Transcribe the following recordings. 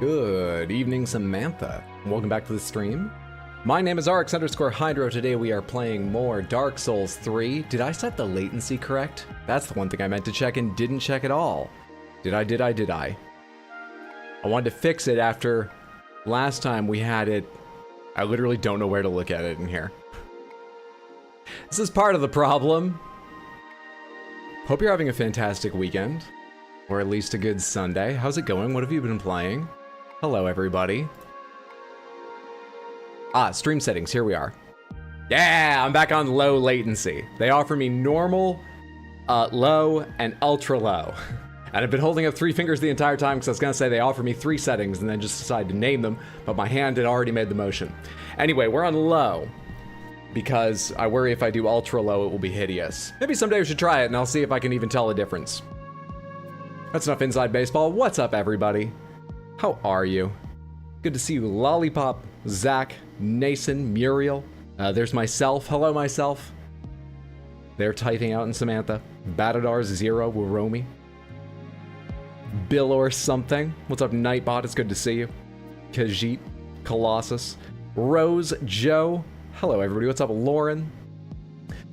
Good evening, Samantha. Welcome back to the stream. My name is Arx_Hydro. Today we are playing more Dark Souls 3. Did I set the latency correct? That's the one thing I meant to check and didn't check at all. Did I? I wanted to fix it after last time we had it. I literally don't know where to look at it in here. This is part of the problem. Hope you're having a fantastic weekend. Or at least a good Sunday. How's it going? What have you been playing? Hello, everybody. Stream settings, here we are. Yeah, I'm back on low latency. They offer me normal, low, and ultra low. And I've been holding up 3 fingers the entire time because I was gonna say they offer me 3 settings and then just decided to name them, but my hand had already made the motion. Anyway, we're on low because I worry if I do ultra low, it will be hideous. Maybe someday we should try it and I'll see if I can even tell the difference. That's enough inside baseball. What's up, everybody? How are you? Good to see you, Lollipop, Zach, Nason, Muriel. There's myself. Hello, myself. They're typing out in Samantha. Batadar Zero Waromi. Bill or something. What's up, Nightbot? It's good to see you. Khajiit, Colossus, Rose, Joe. Hello, everybody. What's up, Lauren?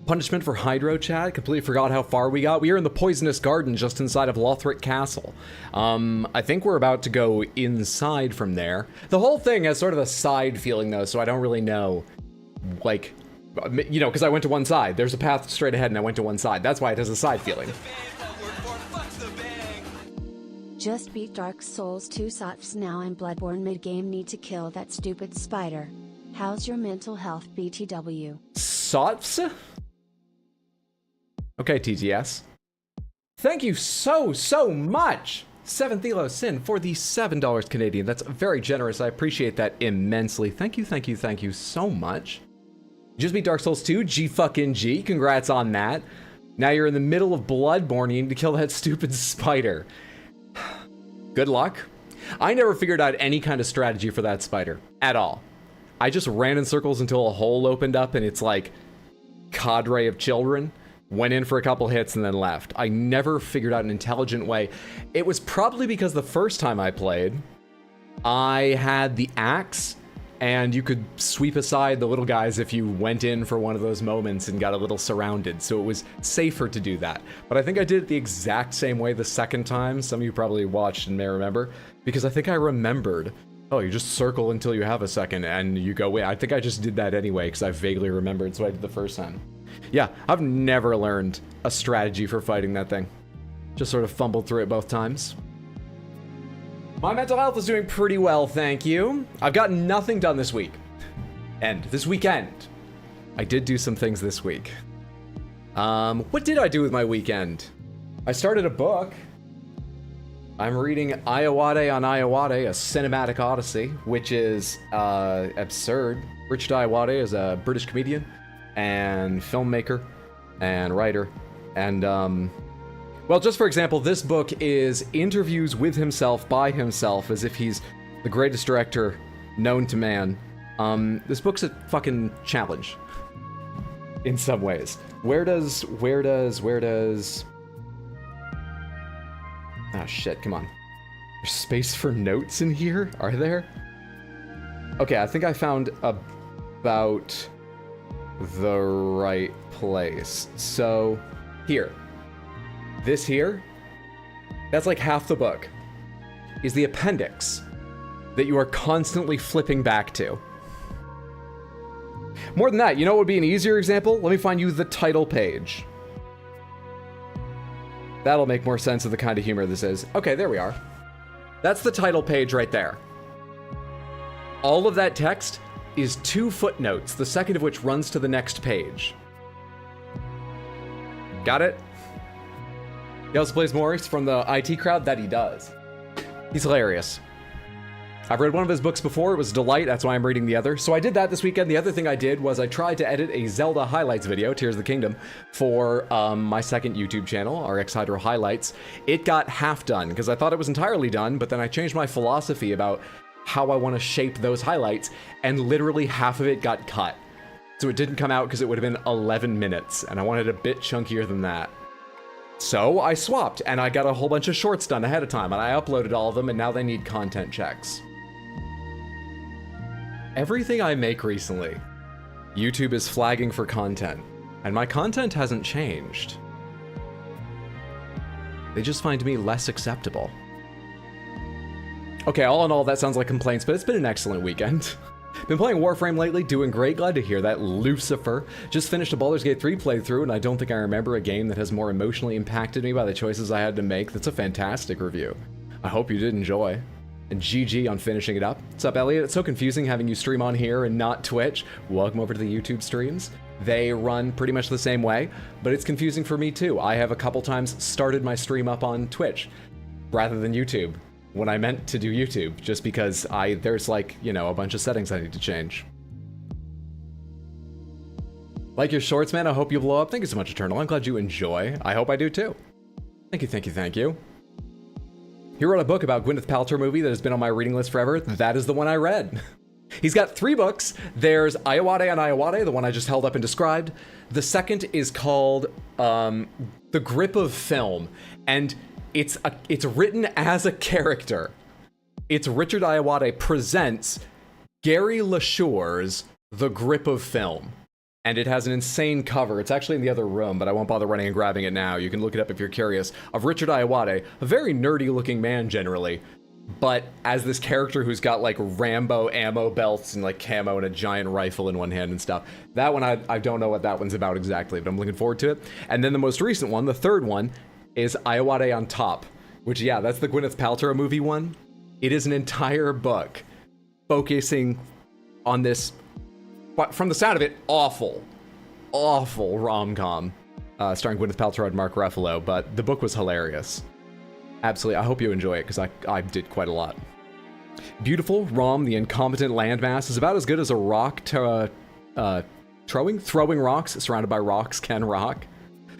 Punishment for Hydro Chat. Completely forgot how far we got. We are in the Poisonous Garden just inside of Lothric Castle. I think we're about to go inside from there. The whole thing has sort of a side feeling though, so I don't really know, like, you know, because I went to one side. There's a path straight ahead and I went to one side. That's why it has a side feeling. Just beat Dark Souls 2 Sots now and Bloodborne mid-game, need to kill that stupid spider. How's your mental health, BTW? Sots? Okay, TTS. Thank you so much, 7th Sin, for the $7 Canadian. That's very generous. I appreciate that immensely. Thank you so much. Just beat Dark Souls 2, G. Congrats on that. Now you're in the middle of Bloodborne. You need to kill that stupid spider. Good luck. I never figured out any kind of strategy for that spider at all. I just ran in circles until a hole opened up and it's like cadre of children. Went in for a couple hits and then left. I never figured out an intelligent way. It was probably because the first time I played, I had the axe and you could sweep aside the little guys if you went in for one of those moments and got a little surrounded. So it was safer to do that. But I think I did it the exact same way the second time. Some of you probably watched and may remember, because I think I remembered, oh, you just circle until you have a second and you go in. I think I just did that anyway because I vaguely remembered, so I did the first time. Yeah, I've never learned a strategy for fighting that thing. Just sort of fumbled through it both times. My mental health is doing pretty well, thank you. I've got nothing done this week. And this weekend. I did do some things this week. What did I do with my weekend? I started a book. I'm reading Iowade on Iowade, a cinematic odyssey, which is absurd. Richard Iowade is a British comedian and filmmaker and writer, and well, just for example, this book is interviews with himself by himself as if he's the greatest director known to man. This book's a fucking challenge in some ways. Where does ah, shit, come on. There's space for notes in here? Are there? Okay, I think I found about the right place. So, here. This here, that's like half the book, is the appendix that you are constantly flipping back to. More than that, you know what would be an easier example? Let me find you the title page. That'll make more sense of the kind of humor this is. Okay, there we are. That's the title page right there. All of that text is 2 footnotes, the second of which runs to the next page. Got it? He also plays Maurice from the IT crowd. That he does. He's hilarious. I've read one of his books before. It was a delight. That's why I'm reading the other. So I did that this weekend. The other thing I did was I tried to edit a Zelda highlights video, Tears of the Kingdom, for my second YouTube channel, Archhydro Highlights. It got half done because I thought it was entirely done, but then I changed my philosophy about how I want to shape those highlights, and literally half of it got cut. So it didn't come out because it would have been 11 minutes, and I wanted a bit chunkier than that. So I swapped, and I got a whole bunch of shorts done ahead of time, and I uploaded all of them, and now they need content checks. Everything I make recently, YouTube is flagging for content, and my content hasn't changed. They just find me less acceptable. Okay, all in all, that sounds like complaints, but it's been an excellent weekend. Been playing Warframe lately, doing great, glad to hear that. Lucifer. Just finished a Baldur's Gate 3 playthrough, and I don't think I remember a game that has more emotionally impacted me by the choices I had to make. That's a fantastic review. I hope you did enjoy. And GG on finishing it up. What's up, Elliot? It's so confusing having you stream on here and not Twitch. Welcome over to the YouTube streams. They run pretty much the same way, but it's confusing for me too. I have a couple times started my stream up on Twitch rather than YouTube when I meant to do YouTube, just because there's like, you know, a bunch of settings I need to change. Like your shorts, man. I hope you blow up. Thank you so much, Eternal. I'm glad you enjoy. I hope I do too. Thank you, thank you, thank you. He wrote a book about Gwyneth Paltrow movie that has been on my reading list forever. That is the one I read. He's got 3 books. There's Ayawade and Ayawade, the one I just held up and described. The second is called The Grip of Film, and it's written as a character. It's Richard Ayawade presents Gary LaSure's The Grip of Film, and it has an insane cover. It's actually in the other room, but I won't bother running and grabbing it now. You can look it up if you're curious. Of Richard Ayawade, a very nerdy looking man generally, but as this character who's got like Rambo ammo belts and like camo and a giant rifle in one hand and stuff. That one, I don't know what that one's about exactly, but I'm looking forward to it. And then the most recent one, the third one, is Ayawade on Top, which, yeah, that's the Gwyneth Paltrow movie one. It is an entire book focusing on this, but from the sound of it, awful rom-com starring Gwyneth Paltrow and Mark Ruffalo, but the book was hilarious. Absolutely, I hope you enjoy it, because I did quite a lot. Beautiful, Rom, the incompetent landmass, is about as good as a rock throwing rocks, surrounded by rocks can rock.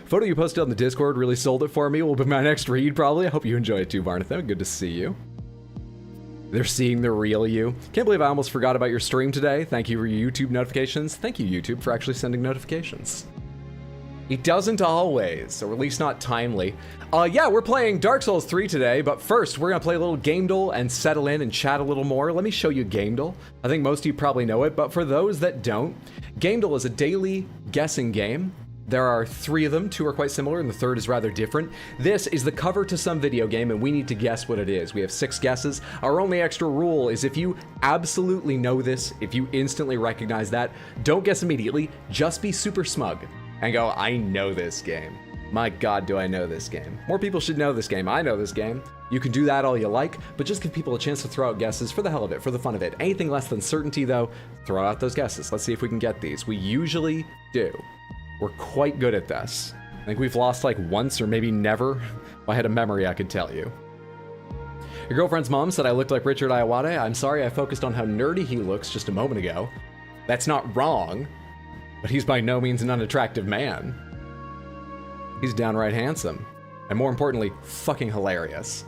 Photo you posted on the Discord really sold it for me. Will be my next read, probably. I hope you enjoy it too, Varnathan. Good to see you. They're seeing the real you. Can't believe I almost forgot about your stream today. Thank you for your YouTube notifications. Thank you, YouTube, for actually sending notifications. It doesn't always, or at least not timely. Yeah, we're playing Dark Souls 3 today, but first we're gonna play a little gamedle and settle in and chat a little more. Let me show you gamedle. I think most of you probably know it, but for those that don't, gamedle is a daily guessing game. There are 3 of them, 2 are quite similar, and the third is rather different. This is the cover to some video game, and we need to guess what it is. We have 6 guesses. Our only extra rule is if you absolutely know this, if you instantly recognize that, don't guess immediately, just be super smug and go, I know this game. My God, do I know this game. More people should know this game. I know this game. You can do that all you like, but just give people a chance to throw out guesses for the hell of it, for the fun of it. Anything less than certainty, though, throw out those guesses. Let's see if we can get these. We usually do. We're quite good at this. I think we've lost like once or maybe never. If I had a memory, I could tell you. Your girlfriend's mom said I looked like Richard Ayawade. I'm sorry I focused on how nerdy he looks just a moment ago. That's not wrong, but he's by no means an unattractive man. He's downright handsome. And more importantly, fucking hilarious.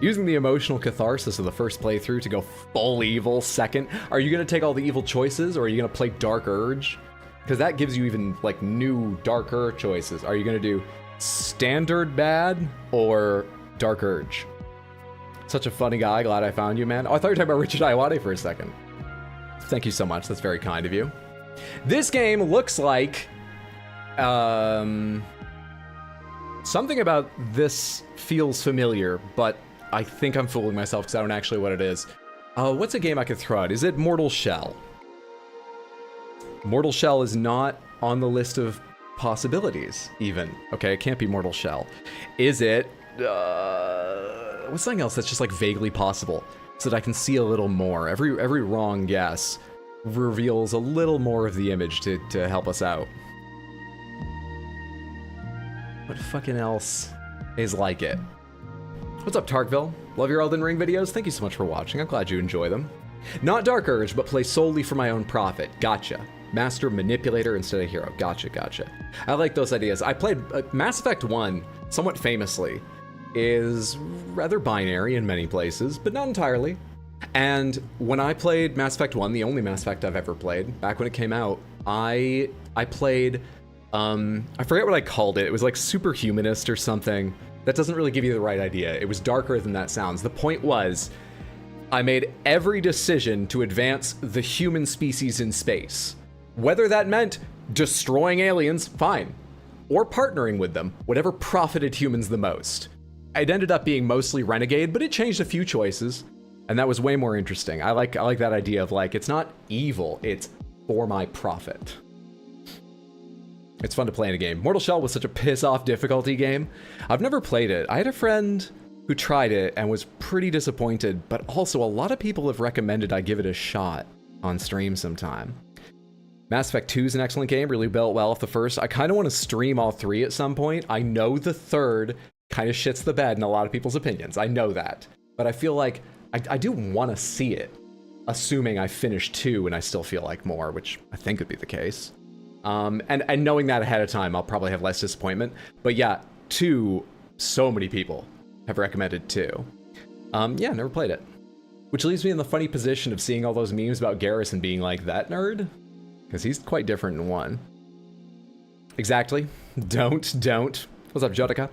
Using the emotional catharsis of the first playthrough to go full evil second. Are you gonna take all the evil choices, or are you gonna play Dark Urge? Because that gives you even like new darker choices. Are you gonna do standard bad or Dark Urge? Such a funny guy, glad I found you, man. Oh, I thought you were talking about Richard Ayawade for a second. Thank you so much, that's very kind of you. This game looks like, something about this feels familiar, but I think I'm fooling myself because I don't actually know what it is. What's a game I could throw out? Is it Mortal Shell? Mortal Shell is not on the list of possibilities, even. Okay, it can't be Mortal Shell. Is it, what's something else that's just like vaguely possible so that I can see a little more? Every wrong guess reveals a little more of the image to help us out. What fucking else is like it? What's up, Tarkville? Love your Elden Ring videos. Thank you so much for watching. I'm glad you enjoy them. Not Dark Urge, but play solely for my own profit. Gotcha. Master manipulator instead of hero. Gotcha, gotcha. I like those ideas. I played Mass Effect 1, somewhat famously, is rather binary in many places, but not entirely. And when I played Mass Effect 1, the only Mass Effect I've ever played, back when it came out, I played I forget what I called it. It was like superhumanist or something. That doesn't really give you the right idea. It was darker than that sounds. The point was, I made every decision to advance the human species in space. Whether that meant destroying aliens, fine. Or partnering with them, whatever profited humans the most. It ended up being mostly renegade, but it changed a few choices. And that was way more interesting. I like that idea of like, it's not evil, it's for my profit. It's fun to play in a game. Mortal Shell was such a piss-off difficulty game. I've never played it. I had a friend who tried it and was pretty disappointed, but also a lot of people have recommended I give it a shot on stream sometime. Mass Effect 2 is an excellent game, really built well off the first. I kind of want to stream all three at some point. I know the third kind of shits the bed in a lot of people's opinions. I know that. But I feel like I do want to see it, assuming I finish 2 and I still feel like more, which I think would be the case. And knowing that ahead of time, I'll probably have less disappointment. But yeah, 2, so many people have recommended 2. Yeah, never played it. Which leaves me in the funny position of seeing all those memes about Garrus and being like, that nerd? Because he's quite different in 1. Exactly. Don't. What's up, Jodica?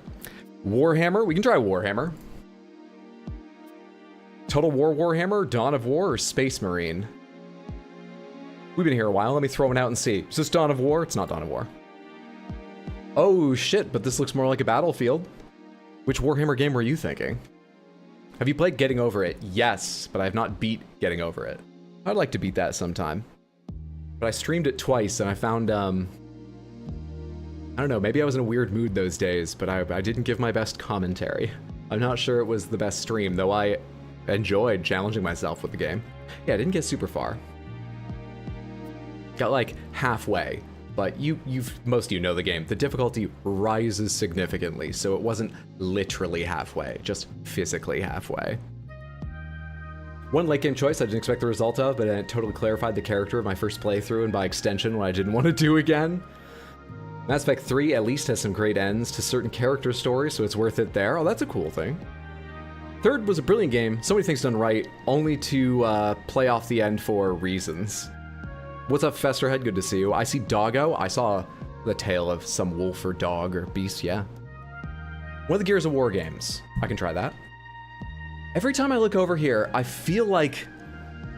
Warhammer? We can try Warhammer. Total War Warhammer, Dawn of War, or Space Marine? We've been here a while. Let me throw one out and see. Is this Dawn of War? It's not Dawn of War. Oh, shit, but this looks more like a Battlefield. Which Warhammer game were you thinking? Have you played Getting Over It? Yes, but I have not beat Getting Over It. I'd like to beat that sometime. But I streamed it twice, and I found, I don't know, maybe I was in a weird mood those days, but I didn't give my best commentary. I'm not sure it was the best stream, though I enjoyed challenging myself with the game. Yeah, I didn't get super far. Got like halfway, but most of you know the game. The difficulty rises significantly, so it wasn't literally halfway, just physically halfway. One late game choice I didn't expect the result of, but it totally clarified the character of my first playthrough, and by extension, what I didn't want to do again. Mass Effect 3 at least has some great ends to certain character stories, so it's worth it there. Oh, that's a cool thing. Third was a brilliant game, so many things done right, only to play off the end for reasons. What's up, Festerhead? Good to see you. I see Doggo. I saw the tale of some wolf or dog or beast, yeah. One of the Gears of War games. I can try that. Every time I look over here, I feel like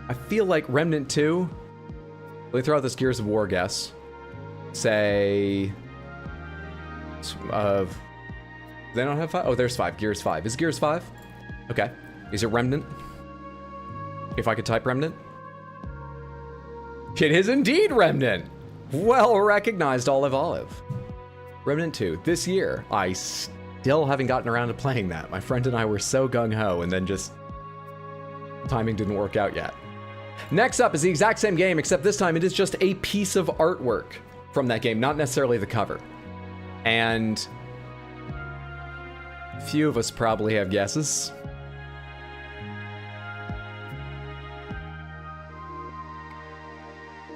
Remnant 2. Let me throw out this Gears of War guess. Say, they don't have 5? Oh, there's 5. Gears 5. Is Gears 5? Okay. Is it Remnant? If I could type Remnant. It is indeed Remnant! Well recognized, Olive. Remnant 2. This year, I still haven't gotten around to playing that. My friend and I were so gung-ho, and then just timing didn't work out yet. Next up is the exact same game, except this time it is just a piece of artwork from that game, not necessarily the cover. And few of us probably have guesses.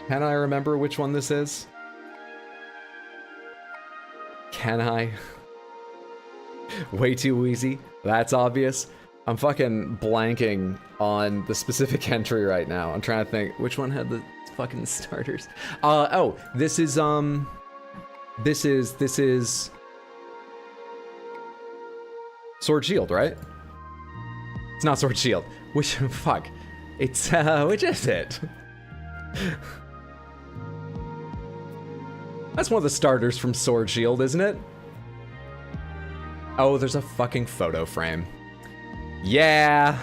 Can I remember which one this is? Can I? Way too easy. That's obvious. I'm fucking blanking on the specific entry right now. I'm trying to think which one had the fucking starters. Oh, this is Sword Shield, right? It's not Sword Shield. Which, fuck. It's, which is it? That's one of the starters from Sword Shield, isn't it? Oh, there's a fucking photo frame. Yeah!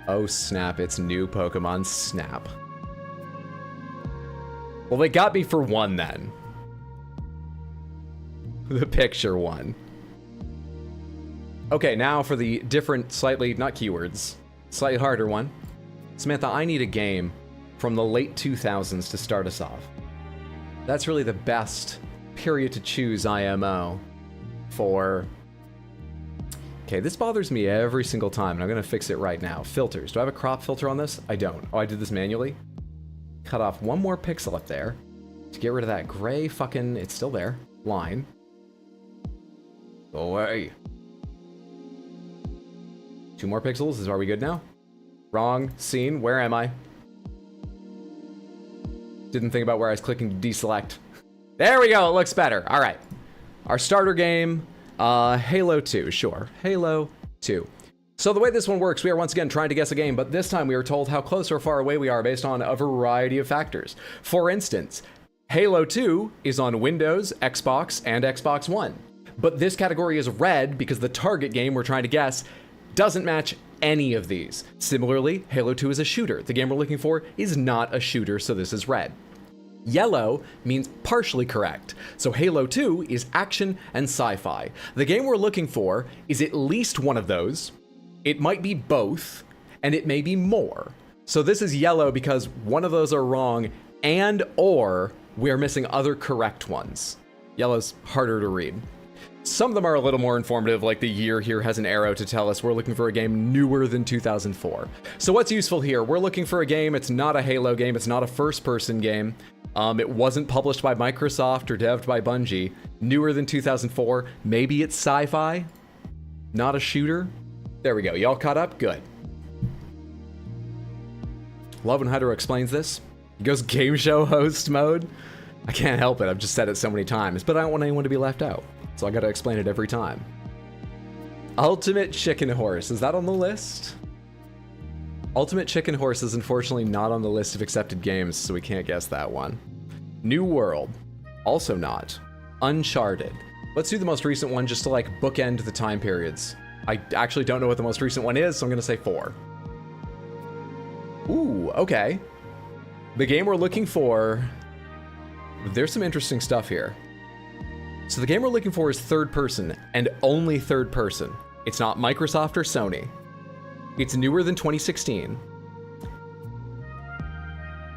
Oh snap, it's new Pokemon Snap. Well, they got me for one then. The picture one. Okay, now for the different, slightly, not keywords, slightly harder one. Samantha, I need a game from the late 2000s to start us off. That's really the best period to choose IMO for. Okay, this bothers me every single time, and I'm gonna fix it right now. Filters. Do I have a crop filter on this? I don't. Oh, I did this manually. Cut off one more pixel up there to get rid of that gray fucking, it's still there, line. Go away. 2 more pixels. Are we good now? Wrong scene. Where am I? Didn't think about where I was clicking to deselect. There we go. It looks better. All right. Our starter game, Halo 2. Sure. Halo 2. So the way this one works, we are once again trying to guess a game, but this time we are told how close or far away we are based on a variety of factors. For instance, Halo 2 is on Windows, Xbox, and Xbox One. But this category is red because the target game we're trying to guess doesn't match any of these. Similarly, Halo 2 is a shooter. The game we're looking for is not a shooter, so this is red. Yellow means partially correct. So Halo 2 is action and sci-fi. The game we're looking for is at least one of those. It might be both, and it may be more. So this is yellow because one of those are wrong and or we're missing other correct ones. Yellow's harder to read. Some of them are a little more informative, like the year here has an arrow to tell us we're looking for a game newer than 2004. So what's useful here? We're looking for a game, it's not a Halo game, it's not a first-person game. It wasn't published by Microsoft or devved by Bungie. Newer than 2004, maybe it's sci-fi? Not a shooter? There we go, y'all caught up? Good. Love when Hydro explains this. He goes game show host mode. I can't help it, I've just said it so many times, but I don't want anyone to be left out. So I gotta explain it every time. Ultimate Chicken Horse, is that on the list? Ultimate Chicken Horse is unfortunately not on the list of accepted games, so we can't guess that one. New World, also not. Uncharted. Let's do the most recent one just to like bookend the time periods. I actually don't know what the most recent one is, so I'm gonna say 4. Ooh, okay. The game we're looking for, there's some interesting stuff here. So the game we're looking for is third person, and only third person. It's not Microsoft or Sony. It's newer than 2016.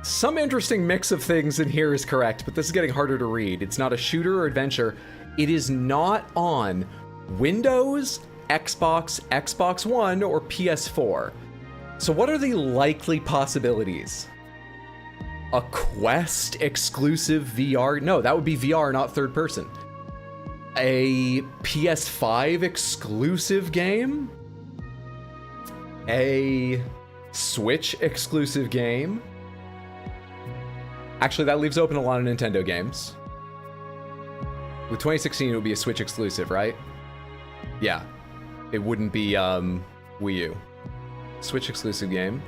Some interesting mix of things in here is correct, but this is getting harder to read. It's not a shooter or adventure. It is not on Windows, Xbox, Xbox One, or PS4. So what are the likely possibilities? A Quest exclusive VR? No, that would be VR, not third person. A PS5 exclusive game? A Switch exclusive game? Actually, that leaves open a lot of Nintendo games. With 2016, it would be a Switch exclusive, right? Yeah. It wouldn't be Wii U. Switch exclusive game.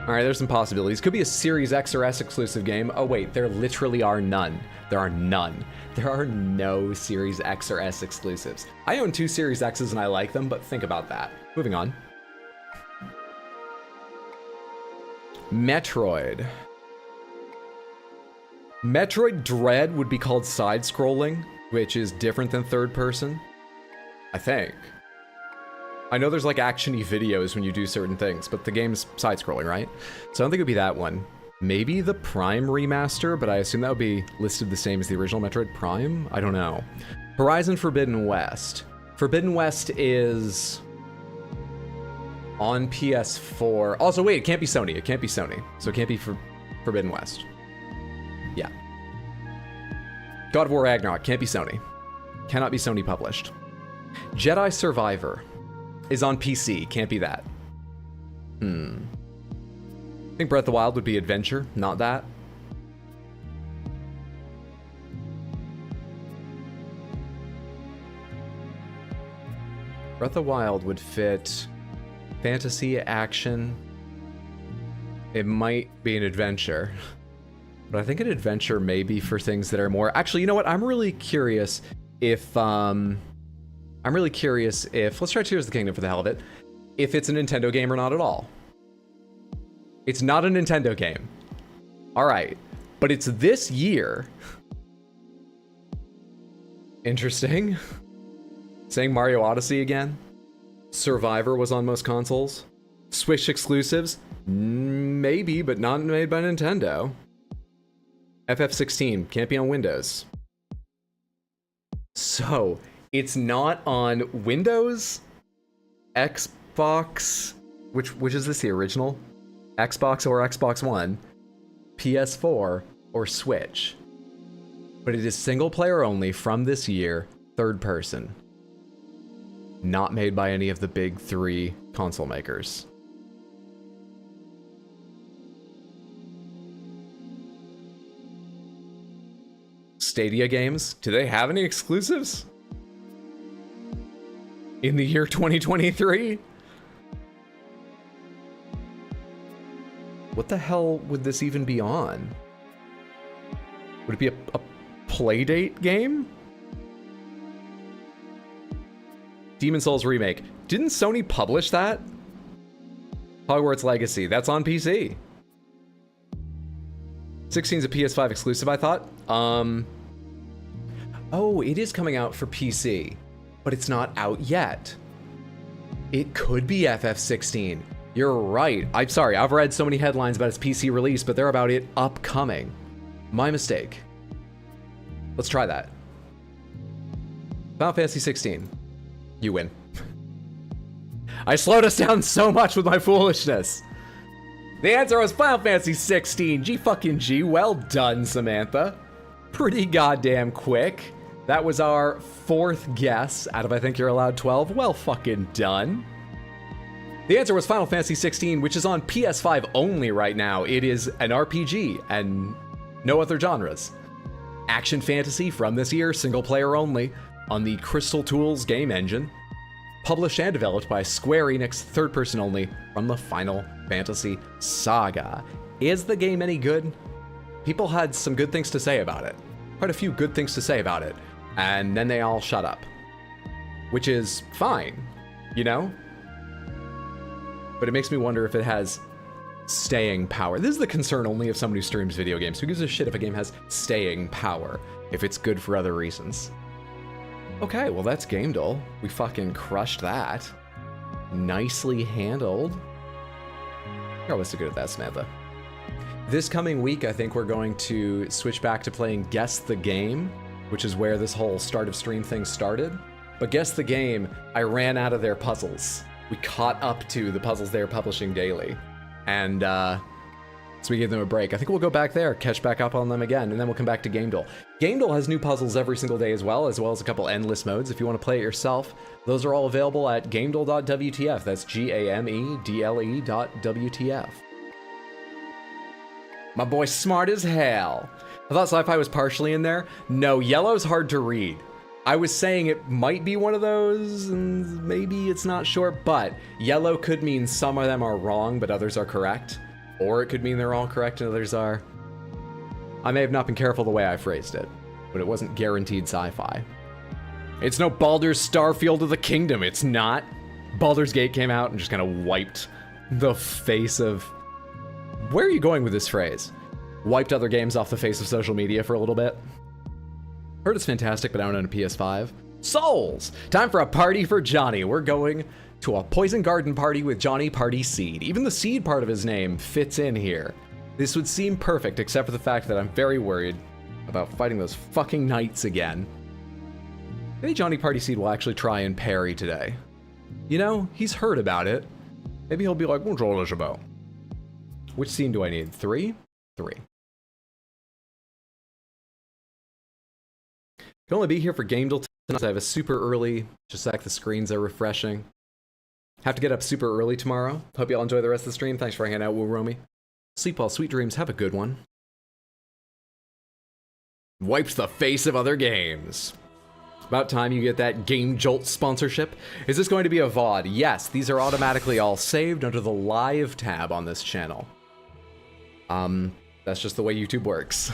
All right, there's some possibilities. Could be a Series X or S exclusive game. Oh wait, there literally are none. There are none. There are no Series X or S exclusives. I own 2 Series X's and I like them, but think about that. Moving on. Metroid. Metroid Dread would be called side-scrolling, which is different than third person. I think. I know there's like action-y videos when you do certain things, but the game's side-scrolling, right? So I don't think it'd be that one. Maybe the Prime remaster, but I assume that would be listed the same as the original Metroid Prime? I don't know. Horizon Forbidden West. Forbidden West is on PS4. Also, wait, it can't be Sony. It can't be Sony. So it can't be Forbidden West. Yeah. God of War Ragnarok can't be Sony. Cannot be Sony published. Jedi Survivor is on PC. Can't be that. I think Breath of the Wild would be adventure, not that. Breath of the Wild would fit fantasy, action. It might be an adventure. But I think an adventure may be for things that are more... Actually, you know what? I'm really curious if... let's try Tears of the Kingdom for the hell of it. If it's a Nintendo game or not at all. It's not a Nintendo game. All right. But it's this year. Interesting. Saying Mario Odyssey again. Survivor was on most consoles. Switch exclusives? Maybe, but not made by Nintendo. FF16 can't be on Windows. So, it's not on Windows, Xbox, which is this, the original? Xbox or Xbox One, PS4, or Switch. But it is single player only from this year, third person. Not made by any of the big 3 console makers. Stadia games, do they have any exclusives? In the year 2023? What the hell would this even be on? Would it be a Playdate game? Demon Souls Remake. Didn't Sony publish that? Hogwarts Legacy. That's on PC. 16's a PS5 exclusive, I thought. Oh, it is coming out for PC, but it's not out yet. It could be FF16. You're right. I'm sorry, I've read so many headlines about its PC release, but they're about it upcoming. My mistake. Let's try that. Final Fantasy 16. You win. I slowed us down so much with my foolishness. The answer was Final Fantasy 16. G fucking G. Well done, Samantha. Pretty goddamn quick. That was our 4th guess out of I think you're allowed 12. Well fucking done. The answer was Final Fantasy 16, which is on PS5 only right now. It is an RPG and no other genres. Action fantasy from this year, single player only, on the Crystal Tools game engine. Published and developed by Square Enix, third person only, from the Final Fantasy saga. Is the game any good? People had some good things to say about it. Quite a few good things to say about it. And then they all shut up. Which is fine, you know? But it makes me wonder if it has staying power. This is the concern only of someone who streams video games. Who gives a shit if a game has staying power, if it's good for other reasons? Okay, well that's gamedle. We fucking crushed that. Nicely handled. You're always so good at that, Samantha. This coming week, I think we're going to switch back to playing Guess the Game, which is where this whole start of stream thing started. But Guess the Game, I ran out of their puzzles. We caught up to the puzzles they were publishing daily. And so we gave them a break. I think we'll go back there, catch back up on them again, and then we'll come back to gamedle. Gamedle has new puzzles every single day as well as a couple endless modes if you want to play it yourself. Those are all available at gamedle.wtf. That's gamedle.wtf. My boy smart as hell. I thought sci-fi was partially in there. No, yellow's hard to read. I was saying it might be one of those, and maybe it's not sure, but yellow could mean some of them are wrong, but others are correct. Or it could mean they're all correct and others are. I may have not been careful the way I phrased it, but it wasn't guaranteed sci-fi. It's no Baldur's Starfield of the Kingdom, it's not. Baldur's Gate came out and just kind of wiped the face of... Where are you going with this phrase? Wiped other games off the face of social media for a little bit. Heard it's fantastic, but I don't own a PS5. Souls! Time for a party for Johnny. We're going to a Poison Garden party with Johnny Party Seed. Even the seed part of his name fits in here. This would seem perfect, except for the fact that I'm very worried about fighting those fucking knights again. Maybe Johnny Party Seed will actually try and parry today. You know, he's heard about it. Maybe he'll be like, bonjour, le jabot. Which scene do I need? 3? 3. Can only be here for gamedle tonight. I have a super early, just like the screens are refreshing. Have to get up super early tomorrow. Hope you all enjoy the rest of the stream. Thanks for hanging out, Will Romy. Sleep well, sweet dreams. Have a good one. Wipes the face of other games. About time you get that Game Jolt sponsorship. Is this going to be a VOD? Yes, these are automatically all saved under the live tab on this channel. That's just the way YouTube works.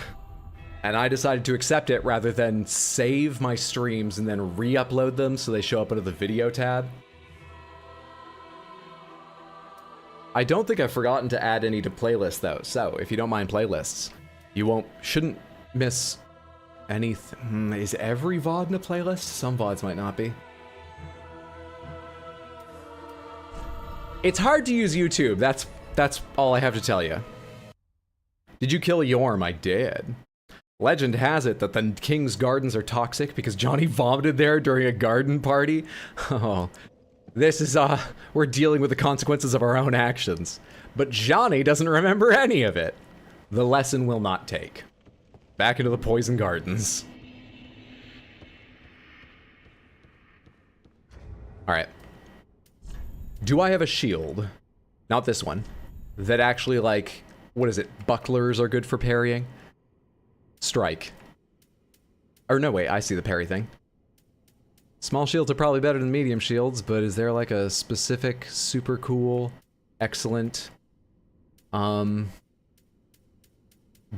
And I decided to accept it rather than save my streams and then re-upload them so they show up under the video tab. I don't think I've forgotten to add any to playlists though, so if you don't mind playlists, you shouldn't miss anything. Is every VOD in a playlist? Some VODs might not be. It's hard to use YouTube, that's all I have to tell you. Did you kill Yorm? I did. Legend has it that the King's Gardens are toxic because Johnny vomited there during a garden party. Oh, this is, we're dealing with the consequences of our own actions. But Johnny doesn't remember any of it. The lesson will not take. Back into the Poison Gardens. Alright. Do I have a shield? Not this one. That actually, like, what is it? Bucklers are good for parrying? Strike. Or no, wait, I see the parry thing. Small shields are probably better than medium shields, but is there like a specific, super cool, excellent,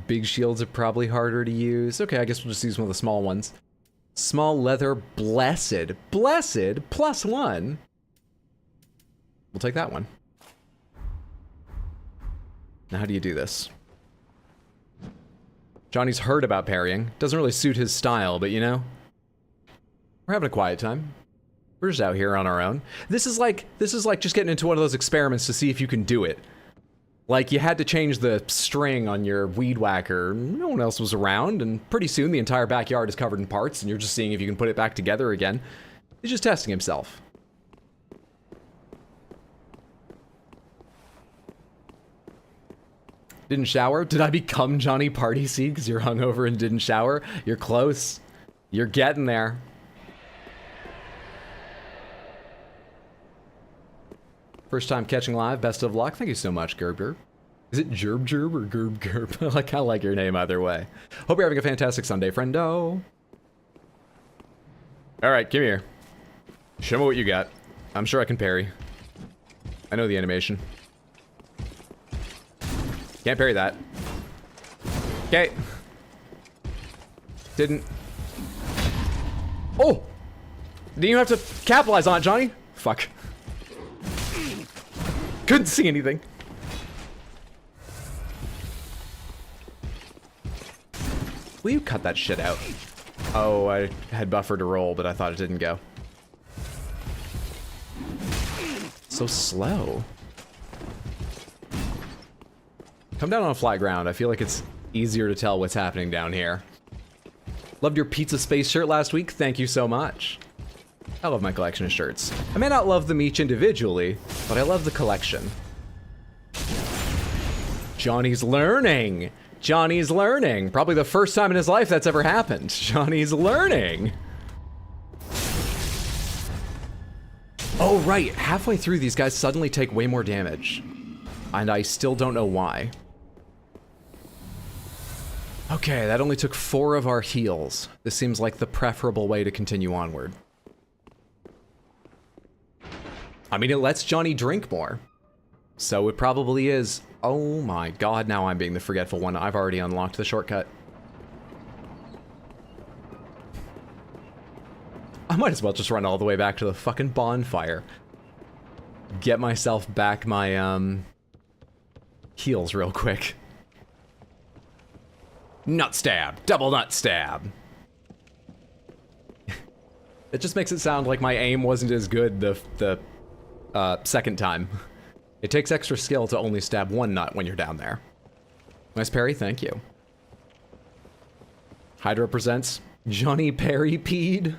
big shields are probably harder to use. Okay, I guess we'll just use one of the small ones. Small leather, blessed, +1. We'll take that one. Now how do you do this? Johnny's heard about parrying. Doesn't really suit his style, but you know, we're having a quiet time. We're just out here on our own. This is like just getting into one of those experiments to see if you can do it. Like, you had to change the string on your weed whacker. No one else was around, and pretty soon the entire backyard is covered in parts, and you're just seeing if you can put it back together again. He's just testing himself. Didn't shower? Did I become Johnny Party Seed because you're hungover and didn't shower? You're close. You're getting there. First time catching live, best of luck. Thank you so much, Gerber. Is it Gerb or Gerb? I kind of like your name either way. Hope you're having a fantastic Sunday, friendo. Alright, come here. Show me what you got. I'm sure I can parry. I know the animation. Can't parry that. Okay. Didn't. Oh! Didn't even have to capitalize on it, Johnny. Fuck. Couldn't see anything. Will you cut that shit out? Oh, I had buffer to roll, but I thought it didn't go. So slow. Come down on flat ground. I feel like it's easier to tell what's happening down here. Loved your Pizza Space shirt last week. Thank you so much. I love my collection of shirts. I may not love them each individually, but I love the collection. Johnny's learning. Johnny's learning. Probably the first time in his life that's ever happened. Johnny's learning. Oh, right. Halfway through, these guys suddenly take way more damage. And I still don't know why. Okay, that only took 4 of our heals. This seems like the preferable way to continue onward. I mean, it lets Johnny drink more. So it probably is. Oh my god, now I'm being the forgetful one. I've already unlocked the shortcut. I might as well just run all the way back to the fucking bonfire. Get myself back my, heals real quick. Nut stab. Double nut stab. It just makes it sound like my aim wasn't as good the second time. It takes extra skill to only stab 1 nut when you're down there. Nice parry, thank you. Hydra presents Johnny Parry Peed.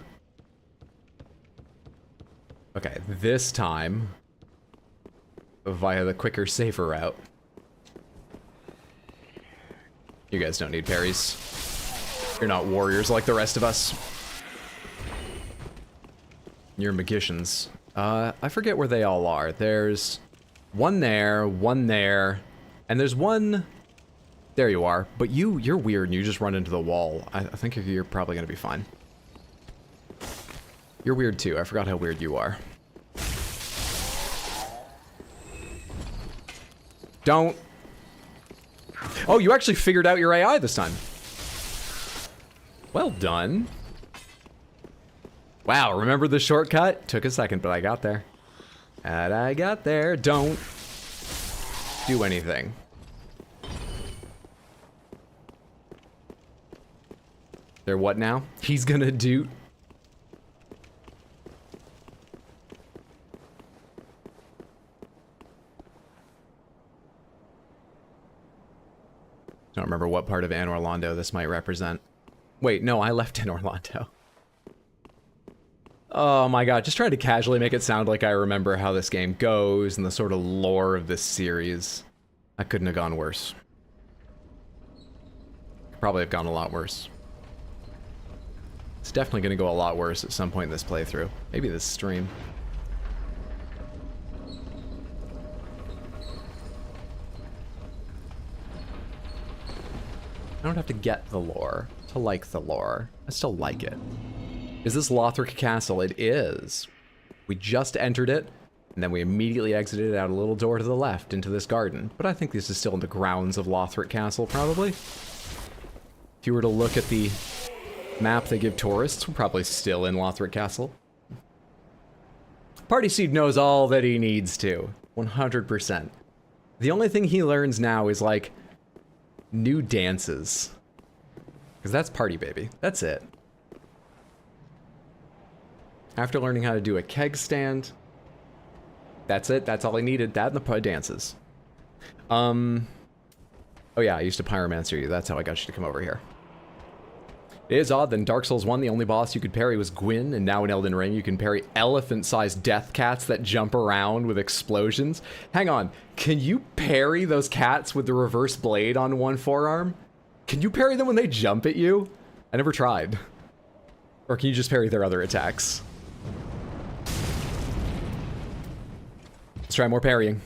Okay, this time, via the quicker, safer route. You guys don't need parries. You're not warriors like the rest of us. You're magicians. I forget where they all are. There's one there, and there's one... There you are. But you're weird and you just run into the wall. I think you're probably gonna be fine. You're weird too. I forgot how weird you are. Don't. Oh, you actually figured out your AI this time. Well done. Wow, remember the shortcut? Took a second, but I got there. And I got there. Don't do anything. They're what now? He's gonna do. Don't remember what part of Anne Orlando this might represent. Wait, no, I left Anne Orlando. Oh my god, just trying to casually make it sound like I remember how this game goes and the sort of lore of this series. I couldn't have gone worse. Could probably have gone a lot worse. It's definitely going to go a lot worse at some point in this playthrough. Maybe this stream. I don't have to get the lore to like the lore. I still like it. Is this Lothric Castle? It is. We just entered it, and then we immediately exited out a little door to the left into this garden. But I think this is still in the grounds of Lothric Castle, probably. If you were to look at the map they give tourists, we're probably still in Lothric Castle. Party Seed knows all that he needs to. 100%. The only thing he learns now is, like, new dances. Because that's Party Baby. That's it. After learning how to do a keg stand, that's it. That's all I needed. That and the dances. Oh yeah, I used to pyromancer you. That's how I got you to come over here. It is odd that in Dark Souls 1, the only boss you could parry was Gwyn, and now in Elden Ring, you can parry elephant-sized death cats that jump around with explosions. Hang on, can you parry those cats with the reverse blade on one forearm? Can you parry them when they jump at you? I never tried. Or can you just parry their other attacks? Let's try more parrying.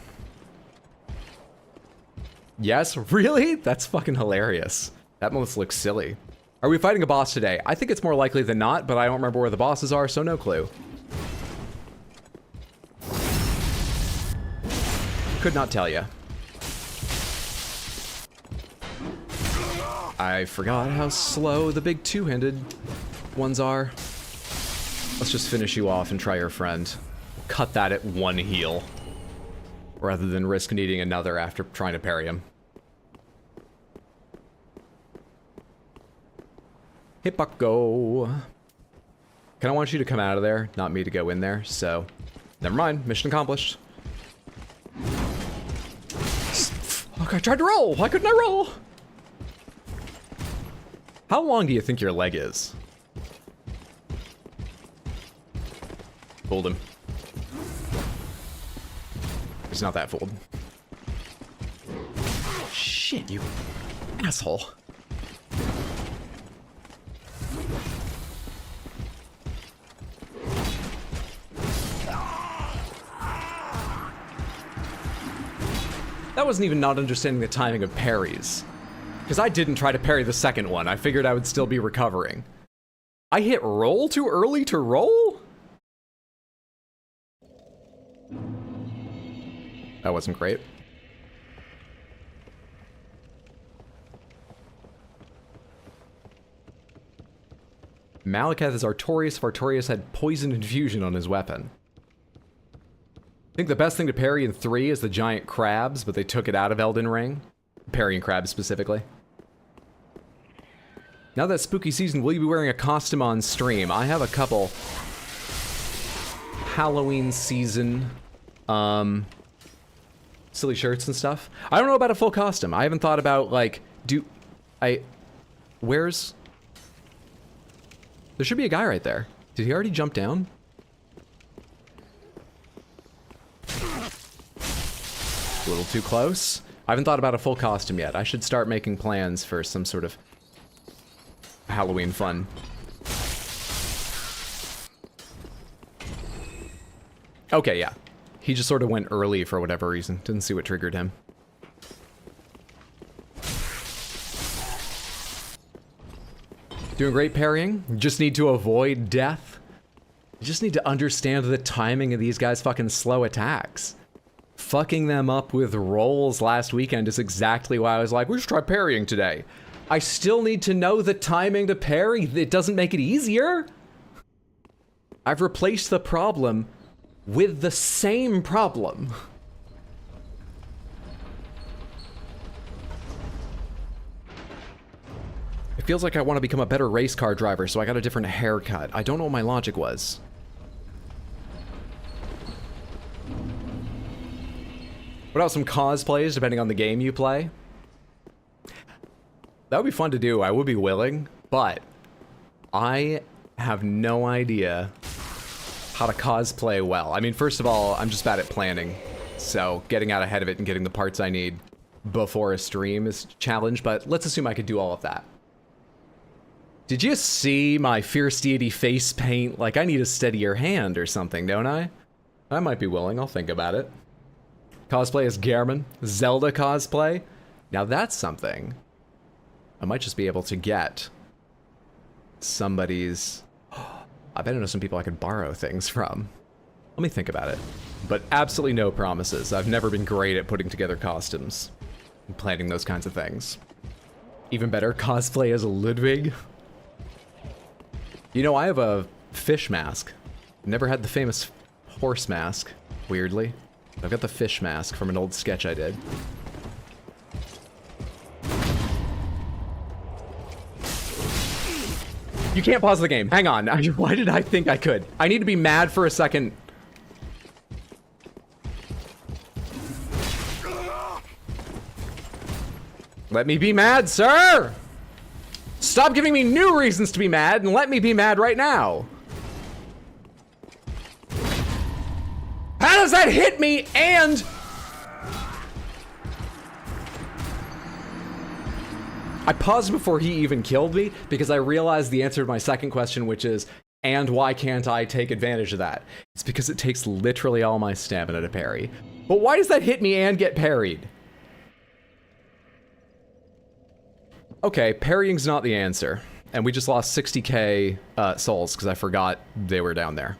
Yes, really? That's fucking hilarious. That must look silly. Are we fighting a boss today? I think it's more likely than not, but I don't remember where the bosses are, so no clue. Could not tell you. I forgot how slow the big two-handed ones are. Let's just finish you off and try your friend. Cut that at one heal, rather than risk needing another after trying to parry him. Hey, bucko. Kinda want you to come out of there, not me to go in there, so... Never mind, mission accomplished. Fuck, I tried to roll! Why couldn't I roll? How long do you think your leg is? Fooled him. He's not that fooled. Shit, you asshole. That wasn't even not understanding the timing of parries. Because I didn't try to parry the second one. I figured I would still be recovering. I hit roll too early to roll? That wasn't great. Malekith is Artorias if Artorias had poison infusion on his weapon. I think the best thing to parry in 3 is the giant crabs, but they took it out of Elden Ring. Parrying crabs specifically. Now that spooky season, will you be wearing a costume on stream? I have a couple Halloween season silly shirts and stuff. I don't know about a full costume. I haven't thought about, like, where's... There should be a guy right there. Did he already jump down? A little too close. I haven't thought about a full costume yet. I should start making plans for some sort of Halloween fun. Okay, yeah. He just sort of went early for whatever reason. Didn't see what triggered him. Doing great parrying. Just need to avoid death. You just need to understand the timing of these guys' fucking slow attacks. Fucking them up with rolls last weekend is exactly why I was like, we should try parrying today. I still need to know the timing to parry. It doesn't make it easier. I've replaced the problem with the same problem. It feels like I want to become a better race car driver, so I got a different haircut. I don't know what my logic was. What about some cosplays, depending on the game you play? That would be fun to do. I would be willing, but I have no idea how to cosplay well. I mean, first of all, I'm just bad at planning, so getting out ahead of it and getting the parts I need before a stream is a challenge, but let's assume I could do all of that. Did you see my Fierce Deity face paint? Like, I need a steadier hand or something, don't I? I might be willing. I'll think about it. Cosplay as Gehrman. Zelda cosplay. Now that's something I might just be able to get somebody's... I bet I know some people I could borrow things from. Let me think about it. But absolutely no promises. I've never been great at putting together costumes and planning those kinds of things. Even better, cosplay as a Ludwig. You know, I have a fish mask. Never had the famous horse mask, weirdly. I've got the fish mask from an old sketch I did. You can't pause the game. Hang on. Why did I think I could? I need to be mad for a second. Let me be mad, sir! Stop giving me new reasons to be mad and let me be mad right now. How does that hit me and... I paused before he even killed me because I realized the answer to my second question, which is, and why can't I take advantage of that? It's because it takes literally all my stamina to parry. But why does that hit me and get parried? Okay, parrying's not the answer. And we just lost 60k souls because I forgot they were down there.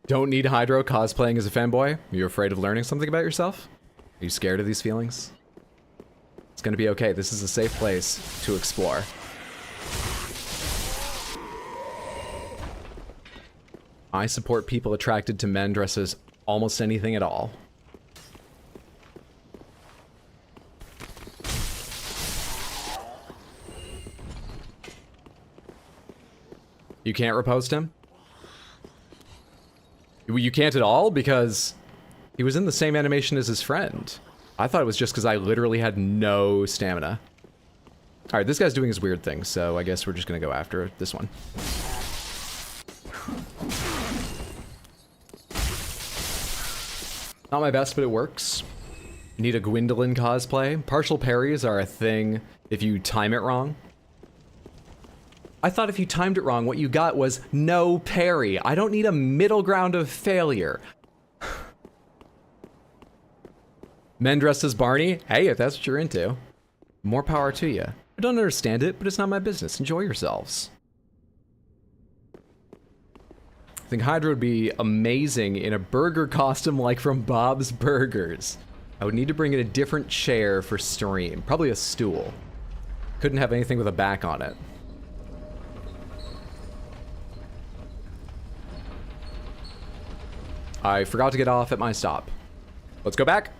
Don't need Hydro cosplaying as a fanboy? Are you afraid of learning something about yourself? Are you scared of these feelings? It's gonna be okay. This is a safe place to explore. I support people attracted to men dressed as almost anything at all. You can't repost him? You can't at all because he was in the same animation as his friend. I thought it was just because I literally had no stamina. All right, this guy's doing his weird thing, so I guess we're just gonna go after this one. Not my best, but it works. Need a Gwendolyn cosplay. Partial parries are a thing if you time it wrong. I thought if you timed it wrong, what you got was no parry. I don't need a middle ground of failure. Men dressed as Barney? Hey, if that's what you're into, more power to you. I don't understand it, but it's not my business. Enjoy yourselves. I think Hydra would be amazing in a burger costume like from Bob's Burgers. I would need to bring in a different chair for stream. Probably a stool. Couldn't have anything with a back on it. I forgot to get off at my stop. Let's go back.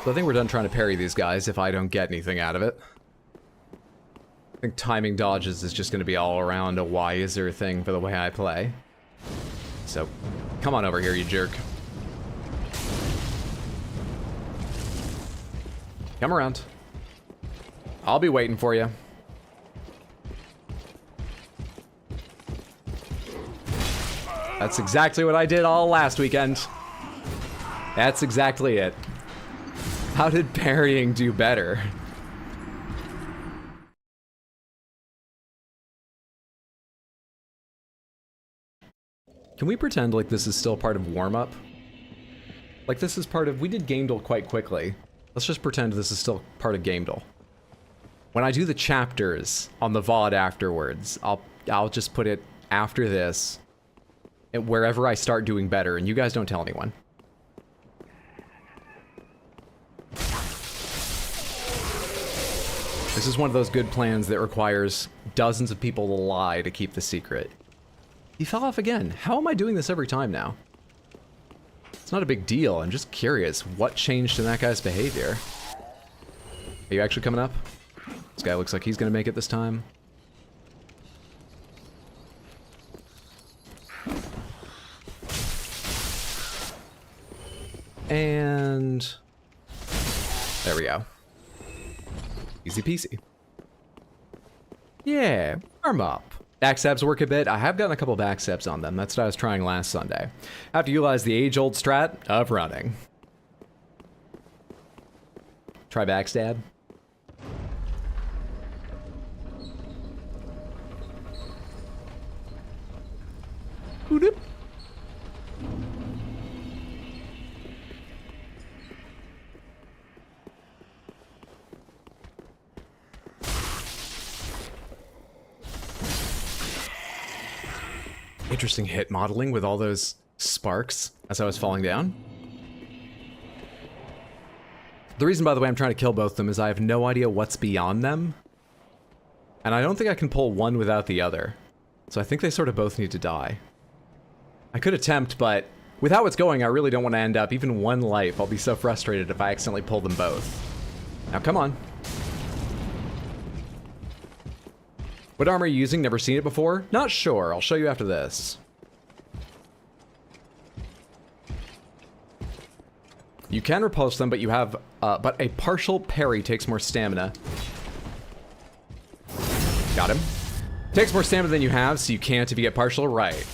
So I think we're done trying to parry these guys if I don't get anything out of it. I think timing dodges is just going to be all around a wiser thing for the way I play. So, come on over here, you jerk. Come around. I'll be waiting for you. That's exactly what I did all last weekend. That's exactly it. How did parrying do better? Can we pretend like this is still part of warm-up? Like this is part of... We did gamedle quite quickly. Let's just pretend this is still part of gamedle. When I do the chapters on the VOD afterwards, I'll just put it after this, and wherever I start doing better, and you guys don't tell anyone. This is one of those good plans that requires dozens of people to lie to keep the secret. He fell off again. How am I doing this every time now? It's not a big deal. I'm just curious. What changed in that guy's behavior? Are you actually coming up? This guy looks like he's gonna make it this time. And... there we go. Easy peasy. Yeah, warm up. Backstabs work a bit. I have gotten a couple backstabs on them. That's what I was trying last Sunday. I have to utilize the age-old strat of running. Try backstab. Oop. Interesting hit modeling with all those sparks as I was falling down. The reason, by the way, I'm trying to kill both of them is I have no idea what's beyond them. And I don't think I can pull one without the other. So I think they sort of both need to die. I could attempt, but with how it's going, I really don't want to end up even one life. I'll be so frustrated if I accidentally pull them both. Now, come on. What armor are you using? Never seen it before? Not sure. I'll show you after this. You can repulse them, but you have, but a partial parry takes more stamina. Got him. Takes more stamina than you have, so you can't if you get partial. Right.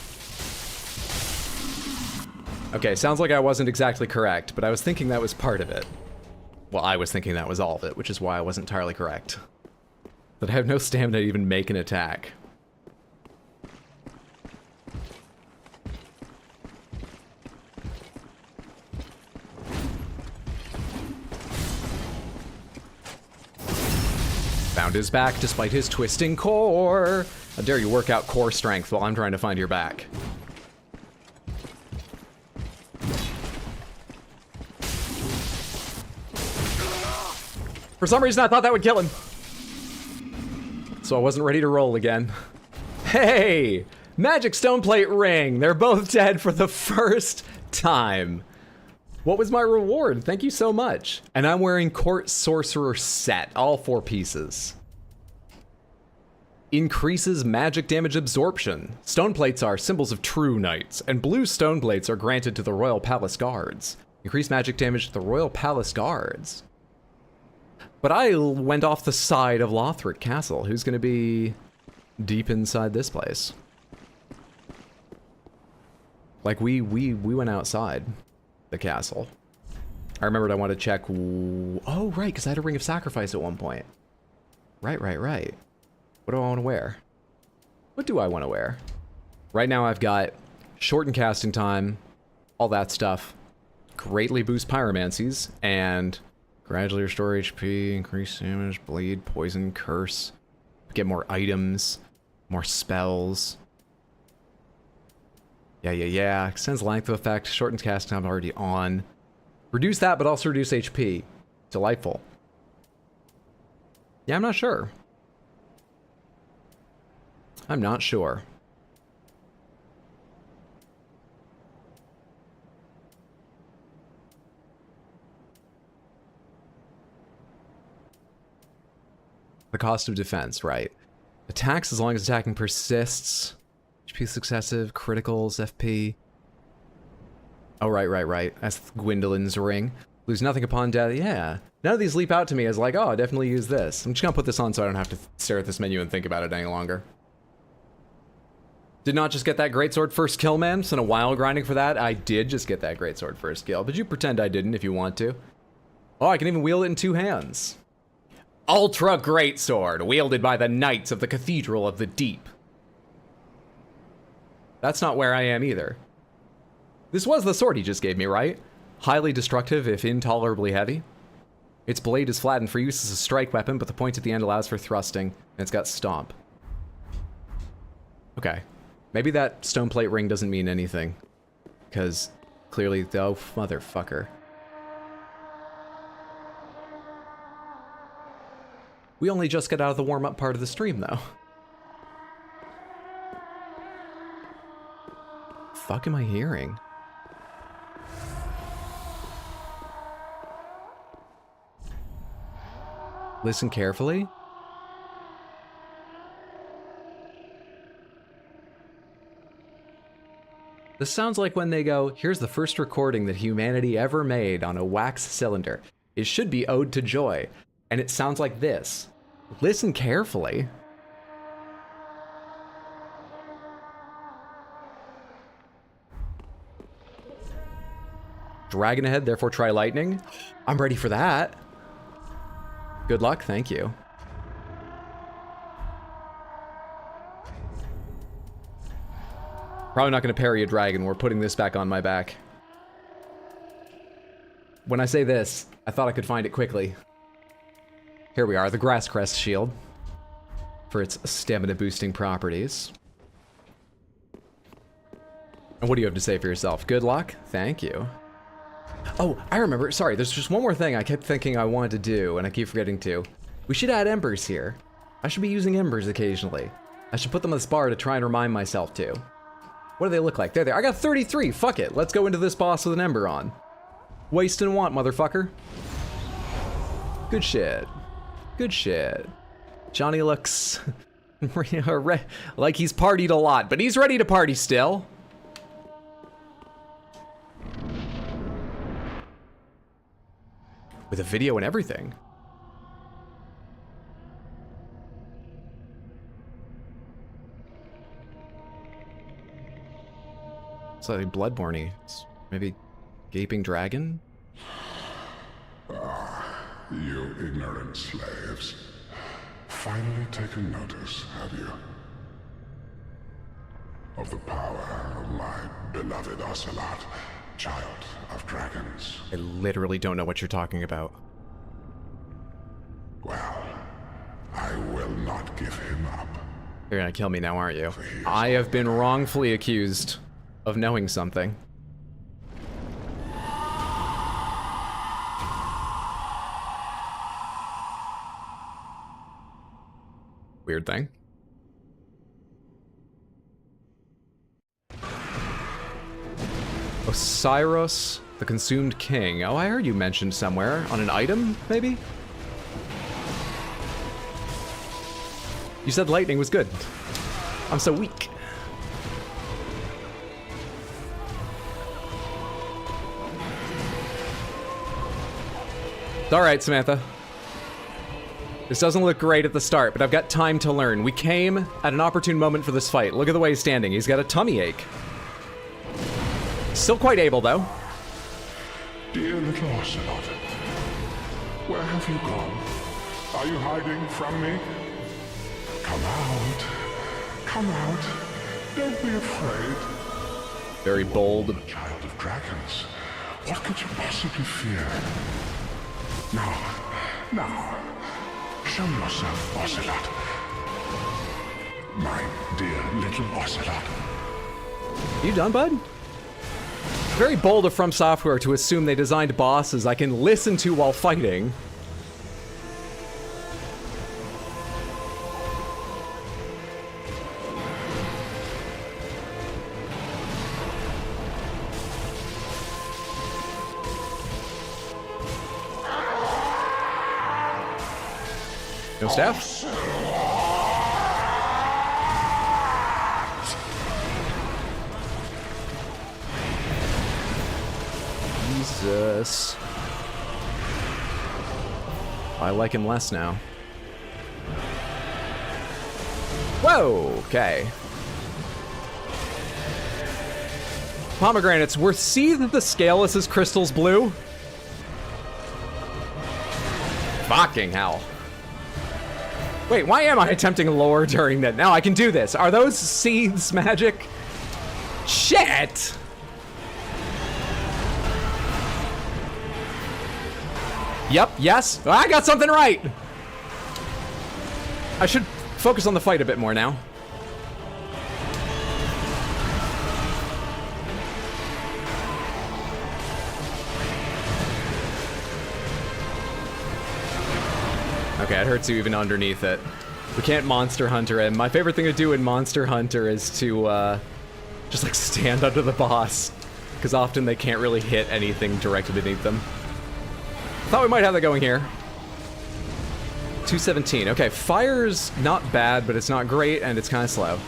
Okay, sounds like I wasn't exactly correct, but I was thinking that was part of it. Well, I was thinking that was all of it, which is why I wasn't entirely correct. But I have no stamina to even make an attack. Found his back despite his twisting core. How dare you work out core strength while I'm trying to find your back. For some reason I thought that would kill him. So I wasn't ready to roll again. Hey! Magic stone plate ring! They're both dead for the first time. What was my reward? Thank you so much. And I'm wearing Court Sorcerer set, all 4 pieces. Increases magic damage absorption. Stone plates are symbols of true knights, and blue stone plates are granted to the Royal Palace Guards. Increase magic damage to the Royal Palace Guards. But I went off the side of Lothric Castle. Who's gonna be deep inside this place? Like, we went outside the castle. I remembered I wanted to check... Oh, right, because I had a Ring of Sacrifice at one point. Right. What do I want to wear? What do I want to wear? Right now I've got shortened casting time, all that stuff. Greatly boost pyromancies, and gradually restore HP, increase damage, bleed, poison, curse. Get more items, more spells. Yeah. Extends length of effect, shortens casting time already on. Reduce that, but also reduce HP. Delightful. Yeah, I'm not sure. I'm not sure. The cost of defense, right. Attacks as long as attacking persists. HP successive, criticals, FP. Oh, right. That's Gwendolyn's ring. Lose nothing upon death. Yeah. None of these leap out to me as like, oh, I definitely use this. I'm just gonna put this on so I don't have to stare at this menu and think about it any longer. Did not just get that greatsword first kill, man. Spent a while grinding for that. I did just get that greatsword first kill, but you pretend I didn't if you want to. Oh, I can even wield it in 2 hands. Ultra greatsword, wielded by the Knights of the Cathedral of the Deep. That's not where I am either. This was the sword he just gave me, right? Highly destructive if intolerably heavy. Its blade is flattened for use as a strike weapon, but the point at the end allows for thrusting, and it's got stomp. Okay. Maybe that stone plate ring doesn't mean anything. Because clearly, oh, motherfucker. We only just got out of the warm-up part of the stream, though. Fuck am I hearing? Listen carefully. This sounds like when they go, here's the first recording that humanity ever made on a wax cylinder. It should be Ode to Joy. And it sounds like this. Listen carefully. Dragon ahead, therefore try lightning. I'm ready for that. Good luck, thank you. Probably not going to parry a dragon. We're putting this back on my back. When I say this, I thought I could find it quickly. Here we are, the Grass Crest Shield. For its stamina boosting properties. And what do you have to say for yourself? Good luck? Thank you. Oh, I remember. Sorry, there's just one more thing I kept thinking I wanted to do, and I keep forgetting to. We should add embers here. I should be using embers occasionally. I should put them on this bar to try and remind myself to. What do they look like? There they are. I got 33. Fuck it. Let's go into this boss with an ember on. Waste and want, motherfucker. Good shit. Good shit. Johnny looks like he's partied a lot, but he's ready to party still. With a video and everything. Slightly bloodborne-y. It's maybe gaping dragon? You ignorant slaves. Finally taken notice, have you? Of the power of my beloved Ocelot, child of dragons. I literally don't know what you're talking about. Well, I will not give him up. You're gonna kill me now, aren't you? I have been wrongfully accused of knowing something. Weird thing. Oceiros, the Consumed King. Oh, I heard you mentioned somewhere. On an item, maybe? You said lightning was good. I'm so weak. Alright, Samantha. This doesn't look great at the start, but I've got time to learn. We came at an opportune moment for this fight. Look at the way he's standing. He's got a tummy ache. Still quite able, though. Dear little Ocelot, where have you gone? Are you hiding from me? Come out. Come out. Don't be afraid. Very bold. You are a child of dragons. What could you possibly fear? Now, show yourself, Ocelot. My dear little Ocelot. You done, bud? Very bold of From Software to assume they designed bosses I can listen to while fighting. No staff? Jesus. I like him less now. Whoa, okay. Pomegranates, were seethed the scaleless as crystals blue? Fucking hell. Wait, why am I attempting lore during that? Now I can do this. Are those seeds magic? Shit! Yep, yes. I got something right! I should focus on the fight a bit more now. Okay, it hurts you even underneath it. We can't Monster Hunter him. My favorite thing to do in Monster Hunter is to, just like stand under the boss. Because often they can't really hit anything directly beneath them. Thought we might have that going here. 217. Okay, fire's not bad, but it's not great, and it's kind of slow.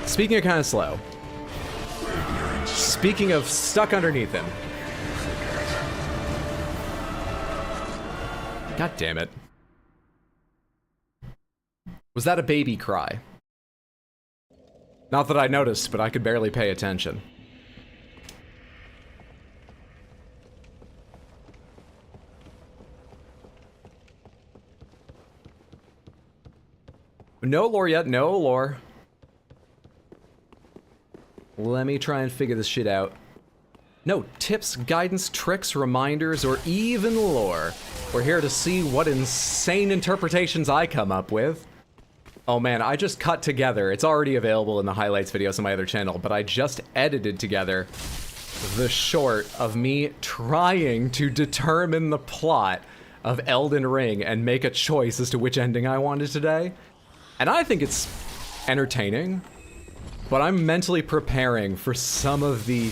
Speaking of kind of slow. Speaking of stuck underneath him. God damn it. Was that a baby cry? Not that I noticed, but I could barely pay attention. No lore yet, no lore. Let me try and figure this shit out. No tips, guidance, tricks, reminders, or even lore. We're here to see what insane interpretations I come up with. Oh man, I just cut together. It's already available in the highlights videos on my other channel, but I just edited together the short of me trying to determine the plot of Elden Ring and make a choice as to which ending I wanted today. And I think it's entertaining, but I'm mentally preparing for some of the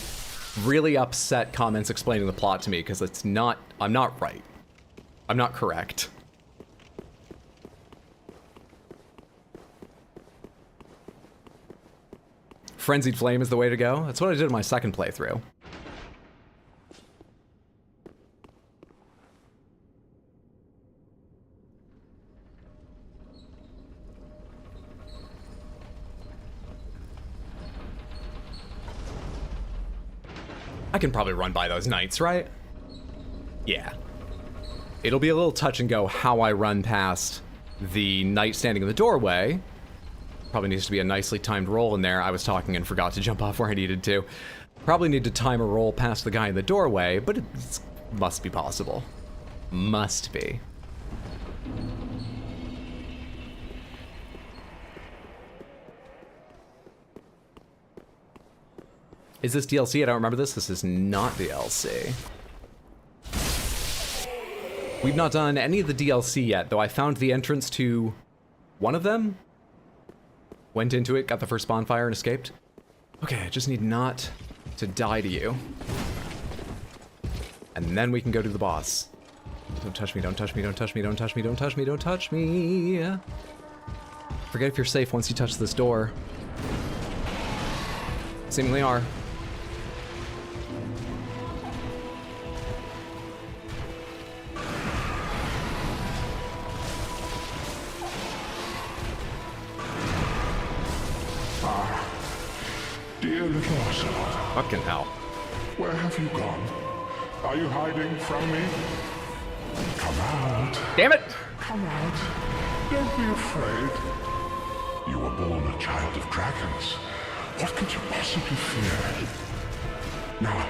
really upset comments explaining the plot to me, because it's not, I'm not right. I'm not correct. Frenzied Flame is the way to go. That's what I did in my second playthrough. I can probably run by those knights, right? Yeah. It'll be a little touch and go how I run past the knight standing in the doorway. Probably needs to be a nicely timed roll in there. I was talking and forgot to jump off where I needed to. Probably need to time a roll past the guy in the doorway, but it must be possible. Must be. Is this DLC? I don't remember this. This is not DLC. We've not done any of the DLC yet, though I found the entrance to one of them. Went into it, got the first bonfire, and escaped. Okay, I just need not to die to you. And then we can go to the boss. Don't touch me, don't touch me, don't touch me, don't touch me, don't touch me, don't touch me. Forget if you're safe once you touch this door. Seemingly are. Dear little Oceiros, Fucking hell. where have you gone? Are you hiding from me? Come out. Damn it! Come out. Don't be afraid. You were born a child of dragons. What could you possibly fear? Now,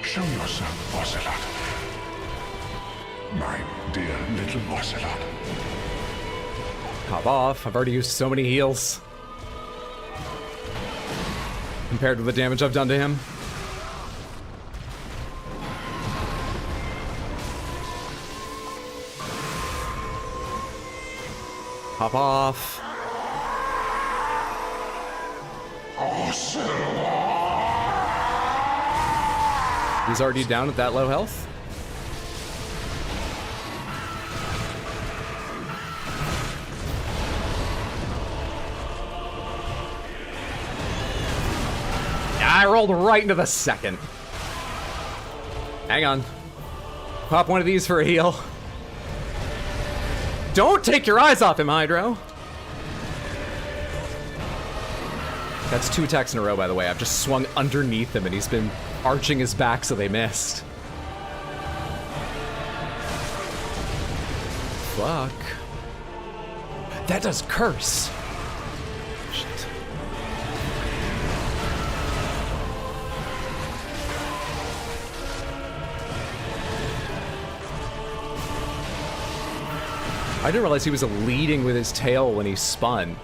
show yourself, Ocelot. My dear little Ocelot. Hop off. I've already used so many heals. Compared to the damage I've done to him. Hop off. He's already down at that low health. I rolled right into the second. Hang on. Pop one of these for a heal. Don't take your eyes off him, Hydro. That's 2 attacks in a row, by the way. I've just swung underneath him and he's been arching his back so they missed. Fuck. That does curse. Shit. I didn't realize he was leading with his tail when he spun.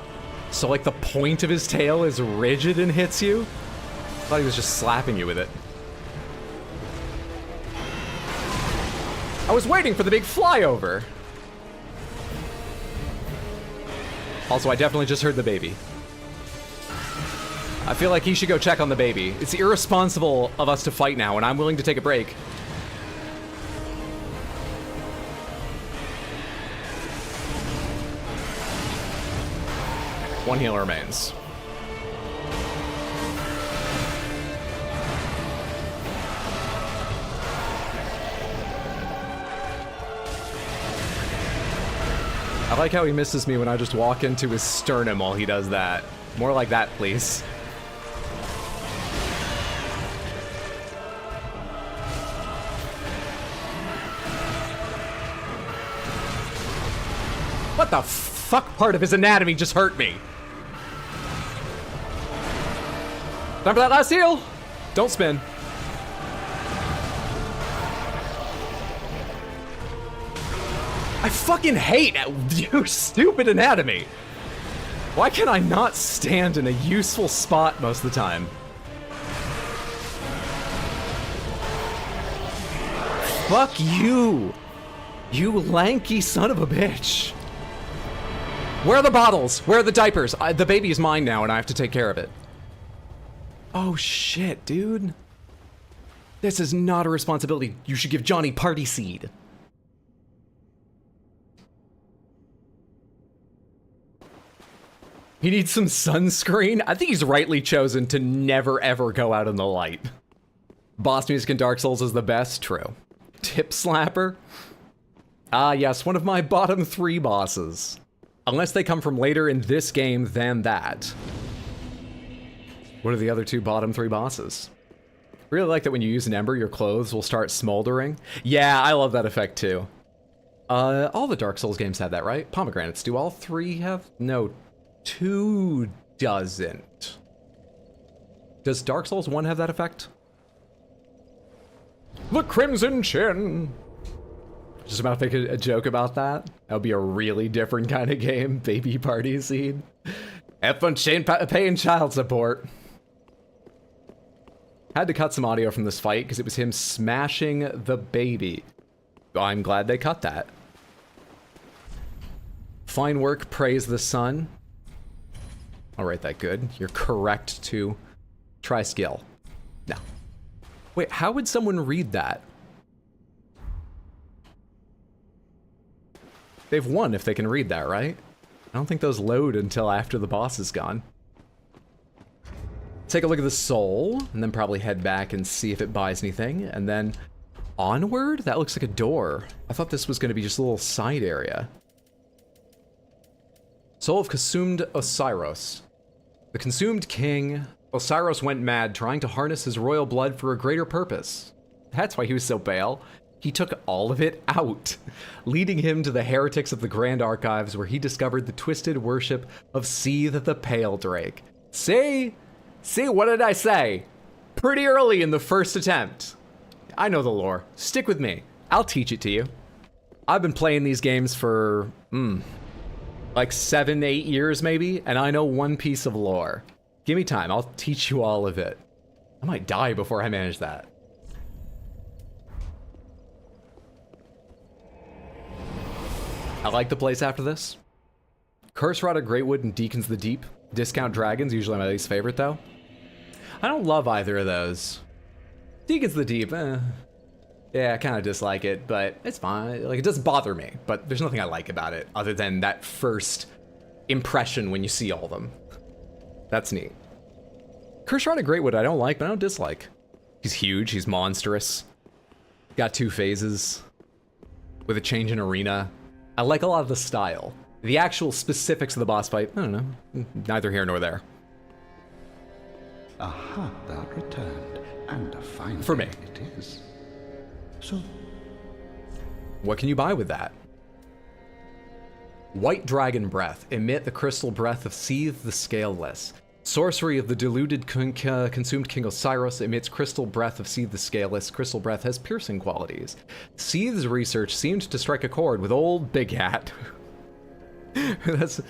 So like the point of his tail is rigid and hits you? I thought he was just slapping you with it. I was waiting for the big flyover. Also, I definitely just heard the baby. I feel like he should go check on the baby. It's irresponsible of us to fight now, and I'm willing to take a break. One heal remains. like how he misses me when I just walk into his sternum while he does that. More like that, please. What the fuck part of his anatomy just hurt me? Time for that last heal! Don't spin. I fucking hate your stupid anatomy. Why can I not stand in a useful spot most of the time? Fuck you! You lanky son of a bitch. Where are the bottles? Where are the diapers? The baby is mine now and I have to take care of it. Oh shit, dude. This is not a responsibility. You should give Johnny party seed. He needs some sunscreen? I think he's rightly chosen to never ever go out in the light. Boss music in Dark Souls is the best, true. Tip slapper? Ah yes, one of my bottom 3 bosses. Unless they come from later in this game than that. What are the other 2 bottom 3 bosses? Really like that when you use an ember, your clothes will start smoldering. Yeah, I love that effect too. All the Dark Souls games have that, right? Pomegranates, do all 3 have? No, 2 doesn't. Does Dark Souls 1 have that effect? The Crimson Chin! Just about to make a joke about that. That would be a really different kind of game. Baby party seed. Have fun paying child support. Had to cut some audio from this fight because it was him smashing the baby. I'm glad they cut that. Fine work, praise the sun. I'll write that good. You're correct to try skill. No. Wait, how would someone read that? They've won if they can read that, right? I don't think those load until after the boss is gone. Take a look at the soul, and then probably head back and see if it buys anything, and then onward? That looks like a door. I thought this was going to be just a little side area. Soul of consumed Oceiros. The consumed king, Oceiros went mad trying to harness his royal blood for a greater purpose. That's why he was so pale. He took all of it out, leading him to the heretics of the Grand Archives where he discovered the twisted worship of Seethe the Pale Drake. See, what did I say? Pretty early in the first attempt. I know the lore. Stick with me. I'll teach it to you. I've been playing these games for, like 7-8 years maybe, and I know one piece of lore. Give me time, I'll teach you all of it. I might die before I manage that. I like the place after this. Curse Rod of Greatwood and Deacons the Deep. Discount Dragons, usually my least favorite though. I don't love either of those. Deacons the Deep, yeah, I kind of dislike it, but it's fine. Like, it doesn't bother me, but there's nothing I like about it other than that first impression when you see all of them. That's neat. Curse Rod of Greatwood I don't like, but I don't dislike. He's huge, he's monstrous. Got 2 phases with a change in arena. I like a lot of the style. The actual specifics of the boss fight, I don't know. Neither here nor there. Aha, thou returned, and a fine for me. It is. So, what can you buy with that? White Dragon Breath. Emit the crystal breath of Seethe the Scaleless. Sorcery of the deluded consumed King Oceiros emits crystal breath of Seethe the Scaleless. Crystal breath has piercing qualities. Seethe's research seemed to strike a chord with old Big Hat. Is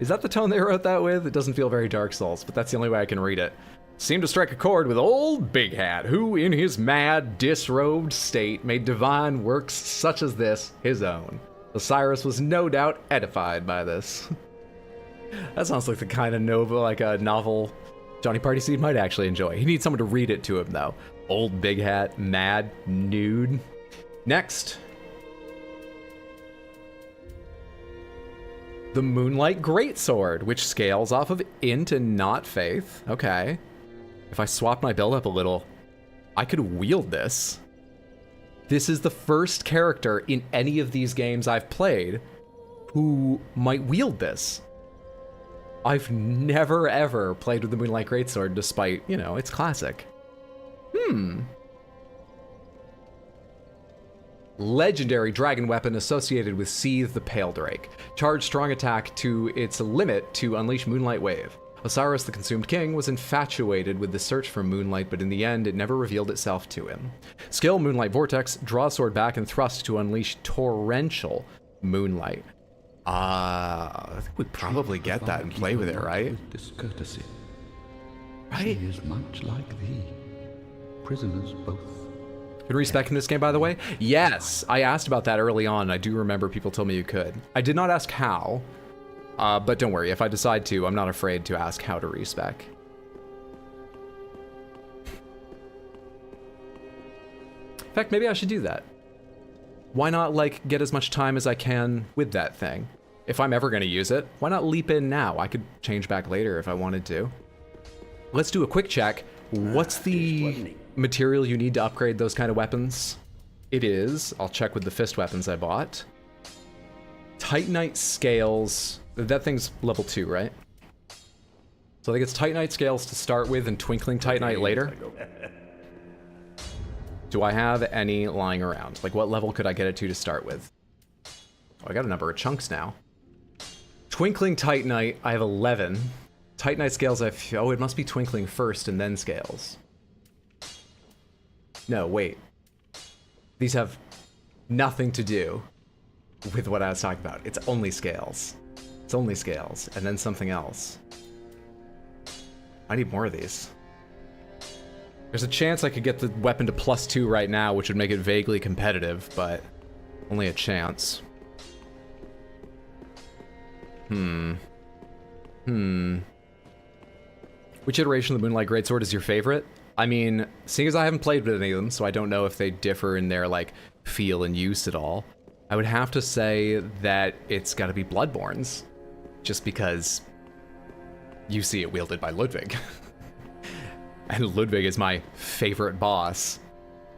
that the tone they wrote that with? It doesn't feel very Dark Souls, but that's the only way I can read it. Seemed to strike a chord with old Big Hat, who in his mad, disrobed state made divine works such as this his own. Oceiros was no doubt edified by this. That sounds like the kind of novel Johnny Partyseed might actually enjoy. He needs someone to read it to him, though. Old Big Hat, mad, nude. Next. The Moonlight Greatsword, which scales off of int and not faith. Okay. If I swap my build up a little, I could wield this. This is the first character in any of these games I've played who might wield this. I've never ever played with the Moonlight Greatsword, despite, you know, it's classic. Legendary dragon weapon associated with Seethe the Pale Drake. Charge strong attack to its limit to unleash Moonlight Wave. Oceiros, the Consumed King, was infatuated with the search for moonlight, but in the end, it never revealed itself to him. Skill, Moonlight Vortex, draw sword back and thrust to unleash torrential moonlight. I think we probably get that and play with it, right? With discourtesy. Right? She is much like thee. Prisoners both. Can Respec in this game, by the way? Yes, I asked about that early on. I do remember people told me you could. I did not ask how, but don't worry. If I decide to, I'm not afraid to ask how to Respec. In fact, maybe I should do that. Why not, like, get as much time as I can with that thing? If I'm ever going to use it, why not leap in now? I could change back later if I wanted to. Let's do a quick check. What's the material you need to upgrade those kind of weapons? It is, I'll check with the fist weapons I bought. Titanite scales, that thing's level 2, right? So I think it's Titanite scales to start with and Twinkling Titanite later. Do I have any lying around? Like, what level could I get it to start with? Oh, I got a number of chunks now. Twinkling Titanite, I have 11. Titanite scales, oh, it must be Twinkling first and then scales. No, wait. These have nothing to do with what I was talking about. It's only scales. It's only scales, and then something else. I need more of these. There's a chance I could get the weapon to +2 right now, which would make it vaguely competitive, but only a chance. Which iteration of the Moonlight Greatsword is your favorite? I mean, seeing as I haven't played with any of them, so I don't know if they differ in their, like, feel and use at all, I would have to say that it's gotta be Bloodborne's. Just because you see it wielded by Ludwig. And Ludwig is my favorite boss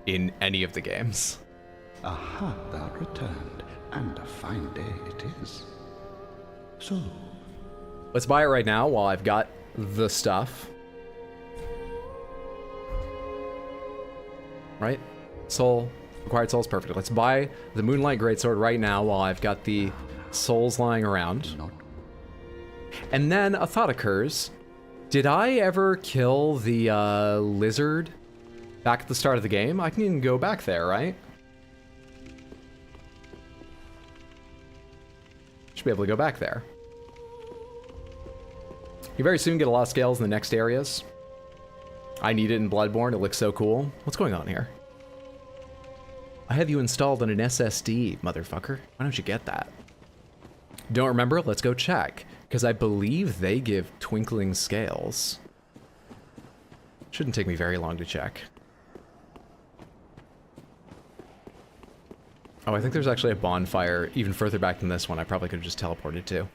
in any of the games. Aha, thou returned, and a fine day it is. So, Let's buy it right now while I've got the stuff. Right? Soul. Required souls, perfect. Let's buy the Moonlight Greatsword right now while I've got the souls lying around. not And then a thought occurs. Did I ever kill the lizard back at the start of the game? I can go back there, right? Should be able to go back there. You very soon get a lot of scales in the next areas. I need it in Bloodborne. It looks so cool. What's going on here? I have you installed on an SSD, motherfucker. Why don't you get that? Don't remember? Let's go check. Because I believe they give twinkling scales. Shouldn't take me very long to check. Oh, I think there's actually a bonfire even further back than this one. I probably could have just teleported to.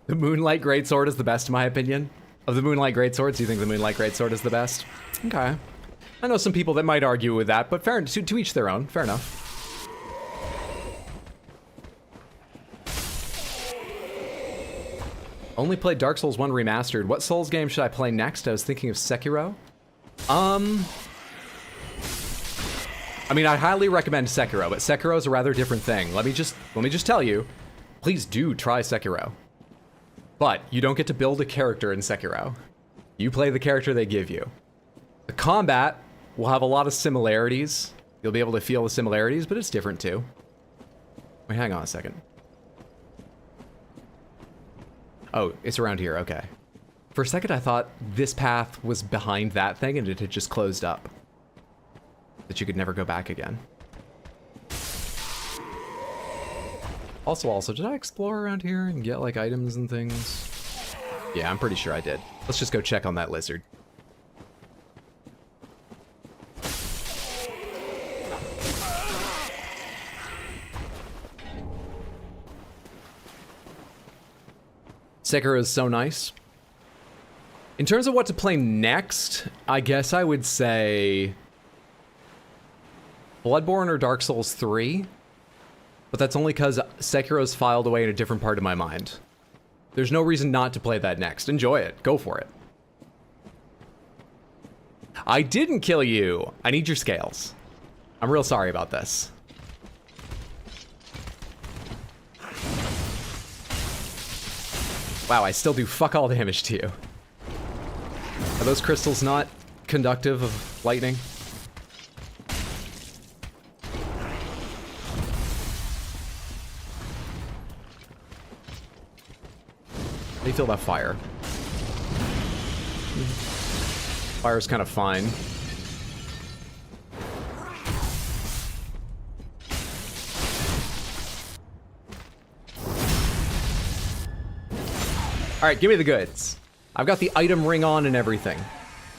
The Moonlight Greatsword is the best, in my opinion. Of the Moonlight Greatswords, do you think the Moonlight Greatsword is the best? Okay. I know some people that might argue with that, but fair, to each their own. Fair enough. Only played Dark Souls 1 Remastered. What Souls game should I play next? I was thinking of Sekiro. I mean, I highly recommend Sekiro, but Sekiro is a rather different thing. Let me just tell you, please do try Sekiro. But you don't get to build a character in Sekiro. You play the character they give you. The combat will have a lot of similarities. You'll be able to feel the similarities, but it's different too. Wait, hang on a second. Oh, it's around here, okay. For a second I thought this path was behind that thing and it had just closed up. That you could never go back again. Also, did I explore around here and get, like, items and things? Yeah, I'm pretty sure I did. Let's just go check on that lizard. Sekiro is so nice. In terms of what to play next, I guess I would say Bloodborne or Dark Souls 3, but that's only because Sekiro's filed away in a different part of my mind. There's no reason not to play that next. Enjoy it. Go for it. I didn't kill you. I need your scales. I'm real sorry about this. Wow, I still do fuck all damage to you. Are those crystals not conductive of lightning? How do you feel about fire? Fire's kind of fine. Alright, give me the goods. I've got the item ring on and everything.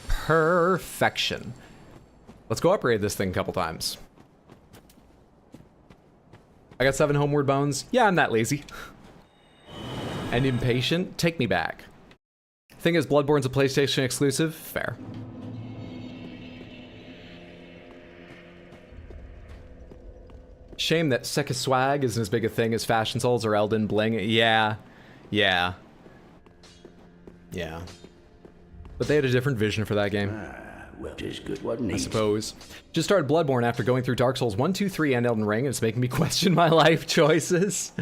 Perfection. Let's go upgrade this thing a couple times. I got 7 homeward bones. Yeah, I'm that lazy. And impatient. Take me back. Thing is, Bloodborne's a PlayStation exclusive. Fair. Shame that Sekka Swag isn't as big a thing as Fashion Souls or Elden Bling. Yeah. Yeah. Yeah. But they had a different vision for that game. Well, just good, wasn't it? I suppose. Just started Bloodborne after going through Dark Souls 1, 2, 3, and Elden Ring, and it's making me question my life choices.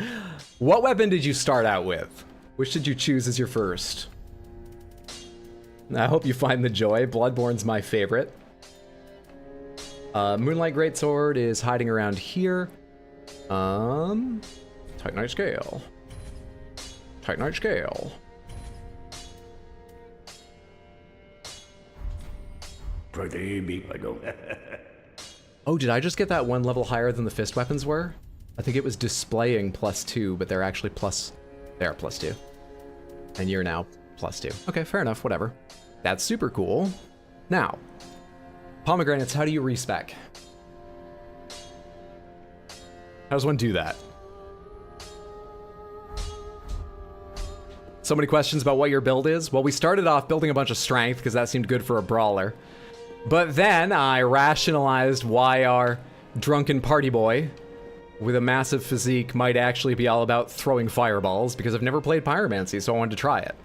What weapon did you start out with? Which did you choose as your first? I hope you find the joy. Bloodborne's my favorite. Moonlight Greatsword is hiding around here. Titanite Scale. Titanite Scale. Pretty big, I go. Oh, did I just get that one level higher than the fist weapons were? I think it was displaying +2, but they're actually they are +2. And you're now +2. Okay, fair enough, whatever. That's super cool. Now, pomegranates, how do you respec? How does one do that? So many questions about what your build is. Well, we started off building a bunch of strength because that seemed good for a brawler. But then I rationalized why our drunken party boy with a massive physique might actually be all about throwing fireballs, because I've never played pyromancy, so I wanted to try it.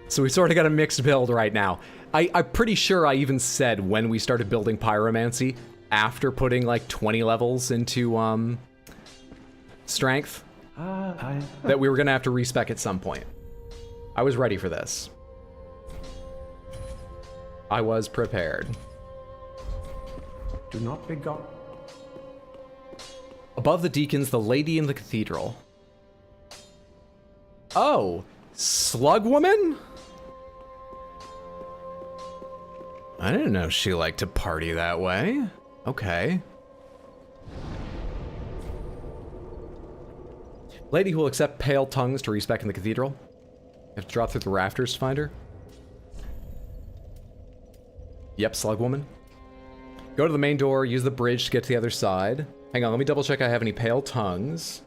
So we sort of got a mixed build right now. I'm pretty sure I even said when we started building pyromancy, after putting like 20 levels into strength, that we were gonna have to respec at some point. I was ready for this. I was prepared. Do not be gone. Above the deacons, the lady in the cathedral. Oh, Slug Woman? I didn't know she liked to party that way. Okay. Lady who will accept pale tongues to respec in the cathedral. You have to drop through the rafters to find her. Yep, Slug Woman. Go to the main door, use the bridge to get to the other side. Hang on, let me double check I have any pale tongues.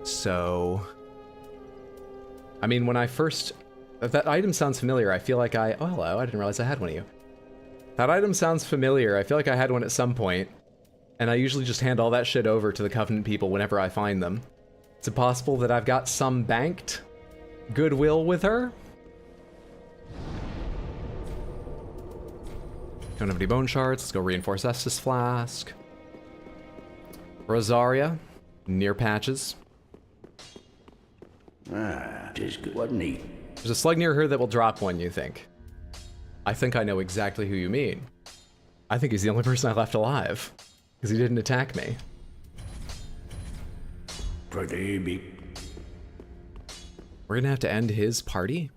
So... I mean, when I first... That item sounds familiar. I feel like I... Oh, hello. I didn't realize I had one of you. That item sounds familiar. I feel like I had one at some point. And I usually just hand all that shit over to the Covenant people whenever I find them. Is it possible that I've got some banked goodwill with her? Don't have any bone shards. Let's go reinforce Estus Flask. Rosaria. Near patches. Just good, wasn't it? There's a slug near her that will drop one, you think? I think I know exactly who you mean. I think he's the only person I left alive. Because he didn't attack me. Pretty big. We're gonna have to end his party?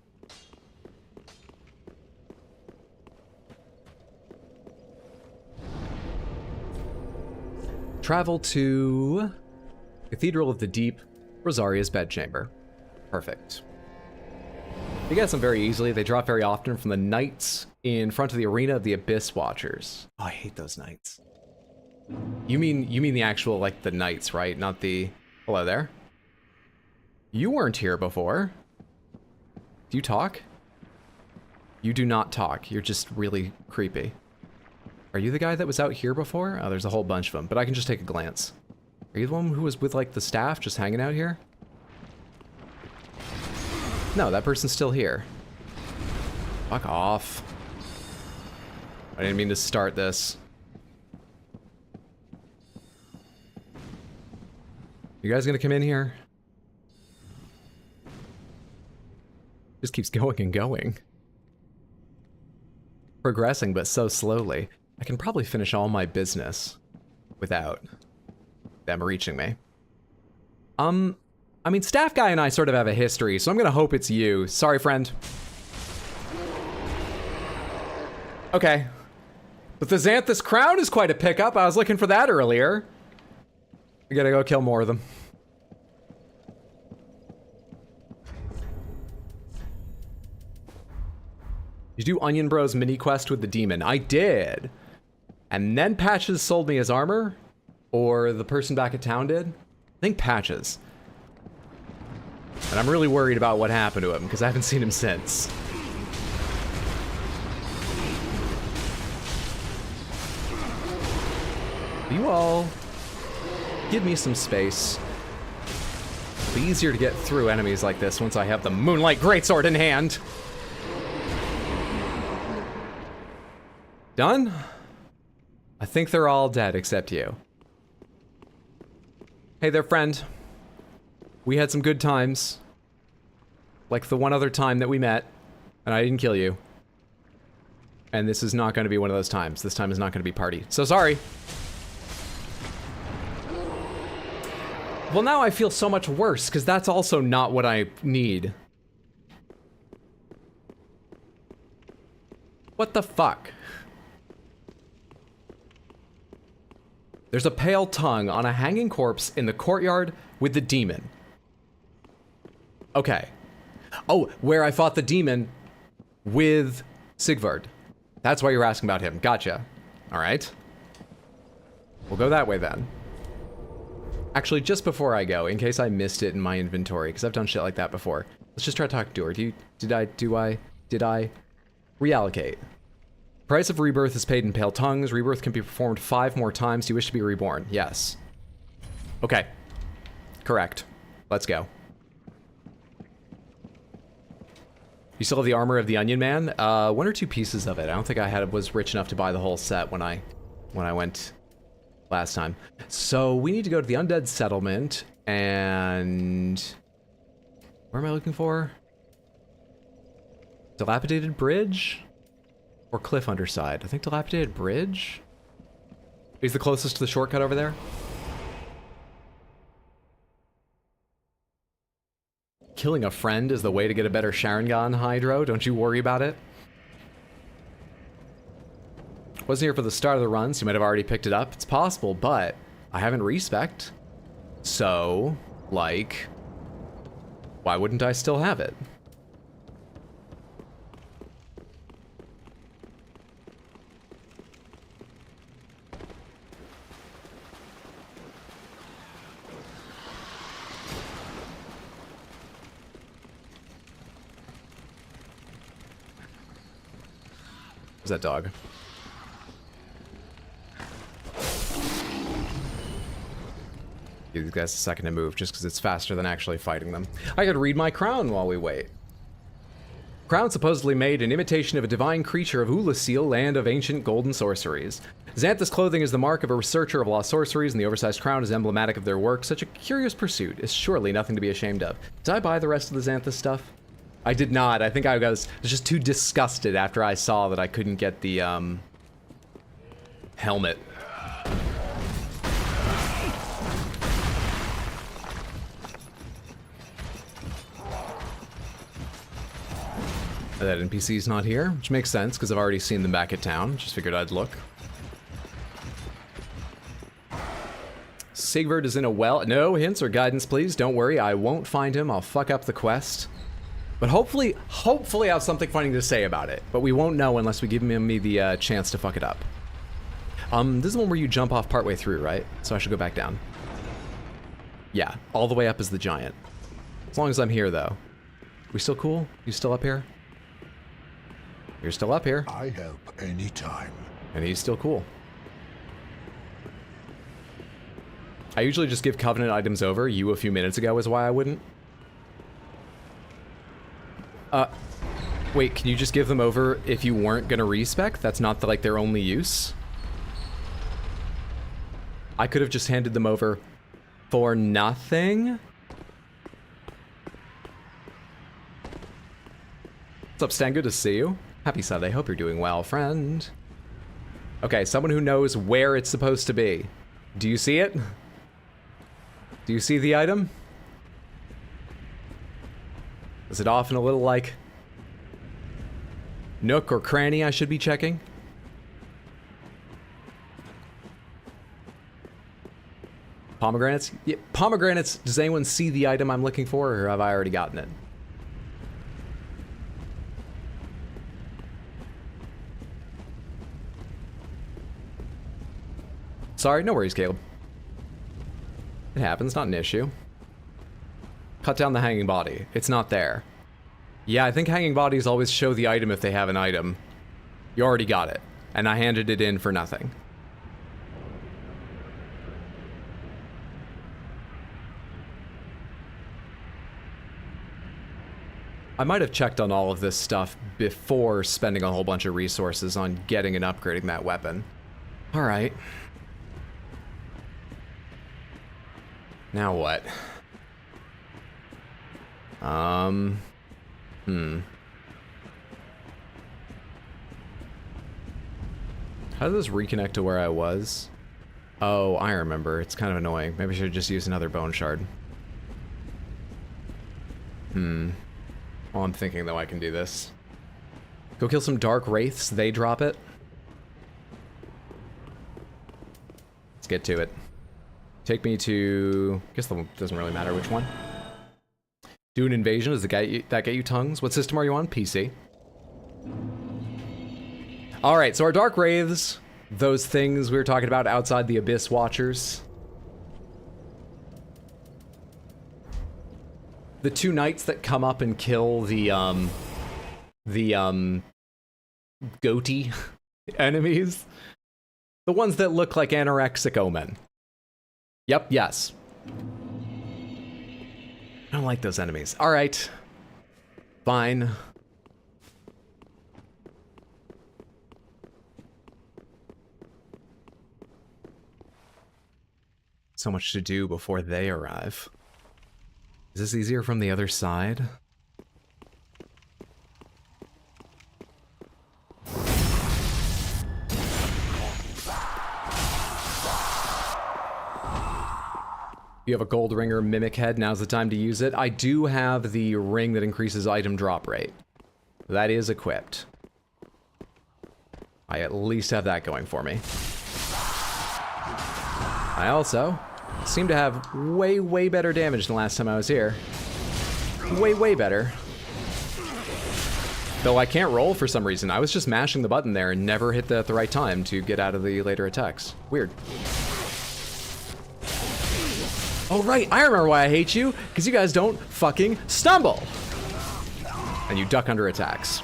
Travel to Cathedral of the Deep, Rosaria's bedchamber. Perfect. You get them very easily. They drop very often from the knights in front of the arena of the Abyss Watchers. Oh, I hate those knights. You mean the actual, like, the knights, right? Not the... Hello there. You weren't here before. Do you talk? You do not talk. You're just really creepy. Are you the guy that was out here before? Oh, there's a whole bunch of them, but I can just take a glance. Are you the one who was with, like, the staff just hanging out here? No, that person's still here. Fuck off. I didn't mean to start this. You guys gonna come in here? Just keeps going and going. Progressing, but so slowly. I can probably finish all my business without them reaching me. I mean, Staff Guy and I sort of have a history, so I'm gonna hope it's you. Sorry, friend. Okay. But the Xanthus crown is quite a pickup. I was looking for that earlier. I gotta go kill more of them. You do Onion Bros mini quest with the demon. I did. And then Patches sold me his armor? Or the person back at town did? I think Patches. And I'm really worried about what happened to him, because I haven't seen him since. You all give me some space. It'll be easier to get through enemies like this once I have the Moonlight Greatsword in hand. Done? I think they're all dead except you. Hey there, friend. We had some good times. Like the one other time that we met, and I didn't kill you. And this is not going to be one of those times. This time is not going to be party. So sorry. Well, now I feel so much worse, because that's also not what I need. What the fuck? There's a pale tongue on a hanging corpse in the courtyard with the demon. Okay. Oh, where I fought the demon with Sigvard. That's why you're asking about him. Gotcha. All right. We'll go that way then. Actually, just before I go, in case I missed it in my inventory, because I've done shit like that before, let's just try to talk to her. Did I reallocate? Price of rebirth is paid in pale tongues. Rebirth can be performed 5 more times. Do you wish to be reborn? Yes. Okay. Correct. Let's go. You still have the armor of the Onion Man? 1 or 2 pieces of it. I don't think I was rich enough to buy the whole set when I went last time. So we need to go to the Undead Settlement and where am I looking for? Dilapidated Bridge? Or Cliff Underside? I think Dilapidated Bridge is the closest to the shortcut over there. Killing a friend is the way to get a better Sharingan, Hydro. Don't you worry about it. Wasn't here for the start of the run, so you might have already picked it up. It's possible, but I haven't Respec. So, like, why wouldn't I still have it? Who's that dog? Give these guys a second to move, just because it's faster than actually fighting them. I could read my crown while we wait. Crown supposedly made an imitation of a divine creature of Ulasil, land of ancient golden sorceries. Xanthus clothing is the mark of a researcher of lost sorceries, and the oversized crown is emblematic of their work. Such a curious pursuit is surely nothing to be ashamed of. Did I buy the rest of the Xanthus stuff? I did not. I think I was just too disgusted after I saw that I couldn't get the, helmet. That NPC's not here, which makes sense, because I've already seen them back at town. Just figured I'd look. Sigvard is in a well. No hints or guidance, please. Don't worry, I won't find him. I'll fuck up the quest. But hopefully I have something funny to say about it. But we won't know unless we give me the chance to fuck it up. This is the one where you jump off partway through, right? So I should go back down. Yeah, all the way up is the giant. As long as I'm here, though. We still cool? You still up here? You're still up here. I help anytime. And he's still cool. I usually just give Covenant items over. You a few minutes ago is why I wouldn't. Wait, can you just give them over if you weren't gonna respec? That's not like their only use? I could have just handed them over for nothing? What's up, Stan? Good to see you. Happy Sunday. Hope you're doing well, friend. Okay, someone who knows where it's supposed to be. Do you see it? Do you see the item? Is it off in a little, like, nook or cranny I should be checking? Pomegranates? Yeah, pomegranates, does anyone see the item I'm looking for, or have I already gotten it? Sorry, no worries, Caleb. It happens, not an issue. Cut down the hanging body. It's not there. Yeah, I think hanging bodies always show the item if they have an item. You already got it, and I handed it in for nothing. I might have checked on all of this stuff before spending a whole bunch of resources on getting and upgrading that weapon. Alright. Now what? How does this reconnect to where I was? Oh, I remember. It's kind of annoying. Maybe I should just use another bone shard. Well, I'm thinking, though, I can do this. Go kill some dark wraiths. They drop it. Let's get to it. Take me to... I guess it doesn't really matter which one. Do an invasion. Does that get you tongues? What system are you on? PC. Alright, so our dark wraiths, those things we were talking about outside the Abyss Watchers. The two knights that come up and kill the goatee enemies. The ones that look like anorexic omen. Yep, yes. I don't like those enemies. Alright. Fine. So much to do before they arrive. Is this easier from the other side? You have a gold ringer mimic head, now's the time to use it. I do have the ring that increases item drop rate. That is equipped. I at least have that going for me. I also seem to have way, way better damage than last time I was here. Way, way better. Though I can't roll for some reason. I was just mashing the button there and never hit that at the right time to get out of the later attacks. Weird. Oh right, I remember why I hate you, because you guys don't fucking stumble. And you duck under attacks.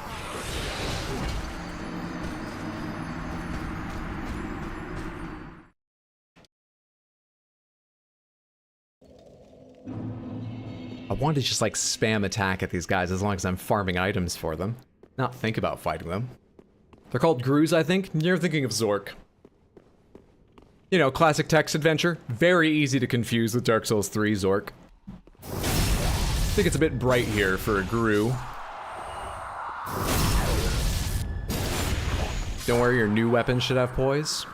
I wanted to just like spam attack at these guys as long as I'm farming items for them. Not think about fighting them. They're called Grus, I think. You're thinking of Zork. You know, classic text adventure. Very easy to confuse with Dark Souls 3 Zork. I think it's a bit bright here for a Gru. Don't worry, your new weapon should have poise.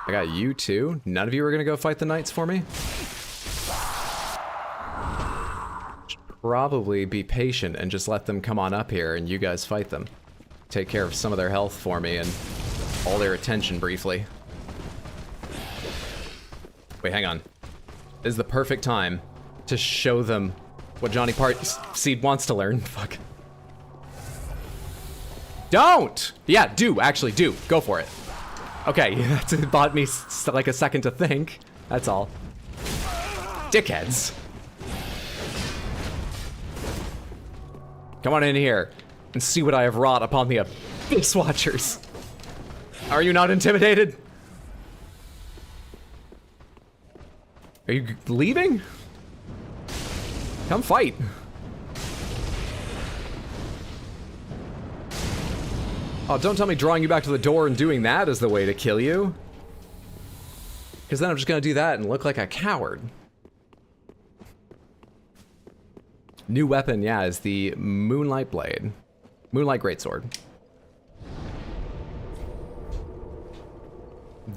I got you too. None of you are gonna go fight the knights for me? Probably be patient and just let them come on up here and you guys fight them. Take care of some of their health for me and all their attention briefly. Wait, hang on. This is the perfect time to show them what Johnny Seed wants to learn. Fuck. Don't! Yeah, do. Actually, do. Go for it. Okay, it bought me like a second to think. That's all. Dickheads. Come on in here and see what I have wrought upon the Abyss Watchers. Are you not intimidated? Are you leaving? Come fight. Oh, don't tell me drawing you back to the door and doing that is the way to kill you. Because then I'm just gonna do that and look like a coward. New weapon, yeah, is the Moonlight Blade. Moonlight Greatsword.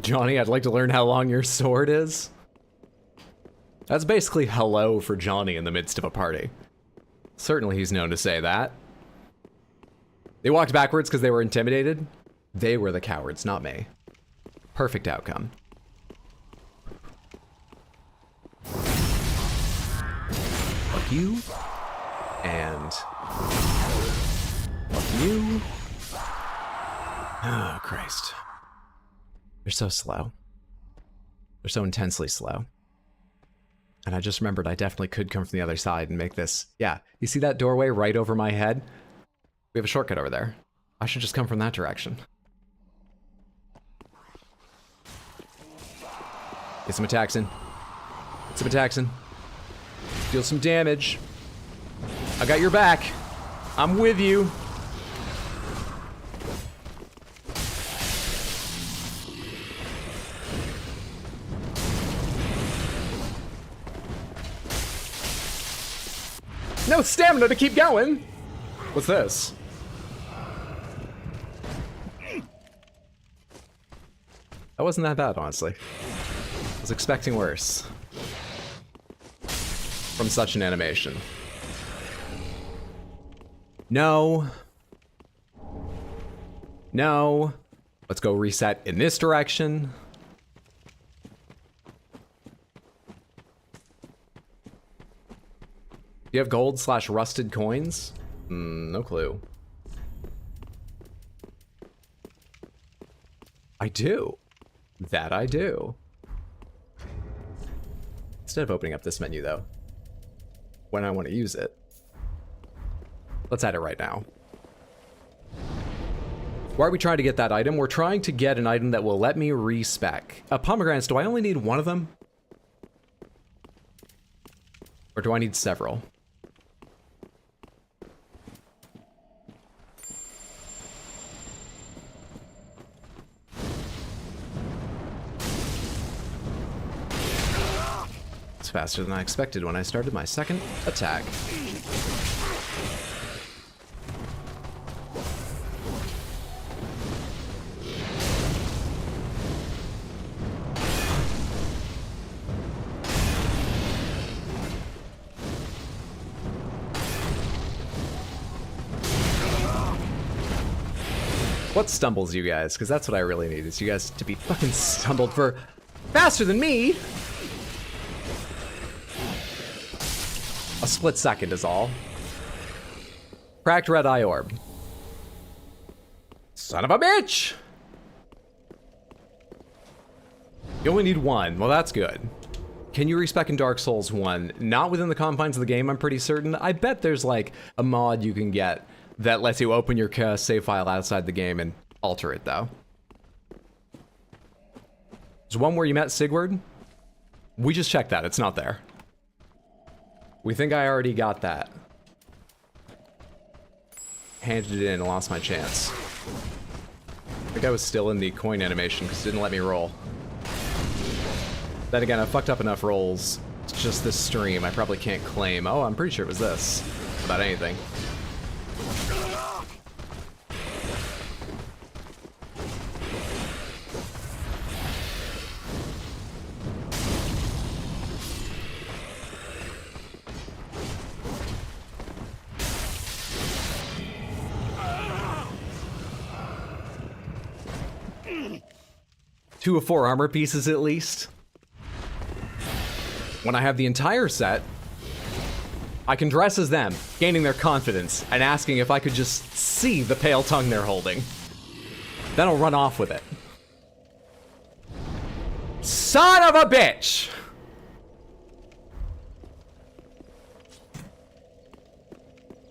Johnny, I'd like to learn how long your sword is. That's basically hello for Johnny in the midst of a party. Certainly he's known to say that. They walked backwards because they were intimidated. They were the cowards, not me. Perfect outcome. Fuck you. And... fuck you. Oh, Christ. They're so slow. They're so intensely slow. And I just remembered I definitely could come from the other side and make this... yeah, you see that doorway right over my head? We have a shortcut over there. I should just come from that direction. Get some attacks in. Get some attacks in. Deal some damage. I got your back. I'm with you. No stamina to keep going. What's this? That wasn't that bad, honestly. I was expecting worse from such an animation. No. No. Let's go reset in this direction. Do you have gold/rusted coins? No clue. I do. That I do. Instead of opening up this menu, though, when I want to use it, let's add it right now. Why are we trying to get that item? We're trying to get an item that will let me respec. Pomegranates, do I only need one of them? Or do I need several? It's faster than I expected when I started my second attack. What stumbles you guys? Because that's what I really need, is you guys to be fucking stumbled for faster than me. A split second is all. Cracked red eye orb. Son of a bitch! You only need one. Well, that's good. Can you respec in Dark Souls 1? Not within the confines of the game, I'm pretty certain. I bet there's like a mod you can get that lets you open your save file outside the game and alter it, though. There's one where you met Sigurd. We just checked that. It's not there. We think I already got that. Handed it in and lost my chance. I think I was still in the coin animation because it didn't let me roll. Then again, I fucked up enough rolls. It's just this stream. I probably can't claim. Oh, I'm pretty sure it was this. About anything. Two of 4 armor pieces at least. When I have the entire set, I can dress as them, gaining their confidence, and asking if I could just see the pale tongue they're holding. Then I'll run off with it. Son of a bitch!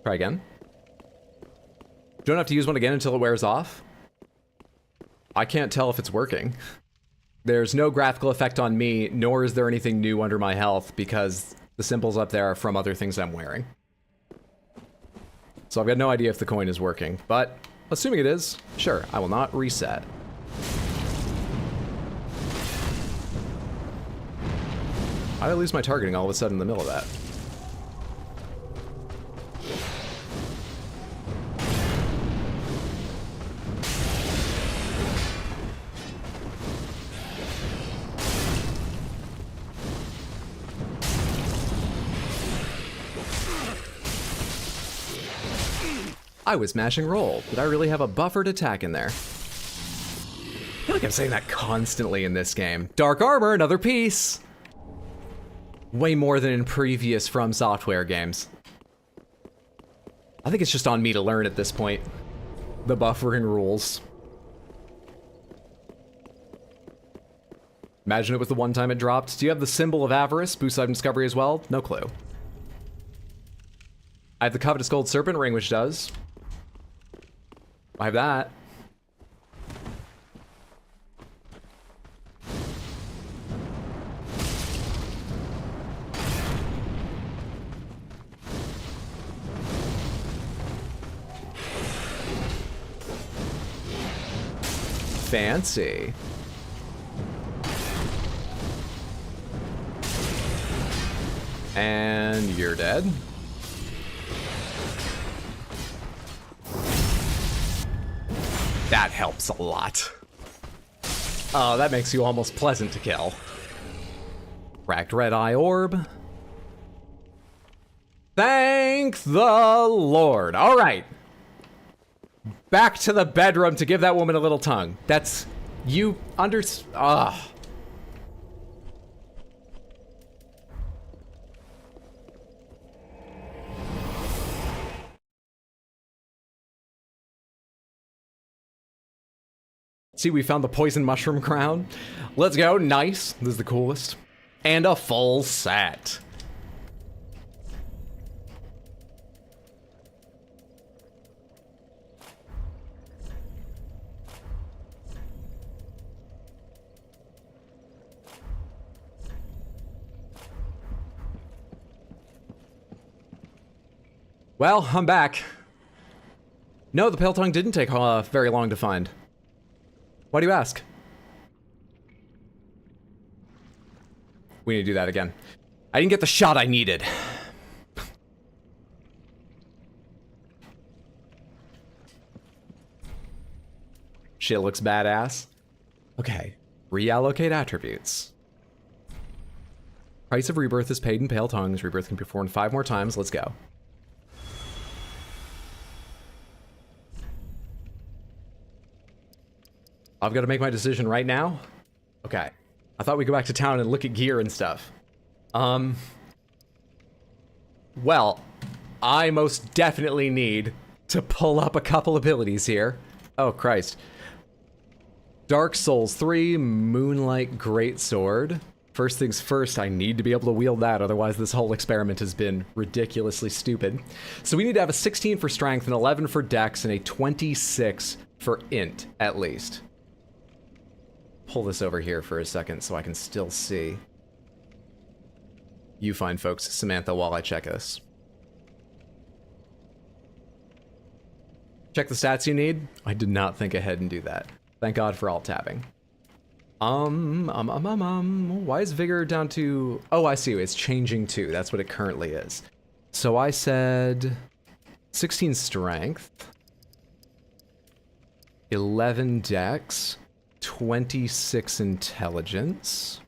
Try again. Don't have to use one again until it wears off. I can't tell if it's working. There's no graphical effect on me, nor is there anything new under my health because the symbols up there are from other things I'm wearing. So I've got no idea if the coin is working, but assuming it is, sure, I will not reset. I lose my targeting all of a sudden in the middle of that. I was mashing roll. Did I really have a buffered attack in there? I feel like I'm saying that constantly in this game. Dark armor, another piece. Way more than in previous From Software games. I think it's just on me to learn at this point. The buffering rules. Imagine it was the one time it dropped. Do you have the symbol of avarice? Boost item discovery as well? No clue. I have the covetous gold serpent ring, which does. I have that. Fancy. And you're dead. That helps a lot. Oh, that makes you almost pleasant to kill. Cracked red eye orb. Thank the Lord. All right. Back to the bedroom to give that woman a little tongue. That's... you under... Ugh. See, we found the poison mushroom crown. Let's go. Nice. This is the coolest. And a full set. Well, I'm back. No, the pale tongue didn't take very long to find. Why do you ask? We need to do that again. I didn't get the shot I needed. Shit looks badass. Okay, reallocate attributes. Price of rebirth is paid in pale tongues. Rebirth can be performed 5 more times. Let's go. I've got to make my decision right now? Okay. I thought we'd go back to town and look at gear and stuff. Well, I most definitely need to pull up a couple abilities here. Oh, Christ. Dark Souls 3, Moonlight Greatsword. First things first, I need to be able to wield that, otherwise this whole experiment has been ridiculously stupid. So we need to have a 16 for strength, an 11 for dex, and a 26 for int, at least. Pull this over here for a second so I can still see. You find folks, Samantha, while I check this. Check the stats you need. I did not think ahead and do that. Thank God for alt tabbing. Why is vigor down to... Oh, I see. It's changing to. That's what it currently is. So I said 16 strength, 11 dex, 26 intelligence.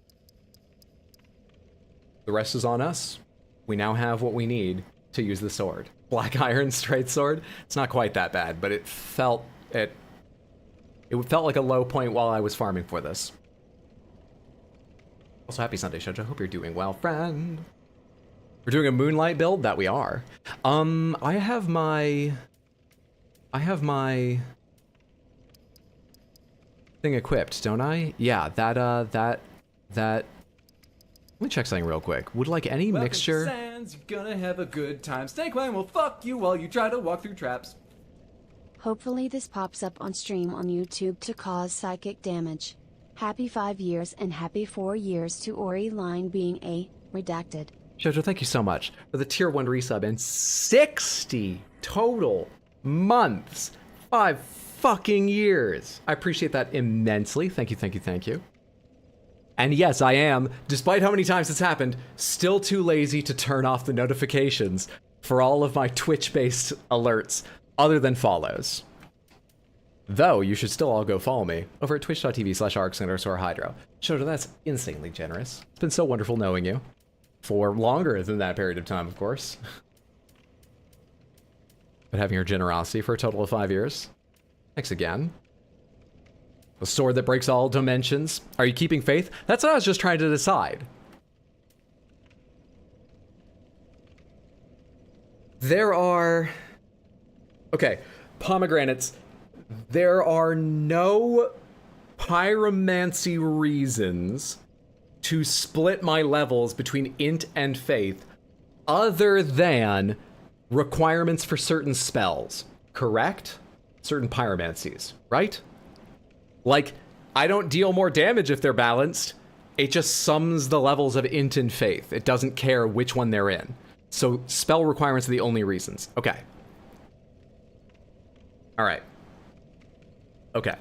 The rest is on us. We now have what we need to use the sword. Black iron straight sword. It's not quite that bad, but it felt like a low point while I was farming for this. Also, happy Sunday, Shoujo. Hope you're doing well, friend. We're doing a moonlight build? That we are. I have my I have my thing equipped, don't I? Yeah, that. Let me check something real quick. Would like any mixture? Welcome to Sands, you're gonna have a good time. Snakebite will fuck you while you try to walk through traps. Hopefully this pops up on stream on YouTube to cause psychic damage. Happy 5 years and happy 4 years to Ori Line being a redacted. Jojo, thank you so much for the tier 1 resub and 60 total months. 5 fucking years. I appreciate that immensely. Thank you, thank you, thank you. And yes, I am, despite how many times it's happened, still too lazy to turn off the notifications for all of my Twitch-based alerts, other than follows. Though, you should still all go follow me over at twitch.tv/arcs_hydro. Jojo, that's insanely generous. It's been so wonderful knowing you. For longer than that period of time, of course. But having your generosity for a total of 5 years. Thanks again. The sword that breaks all dimensions. Are you keeping faith? That's what I was just trying to decide. There are... Okay, pomegranates. There are no pyromancy reasons to split my levels between int and faith other than requirements for certain spells, correct? Certain pyromancies, right? Like, I don't deal more damage if they're balanced. It just sums the levels of int and faith. It doesn't care which one they're in. So spell requirements are the only reasons. Okay. All right. Okay.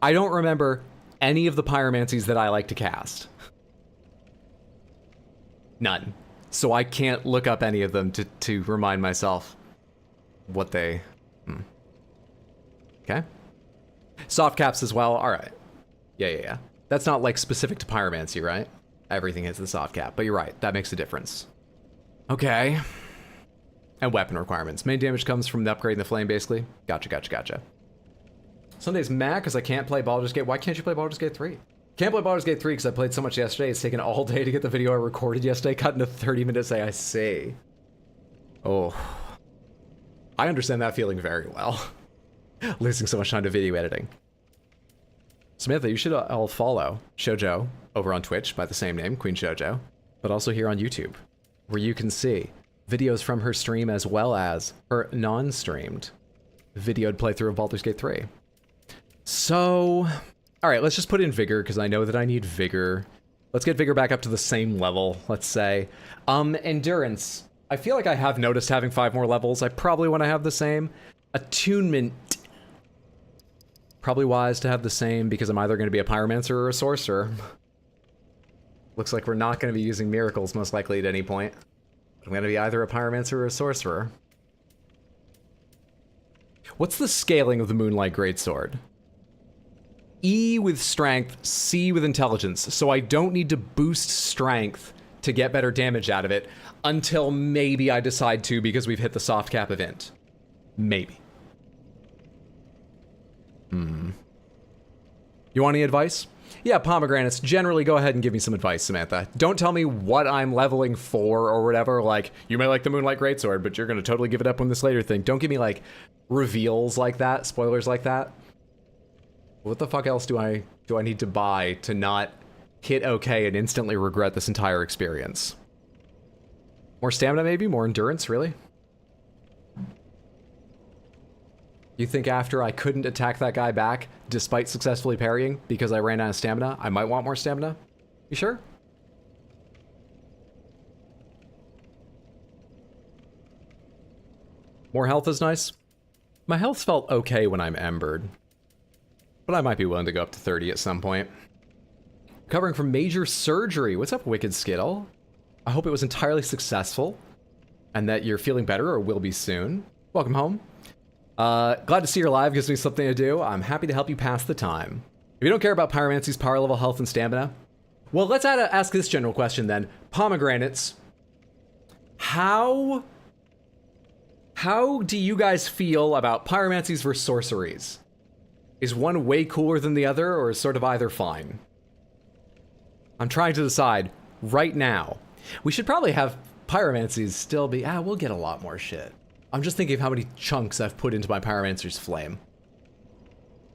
I don't remember any of the pyromancies that I like to cast. None. So I can't look up any of them to remind myself what they... Okay. Soft caps as well. All right. Yeah. That's not like specific to pyromancy, right? Everything hits the soft cap, but you're right. That makes a difference. Okay. And weapon requirements. Main damage comes from the upgrading the flame, basically. Gotcha. Sunday's mad because I can't play Baldur's Gate. Why can't you play Baldur's Gate 3? Can't play Baldur's Gate 3 because I played so much yesterday. It's taken all day to get the video I recorded yesterday cut into 30 minutes. I see. Oh. I understand that feeling very well. Losing so much time to video editing. Samantha, you should all follow Shoujo over on Twitch by the same name, Queen Shoujo, but also here on YouTube, where you can see videos from her stream as well as her non-streamed videoed playthrough of Baldur's Gate 3. So, all right, let's just put in Vigor, because I know that I need Vigor. Let's get Vigor back up to the same level, let's say. Endurance. I feel like I have noticed having 5 more levels. I probably want to have the same. Attunement. Probably wise to have the same, because I'm either going to be a Pyromancer or a Sorcerer. Looks like we're not going to be using Miracles, most likely, at any point. I'm going to be either a Pyromancer or a Sorcerer. What's the scaling of the Moonlight Greatsword? E with Strength, C with Intelligence. So I don't need to boost Strength to get better damage out of it until maybe I decide to, because we've hit the soft cap event. Maybe. You want any advice? Yeah, pomegranates. Generally, go ahead and give me some advice, Samantha. Don't tell me what I'm leveling for or whatever. Like, you may like the Moonlight Greatsword, but you're going to totally give it up on this later thing. Don't give me, like, reveals like that, spoilers like that. What the fuck else do I need to buy to not hit okay and instantly regret this entire experience? More stamina, maybe? More endurance, really? You think after I couldn't attack that guy back, despite successfully parrying, because I ran out of stamina, I might want more stamina? You sure? More health is nice. My health felt okay when I'm embered, but I might be willing to go up to 30 at some point. Recovering from major surgery. What's up, Wicked Skittle? I hope it was entirely successful, and that you're feeling better or will be soon. Welcome home. Glad to see you're alive, gives me something to do. I'm happy to help you pass the time. If you don't care about Pyromancy's power level, health, and stamina, well, let's ask this general question then. Pomegranates, how do you guys feel about Pyromancies versus sorceries? Is one way cooler than the other, or is sort of either fine? I'm trying to decide right now. We should probably have Pyromancies still be... we'll get a lot more shit. I'm just thinking of how many chunks I've put into my Pyromancer's Flame.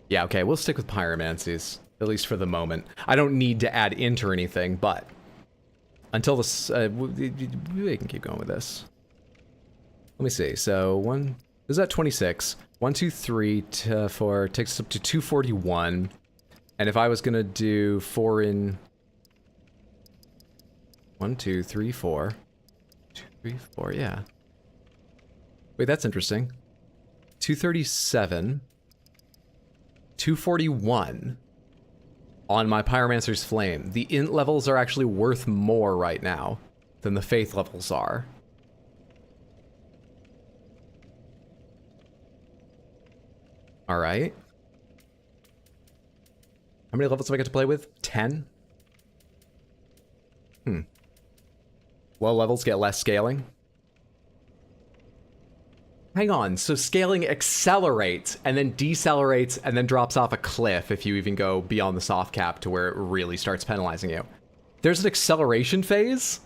Yeah, okay, we'll stick with Pyromancies, at least for the moment. I don't need to add int or anything, but until this, we can keep going with this. Let me see, so this is at 26. 1, 2, 3, 4, takes us up to 241. And if I was gonna do 4 in... 1, 2, 3, 4. 2, 3, 4, yeah. Wait, that's interesting. 237. 241 on my Pyromancer's Flame. The int levels are actually worth more right now than the faith levels are. Alright. How many levels have I got to play with? 10? Low levels get less scaling. Hang on, so scaling accelerates and then decelerates and then drops off a cliff if you even go beyond the soft cap to where it really starts penalizing you. There's an acceleration phase?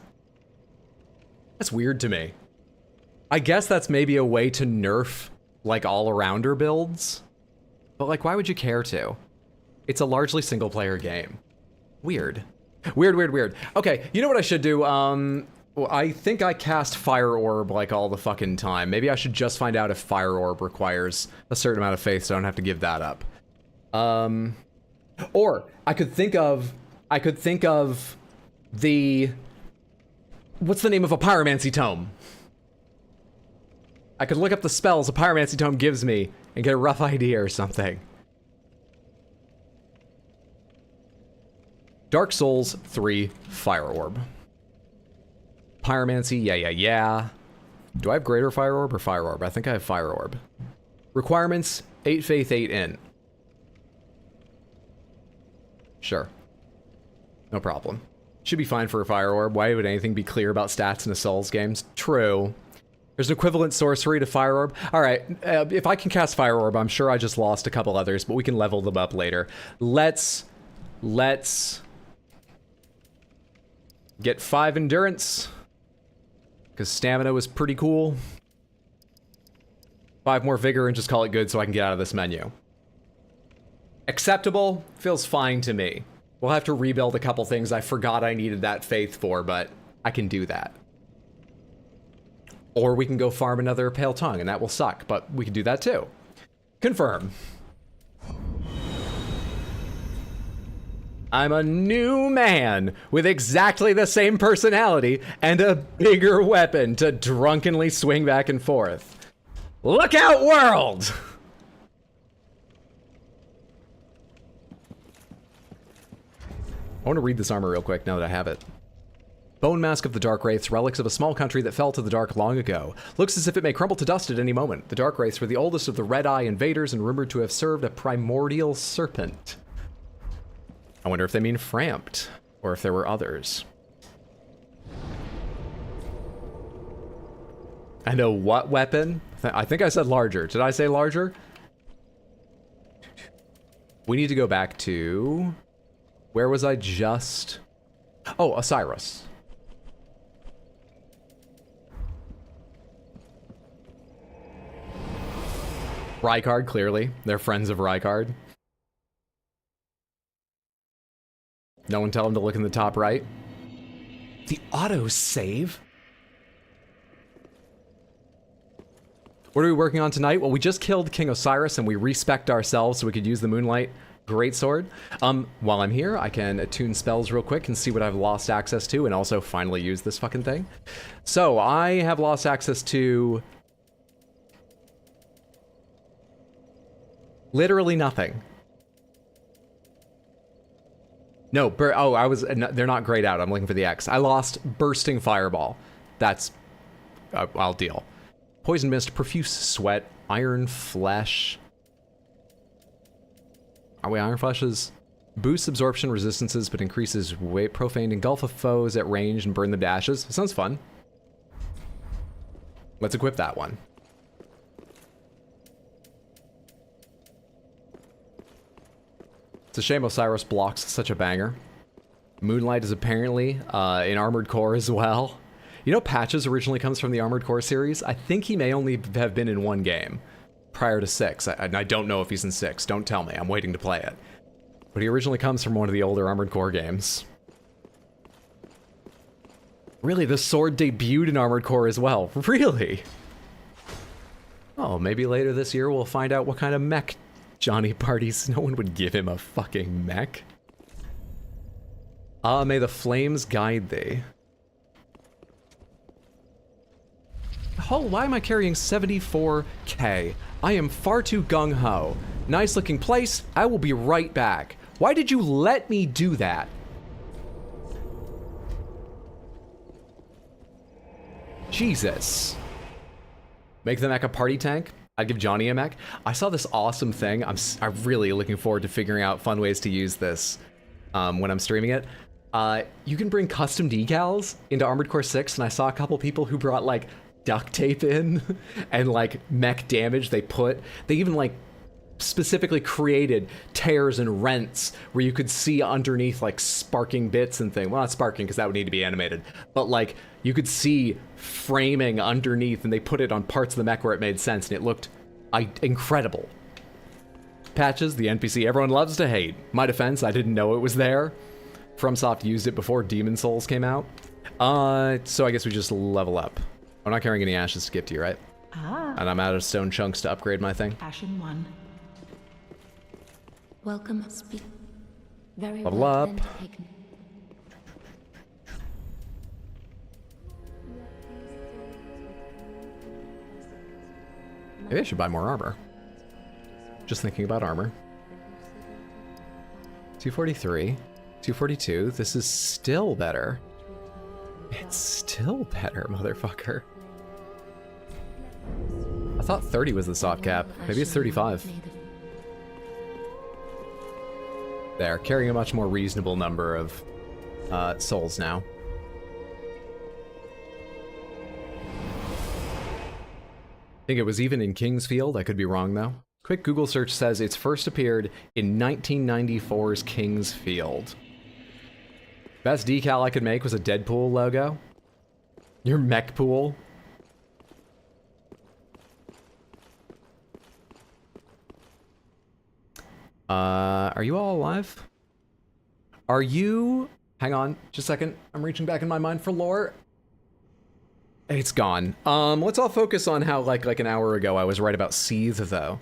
That's weird to me. I guess that's maybe a way to nerf, like, all-arounder builds. But, like, why would you care to? It's a largely single-player game. Weird. Weird. Okay, you know what I should do? Well, I think I cast Fire Orb, like, all the fucking time. Maybe I should just find out if Fire Orb requires a certain amount of faith so I don't have to give that up. Or, I could think of the... What's the name of a Pyromancy Tome? I could look up the spells a Pyromancy Tome gives me and get a rough idea or something. Dark Souls 3 Fire Orb. Pyromancy, yeah. Do I have Greater Fire Orb or Fire Orb? I think I have Fire Orb. Requirements, 8 faith, 8 int. Sure. No problem. Should be fine for a Fire Orb. Why would anything be clear about stats in a Souls games? True. There's an equivalent sorcery to Fire Orb. Alright, if I can cast Fire Orb, I'm sure I just lost a couple others, but we can level them up later. Let's get 5 endurance, because stamina was pretty cool. 5 more vigor and just call it good so I can get out of this menu. Acceptable, feels fine to me. We'll have to rebuild a couple things I forgot I needed that faith for, but I can do that. Or we can go farm another Pale Tongue, and that will suck, but we can do that too. Confirm. I'm a new man with exactly the same personality and a bigger weapon to drunkenly swing back and forth. Look out, world! I want to read this armor real quick now that I have it. Bone Mask of the Dark Wraiths, relics of a small country that fell to the dark long ago. Looks as if it may crumble to dust at any moment. The Dark Wraiths were the oldest of the Red Eye invaders and rumored to have served a primordial serpent. I wonder if they mean Framped, or if there were others. And a what weapon? I think I said larger. Did I say larger? We need to go back to... Where was I just... Oh, Oceiros. Rykard, clearly. They're friends of Rykard. No one tell him to look in the top right. The auto-save? What are we working on tonight? Well, we just killed King Oceiros and we respec'd ourselves so we could use the Moonlight Greatsword. While I'm here, I can attune spells real quick and see what I've lost access to and also finally use this fucking thing. So, I have lost access to... literally nothing. No, they're not grayed out. I'm looking for the X. I lost Bursting Fireball. That's, I'll deal. Poison Mist, Profuse Sweat, Iron Flesh. Iron Flesh's boosts absorption resistances, but increases weight. Profane, engulf of foes at range and burn them to ashes. Sounds fun. Let's equip that one. It's a shame Oceiros blocks such a banger. Moonlight is apparently in Armored Core as well. You know, Patches originally comes from the Armored Core series. I think he may only have been in one game prior to 6. I don't know if he's in 6. Don't tell me. I'm waiting to play it. But he originally comes from one of the older Armored Core games. Really, the sword debuted in Armored Core as well. Really? Oh, maybe later this year we'll find out what kind of mech Johnny parties. No one would give him a fucking mech. Ah, may the flames guide thee. Oh, why am I carrying 74k? I am far too gung-ho. Nice looking place. I will be right back. Why did you let me do that? Jesus. Make the mech a party tank? I'd give Johnny a mech. I saw this awesome thing. I'm really looking forward to figuring out fun ways to use this when I'm streaming it. You can bring custom decals into Armored Core 6, and I saw a couple people who brought, like, duct tape in and, like, mech damage they even, like, specifically created tears and rents where you could see underneath, like, sparking bits and things. Well, not sparking, because that would need to be animated, but, like, you could see framing underneath, and they put it on parts of the mech where it made sense, and it looked incredible. Patches, the NPC everyone loves to hate. My defense, I didn't know it was there. FromSoft used it before Demon Souls came out. So I guess we just level up. I'm not carrying any ashes to give to you, right? Ah. And I'm out of stone chunks to upgrade my thing. Ashen 1. Welcome. Speak. Very Level well up. then taken. Maybe I should buy more armor. Just thinking about armor. 243, 242. This is still better. It's still better, motherfucker. I thought 30 was the soft cap. Maybe it's 35. There, carrying a much more reasonable number of souls now. I think it was even in Kingsfield. I could be wrong, though. Quick Google search says it's first appeared in 1994's Kingsfield. Best decal I could make was a Deadpool logo. Your mech pool. Are you all alive? Are you... Hang on, just a second. I'm reaching back in my mind for lore. It's gone. Let's all focus on how, like an hour ago, I was right about Seethe, though.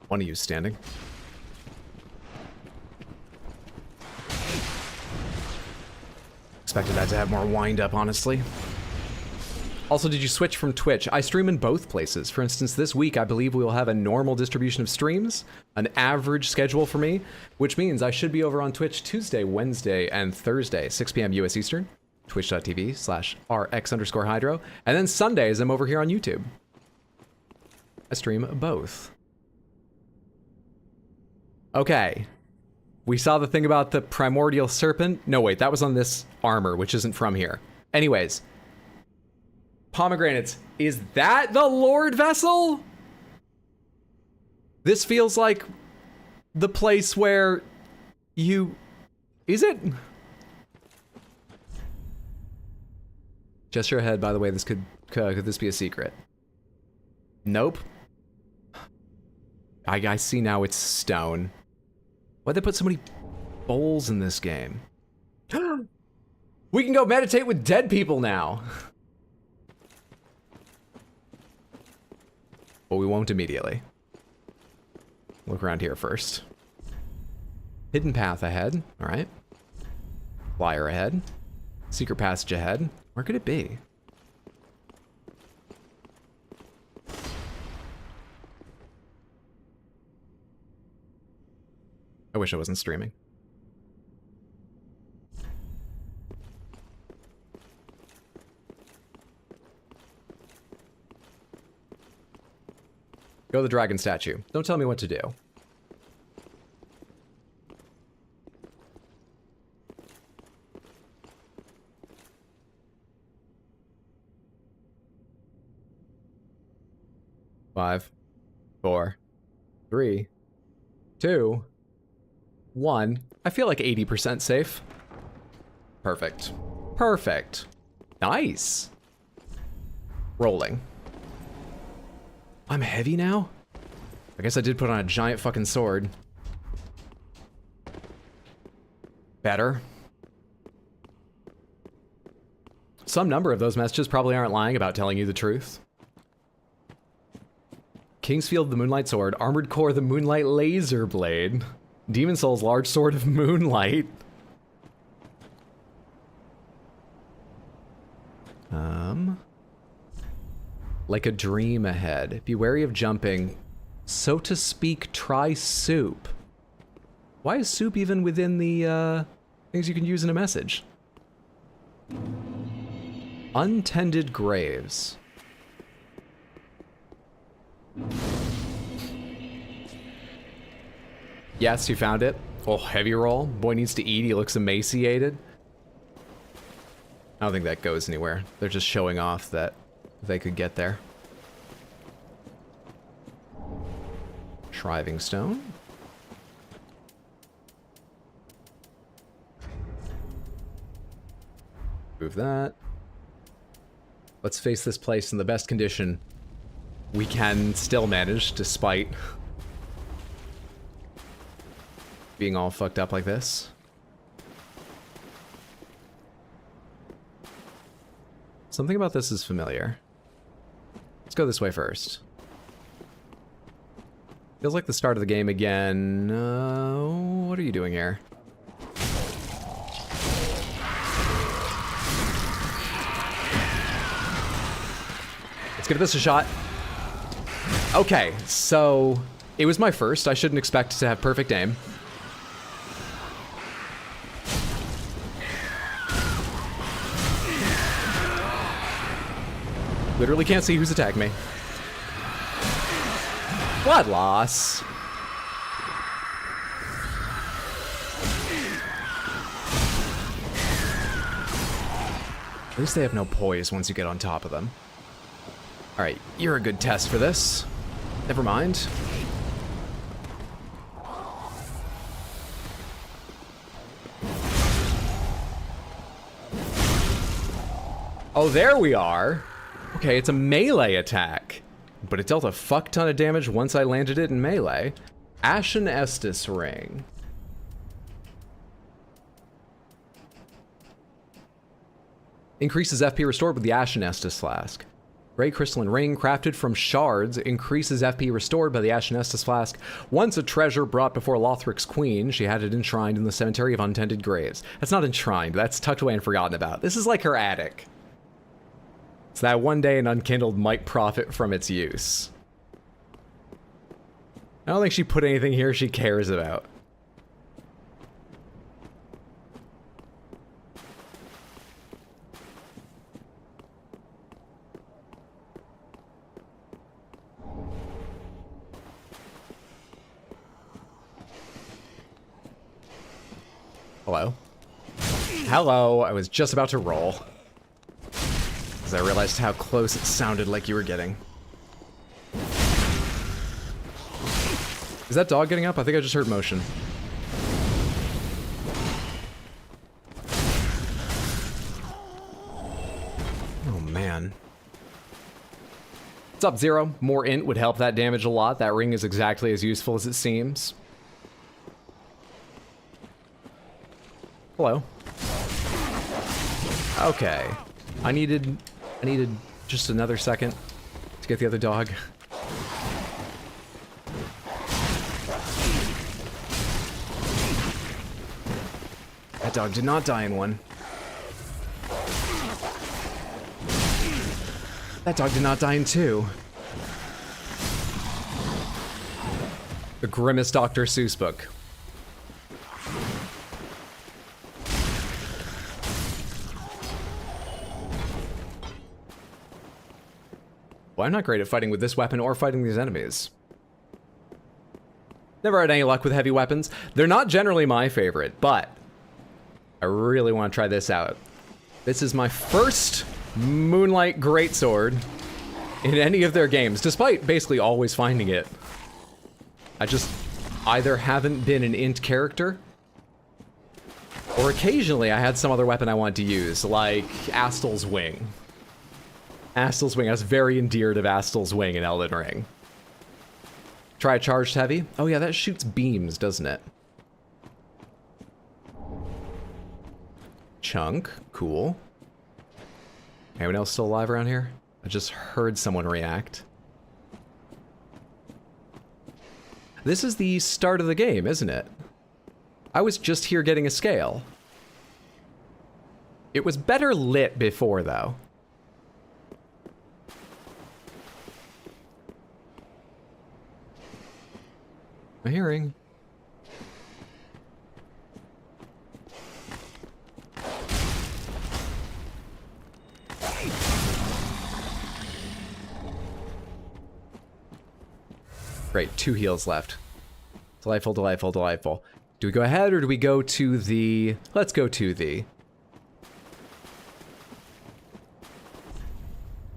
One of you standing. Expected that to have more wind up, honestly. Also, did you switch from Twitch? I stream in both places. For instance, this week, I believe we will have a normal distribution of streams, an average schedule for me, which means I should be over on Twitch Tuesday, Wednesday, and Thursday, 6 p.m. US Eastern, twitch.tv/RX_Hydro, and then Sundays, I'm over here on YouTube. I stream both. Okay. We saw the thing about the primordial serpent. No, wait, that was on this armor, which isn't from here. Anyways. Pomegranates. Is that the Lord Vessel? This feels like the place where you... Is it? Gesture ahead, by the way, this could this be a secret? Nope. I see now it's stone. Why'd they put so many bowls in this game? We can go meditate with dead people now. But we won't immediately. Look around here first. Hidden path ahead. All right. Flyer ahead. Secret passage ahead. Where could it be? I wish I wasn't streaming. Go to the dragon statue. Don't tell me what to do. 5, 4, 3, 2, 1. I feel like 80% safe. Perfect. Perfect. Nice. Rolling. I'm heavy now? I guess I did put on a giant fucking sword. Better. Some number of those messages probably aren't lying about telling you the truth. Kingsfield the Moonlight Sword, Armored Core the Moonlight Laser Blade, Demon Soul's Large Sword of Moonlight. Like a dream ahead. Be wary of jumping. So to speak, try soup. Why is soup even within the things you can use in a message? Untended Graves. Yes, you found it. Oh, heavy roll. Boy needs to eat. He looks emaciated. I don't think that goes anywhere. They're just showing off that they could get there. Shriving Stone. Move that. Let's face this place in the best condition we can still manage, despite being all fucked up like this. Something about this is familiar. Let's go this way first. Feels like the start of the game again. What are you doing here? Let's give this a shot. Okay, so it was my first. I shouldn't expect to have perfect aim. Literally can't see who's attacking me. Blood loss. At least they have no poise once you get on top of them. Alright, you're a good test for this. Never mind. Oh, there we are. Okay, it's a melee attack. But it dealt a fuck ton of damage once I landed it in melee. Ashen Estus Ring. Increases FP restored with the Ashen Estus Flask. Gray Crystalline Ring, crafted from shards, increases FP restored by the Ashen Estus Flask. Once a treasure brought before Lothric's queen, she had it enshrined in the Cemetery of Untended Graves. That's not enshrined, that's tucked away and forgotten about. This is like her attic. So that one day an Unkindled might profit from its use. I don't think she put anything here she cares about. Hello? Hello, I was just about to roll. Because I realized how close it sounded like you were getting. Is that dog getting up? I think I just heard motion. Oh man. What's up, Zero? More int would help that damage a lot. That ring is exactly as useful as it seems. Hello. Okay. I needed just another second to get the other dog. That dog did not die in one. That dog did not die in two. The grimmest Dr. Seuss book. Well, I'm not great at fighting with this weapon or fighting these enemies. Never had any luck with heavy weapons. They're not generally my favorite, but I really want to try this out. This is my first Moonlight Greatsword. in any of their games, despite basically always finding it. I just either haven't been an int character, or occasionally I had some other weapon I wanted to use, like Astel's Wing. Astel's Wing, I was very endeared of Astel's Wing in Elden Ring. Try a charged heavy? Oh yeah, that shoots beams, doesn't it? Chunk, cool. Anyone else still alive around here? I just heard someone react. This is the start of the game, isn't it? I was just here getting a scale. It was better lit before, though. A hearing. Great, 2 heals left. Delightful, delightful, delightful. Do we go ahead or do we go to the... Let's go to the...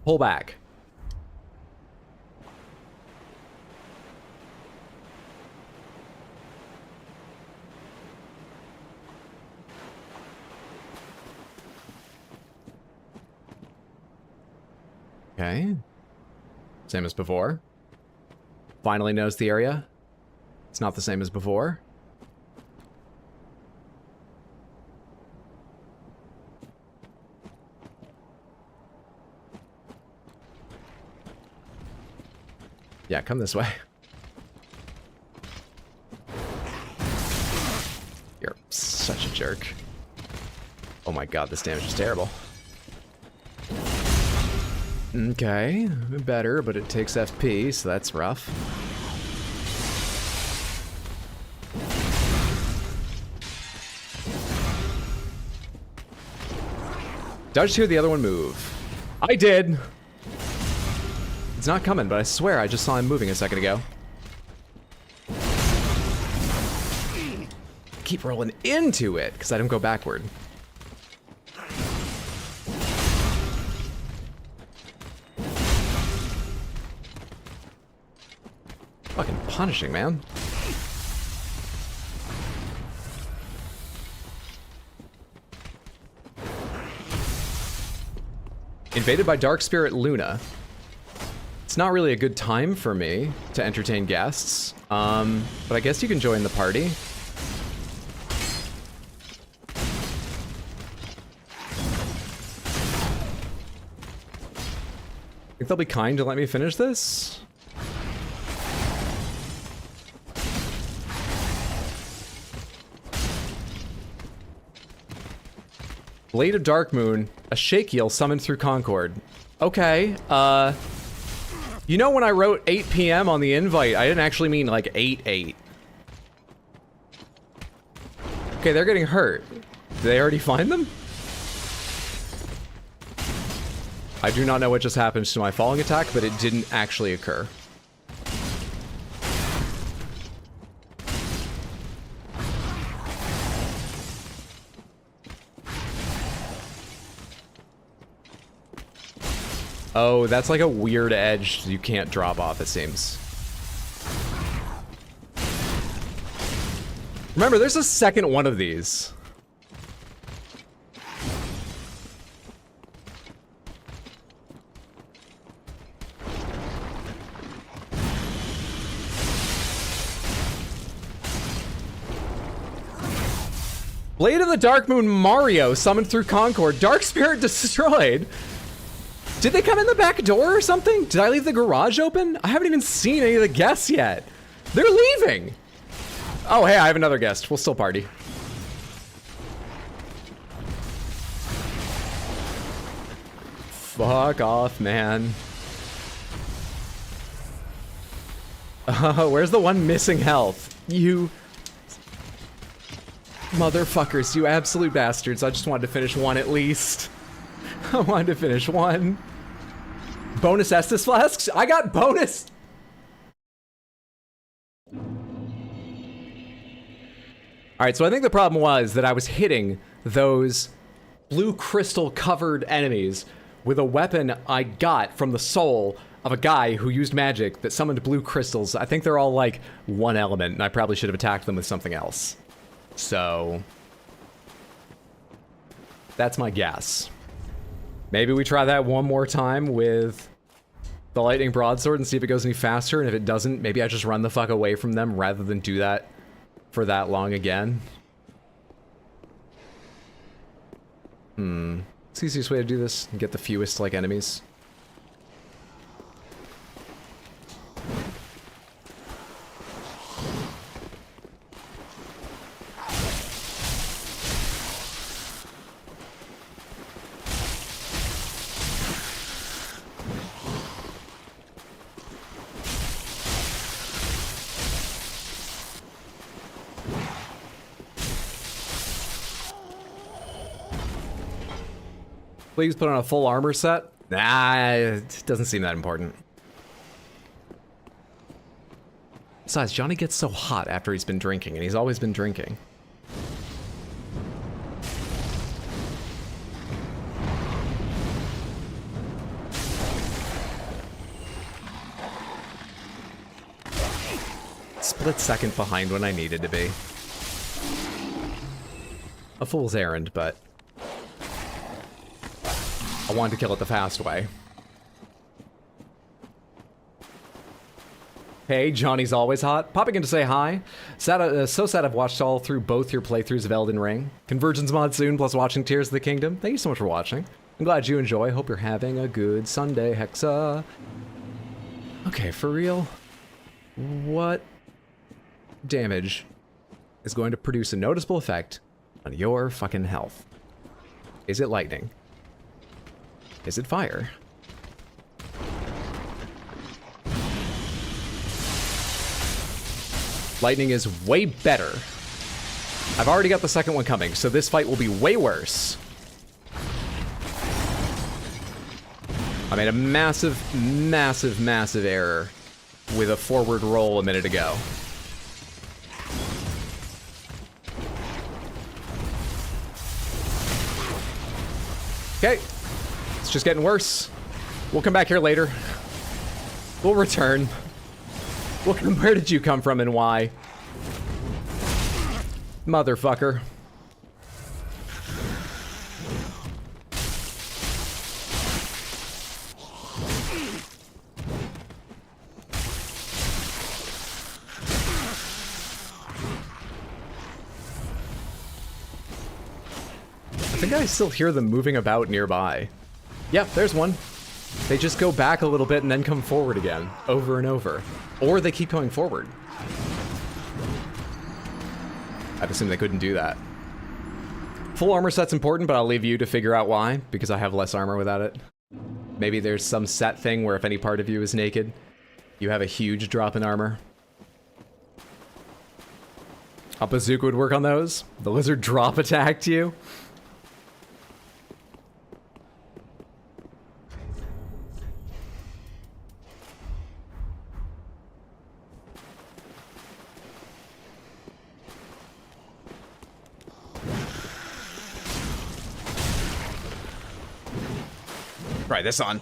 Pull back. Okay. Same as before. Finally knows the area. It's not the same as before. Yeah, come this way. You're such a jerk. Oh my god, this damage is terrible. Okay, better, but it takes FP, so that's rough. Did I just hear the other one move? I did! It's not coming, but I swear I just saw him moving a second ago. Keep rolling into it, because I don't go backward. Fucking punishing, man. Invaded by Dark Spirit Luna. It's not really a good time for me to entertain guests, but I guess you can join the party. Think they'll be kind to let me finish this? Blade of Darkmoon, a shake heal summoned through Concord. Okay, you know when I wrote 8 PM on the invite, I didn't actually mean like 8-8. Okay, they're getting hurt. Did they already find them? I do not know what just happened to my falling attack, but it didn't actually occur. Oh, that's like a weird edge you can't drop off, it seems. Remember, there's a second one of these. Blade of the Darkmoon Mario summoned through Concord. Dark Spirit destroyed. Did they come in the back door or something? Did I leave the garage open? I haven't even seen any of the guests yet. They're leaving. Oh, hey, I have another guest. We'll still party. Fuck off, man. Where's the one missing health? You... motherfuckers, you absolute bastards. I just wanted to finish one at least. I wanted to finish one. Bonus Estus flasks? I got bonus! Alright, so I think the problem was that I was hitting those blue crystal covered enemies with a weapon I got from the soul of a guy who used magic that summoned blue crystals. I think they're all like one element, and I probably should have attacked them with something else. So that's my guess. Maybe we try that one more time with the lightning broadsword and see if it goes any faster, and if it doesn't, maybe I just run the fuck away from them rather than do that for that long again. It's the easiest way to do this and get the fewest, like, enemies. Please put on a full armor set? Nah, it doesn't seem that important. Besides, Johnny gets so hot after he's been drinking, and he's always been drinking. Split second behind when I needed to be. A fool's errand, but I wanted to kill it the fast way. Hey, Johnny's always hot. Popping in to say hi. So sad I've watched all through both your playthroughs of Elden Ring. Convergence mod soon, plus watching Tears of the Kingdom. Thank you so much for watching. I'm glad you enjoy. Hope you're having a good Sunday, Hexa. Okay, for real? What damage is going to produce a noticeable effect on your fucking health? Is it lightning? Is it fire? Lightning is way better. I've already got the second one coming, so this fight will be way worse. I made a massive, massive, massive error with a forward roll a minute ago. Okay. It's just getting worse. We'll come back here later. We'll return. Where did you come from and why? Motherfucker. I think I still hear them moving about nearby. Yep, there's one. They just go back a little bit and then come forward again, over and over. Or they keep going forward. I'd assume they couldn't do that. Full armor set's important, but I'll leave you to figure out why, because I have less armor without it. Maybe there's some set thing where if any part of you is naked, you have a huge drop in armor. A bazooka would work on those. The lizard drop attacked you. Try this on.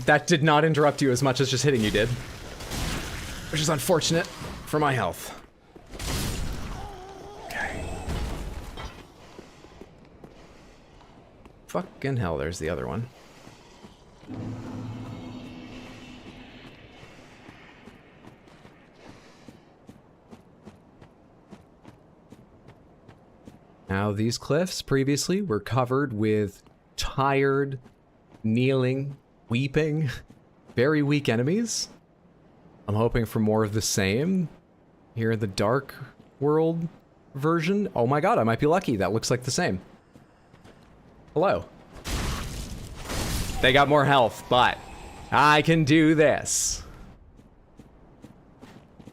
That did not interrupt you as much as just hitting you did. Which is unfortunate for my health. Okay. Fucking hell, there's the other one. Now, these cliffs previously were covered with tired, kneeling, weeping, very weak enemies. I'm hoping for more of the same here in the Dark World version. Oh my god, I might be lucky. That looks like the same. Hello. They got more health, but I can do this.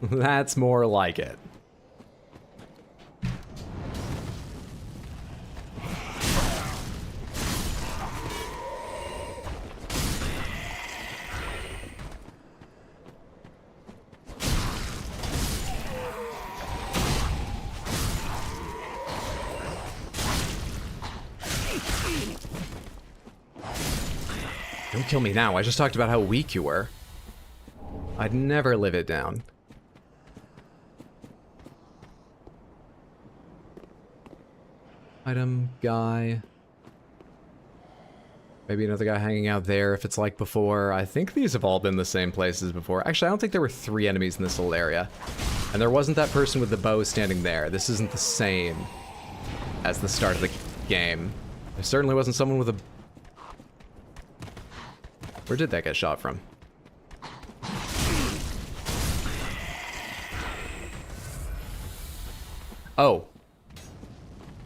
That's more like it. Don't kill me now. I just talked about how weak you were. I'd never live it down. Item, guy. Maybe another guy hanging out there if it's like before. I think these have all been the same places before. Actually, I don't think there were 3 enemies in this little area. And there wasn't that person with the bow standing there. This isn't the same as the start of the game. There certainly wasn't someone with a... Where did that get shot from? Oh.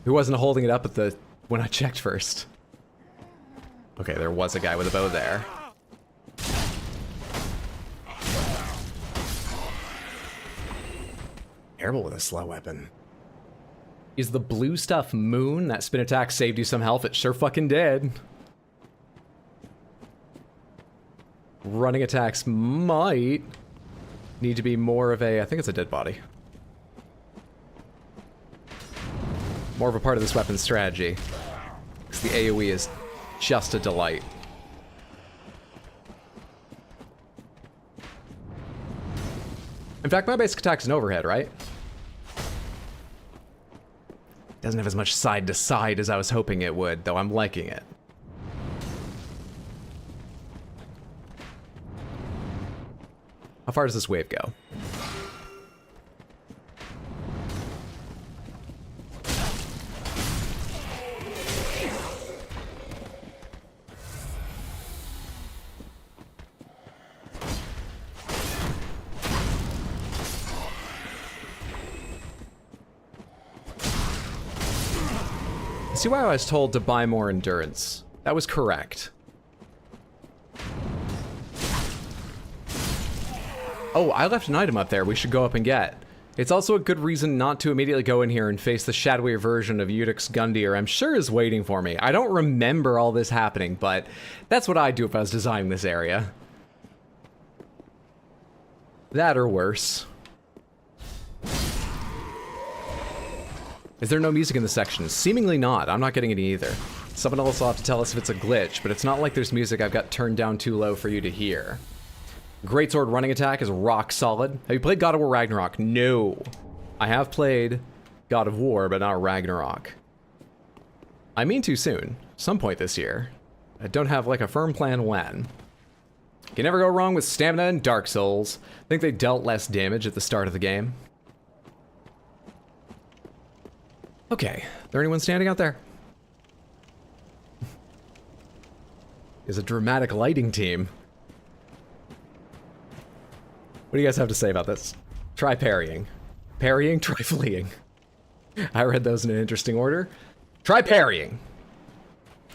Who wasn't holding it up at the... when I checked first? Okay, there was a guy with a bow there. Terrible with a slow weapon. Is the blue stuff moon? That spin attack saved you some health? It sure fucking did. Running attacks might need to be more of a... I think it's a dead body. More of a part of this weapon's strategy. Because the AoE is just a delight. In fact, my basic attack's an overhead, right? Doesn't have as much side to side as I was hoping it would, though I'm liking it. How far does this wave go? See why I was told to buy more endurance. That was correct. Oh, I left an item up there we should go up and get. It's also a good reason not to immediately go in here and face the shadowy version of Udix Gundyr I'm sure is waiting for me. I don't remember all this happening, but that's what I'd do if I was designing this area. That or worse. Is there no music in this section? Seemingly not. I'm not getting any either. Someone else will have to tell us if it's a glitch, but it's not like there's music I've got turned down too low for you to hear. Greatsword running attack is rock solid. Have you played God of War Ragnarok? No. I have played God of War, but not Ragnarok. I mean to soon. Some point this year. I don't have like a firm plan when. You can never go wrong with stamina and Dark Souls. I think they dealt less damage at the start of the game. Okay, there anyone standing out there? Is a dramatic lighting team. What do you guys have to say about this? Try parrying. Parrying, try fleeing. I read those in an interesting order. Try parrying.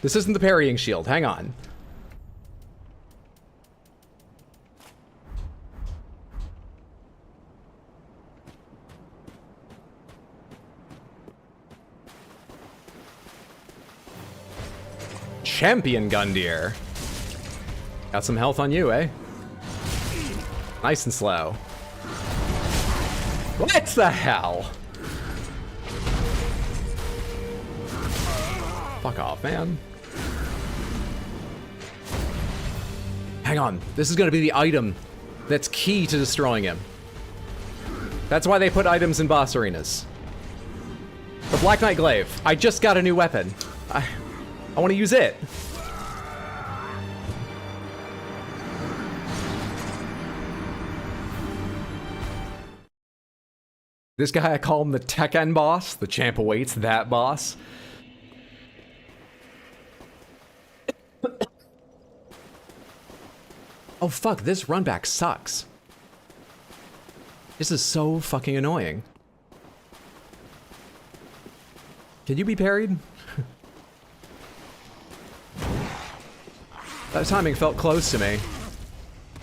This isn't the parrying shield, hang on. Champion Gundyr. Got some health on you, eh? Nice and slow. What the hell? Fuck off, man. Hang on. This is gonna be the item that's key to destroying him. That's why they put items in boss arenas. The Black Knight Glaive. I just got a new weapon. I want to use it. This guy, I call him the Tekken boss. The champ awaits that boss. Oh fuck, this run back sucks. This is so fucking annoying. Can you be parried? That timing felt close to me.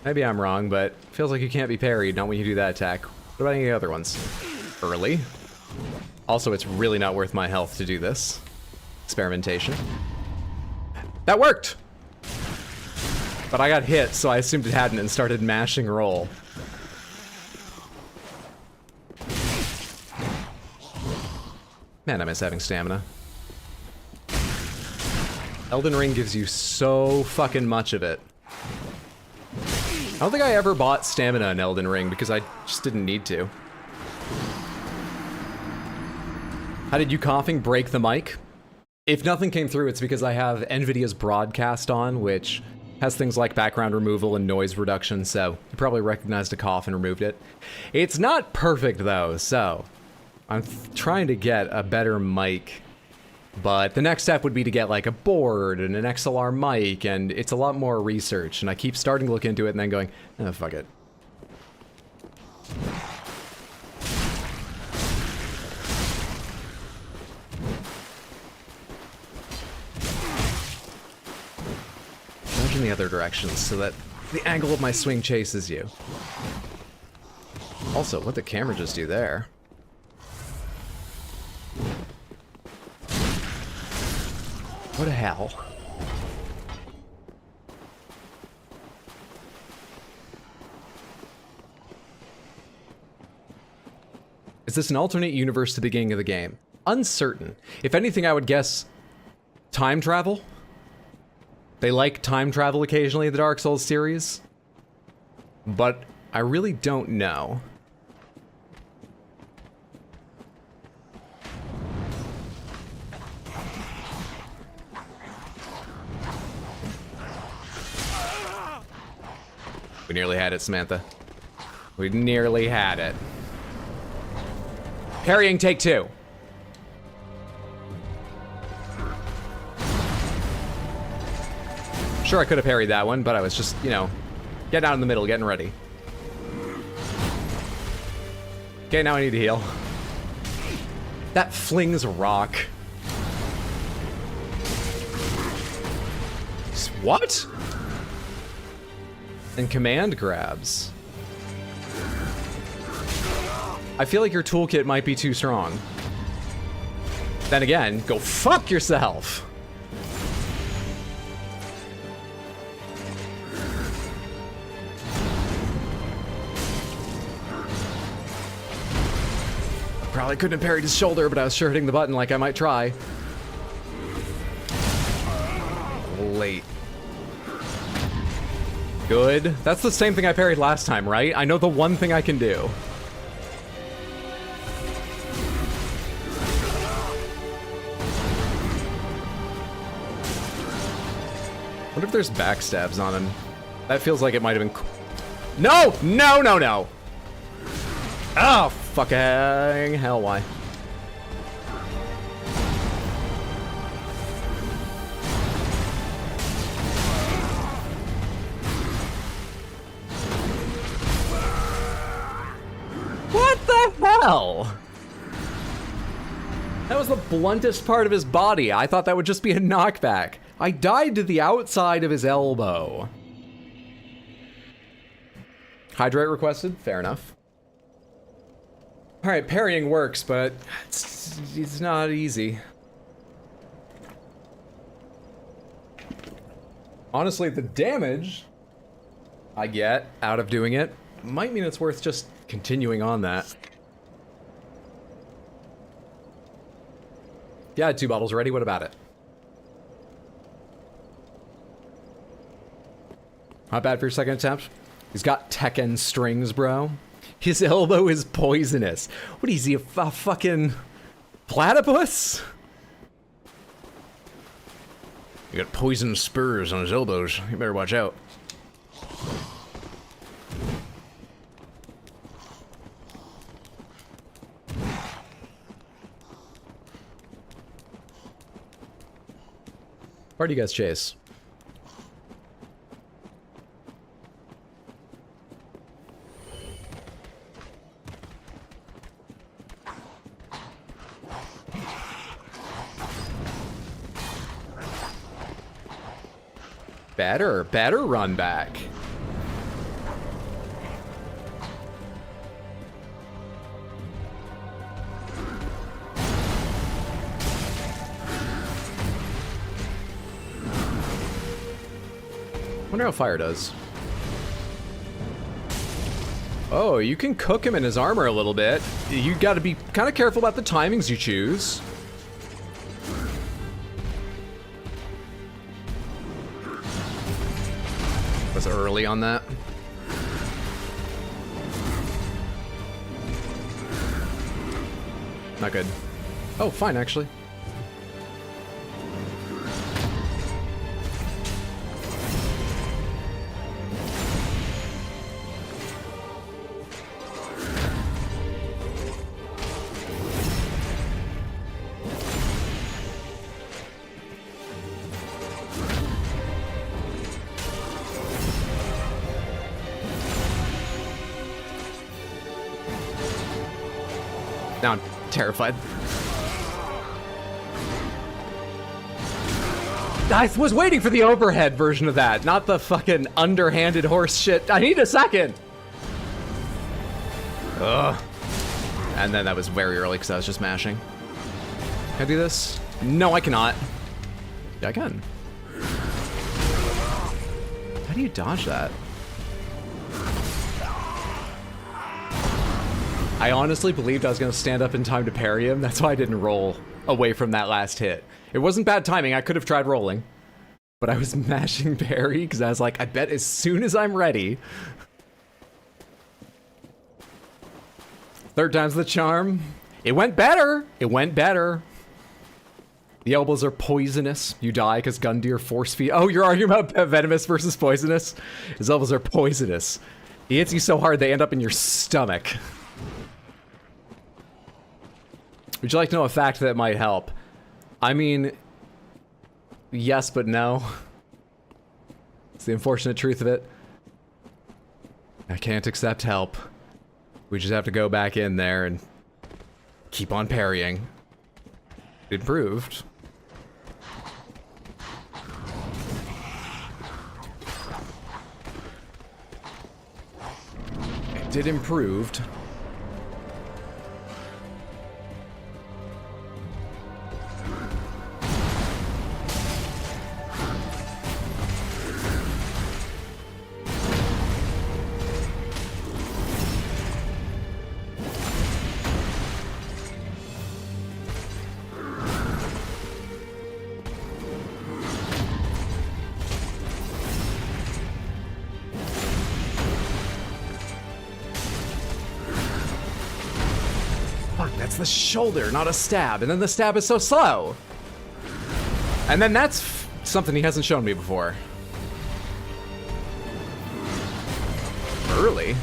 Maybe I'm wrong, but feels like you can't be parried, not when you do that attack. What about any other ones? Early. Also, it's really not worth my health to do this. Experimentation. That worked! But I got hit, so I assumed it hadn't and started mashing roll. Man, I miss having stamina. Elden Ring gives you so fucking much of it. I don't think I ever bought stamina in Elden Ring because I just didn't need to. How did you coughing break the mic? If nothing came through, it's because I have NVIDIA's broadcast on, which has things like background removal and noise reduction, so you probably recognized a cough and removed it. It's not perfect though, so I'm trying to get a better mic. But the next step would be to get like a board and an XLR mic, and it's a lot more research, and I keep starting to look into it and then going, oh, fuck it. Nudge in the other direction so that the angle of my swing chases you. Also, what did the camera just do there? What the hell? Is this an alternate universe to the beginning of the game? Uncertain. If anything, I would guess time travel. They like time travel occasionally in the Dark Souls series, but I really don't know. We nearly had it, Samantha. We nearly had it. Parrying, take two. Sure, I could have parried that one, but I was just, you know, getting out in the middle, getting ready. Okay, now I need to heal. That flings rock. What? And command grabs. I feel like your toolkit might be too strong. Then again, go fuck yourself. Probably couldn't have parried his shoulder, but I was sure hitting the button like I might try. Late. Good. That's the same thing I parried last time, right? I know the one thing I can do. What if there's backstabs on him? That feels like it might have been... No! No, no, no! Oh, fucking hell, why? What the hell? That was the bluntest part of his body. I thought that would just be a knockback. I died to the outside of his elbow. Hydrate requested? Fair enough. Alright, parrying works, but it's not easy. Honestly, the damage I get out of doing it might mean it's worth just continuing on that. Yeah, I had 2 bottles ready, what about it? Not bad for your second attempt. He's got Tekken strings, bro. His elbow is poisonous. What is he, a fucking platypus? He got poison spurs on his elbows. You better watch out. Where do you guys chase? Better run back. Wonder how fire does. Oh, you can cook him in his armor a little bit. You gotta be kind of careful about the timings you choose. was early on that. Not good. Oh, fine, actually. Now I'm terrified. I was waiting for the overhead version of that, not the fucking underhanded horse shit. I need a second. Ugh. And then that was very early because I was just mashing. Can I do this? No, I cannot. Yeah, I can. How do you dodge that? I honestly believed I was going to stand up in time to parry him. That's why I didn't roll away from that last hit. It wasn't bad timing. I could have tried rolling. But I was mashing parry because I was like, I bet as soon as I'm ready. Third time's the charm. It went better. It went better. The elbows are poisonous. You die because Gundyr force feed. Oh, you're arguing about venomous versus poisonous? His elbows are poisonous. He hits you so hard they end up in your stomach. Would you like to know a fact that might help? I mean, yes, but no. It's the unfortunate truth of it. I can't accept help. We just have to go back in there and keep on parrying. It improved. It did improved. That's the shoulder, not a stab. And then the stab is so slow. And then that's something he hasn't shown me before. Early?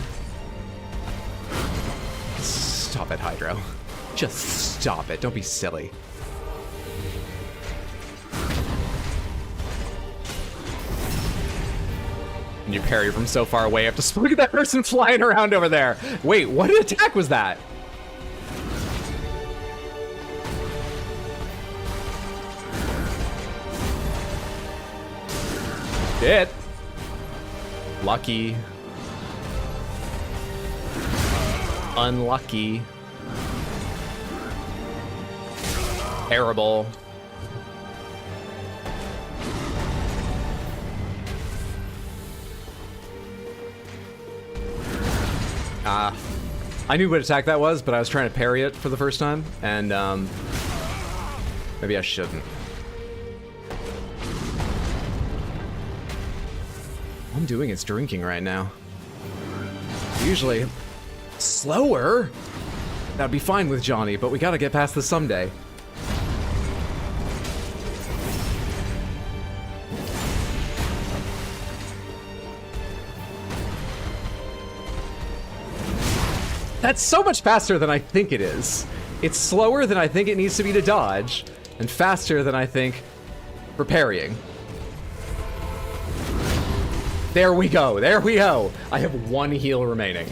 Stop it, Hydro. Just stop it. Don't be silly. And you parry from so far away. I have to look at that person flying around over there. Wait, what attack was that? Shit. Lucky. Unlucky. Terrible. I knew what attack that was, but I was trying to parry it for the first time, and maybe I shouldn't. All I'm doing is drinking right now. Usually, slower. That'd be fine with Johnny, but we gotta get past this someday. That's so much faster than I think it is. It's slower than I think it needs to be to dodge, and faster than I think for parrying. There we go, there we go. I have one heal remaining.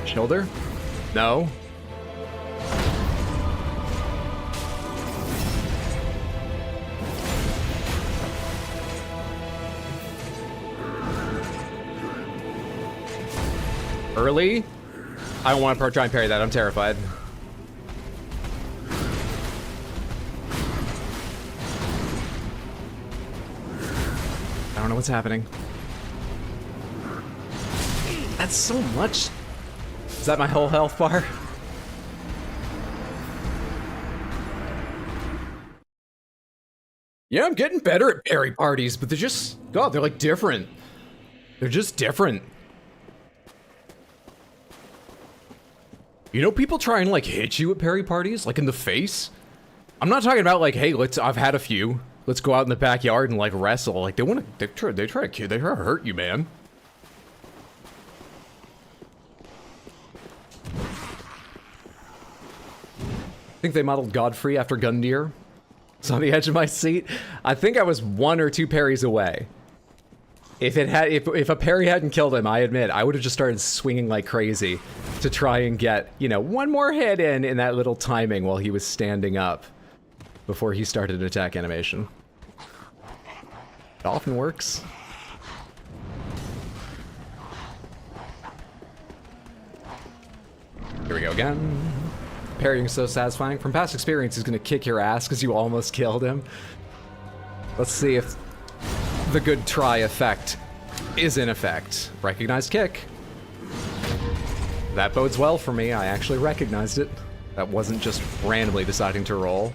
Shoulder? No. Early? I don't want to try and parry that. I'm terrified. I don't know what's happening. That's so much. Is that my whole health bar? Yeah, I'm getting better at parry parties, but they're just, God, they're like different. They're just different. You know, people try and like hit you at parry parties, like in the face. I'm not talking about like, hey, I've had a few. Let's go out in the backyard and like wrestle. Like they try to hurt you, man. I think they modeled Godfrey after Gundyr. It's on the edge of my seat. I think I was 1 or 2 parries away. If a parry hadn't killed him, I admit, I would have just started swinging like crazy to try and get, you know, one more hit in that little timing while he was standing up before he started an attack animation. It often works. Here we go again. Parrying is so satisfying. From past experience, he's gonna kick your ass because you almost killed him. Let's see if the good try effect is in effect. Recognized kick. That bodes well for me. I actually recognized it. That wasn't just randomly deciding to roll.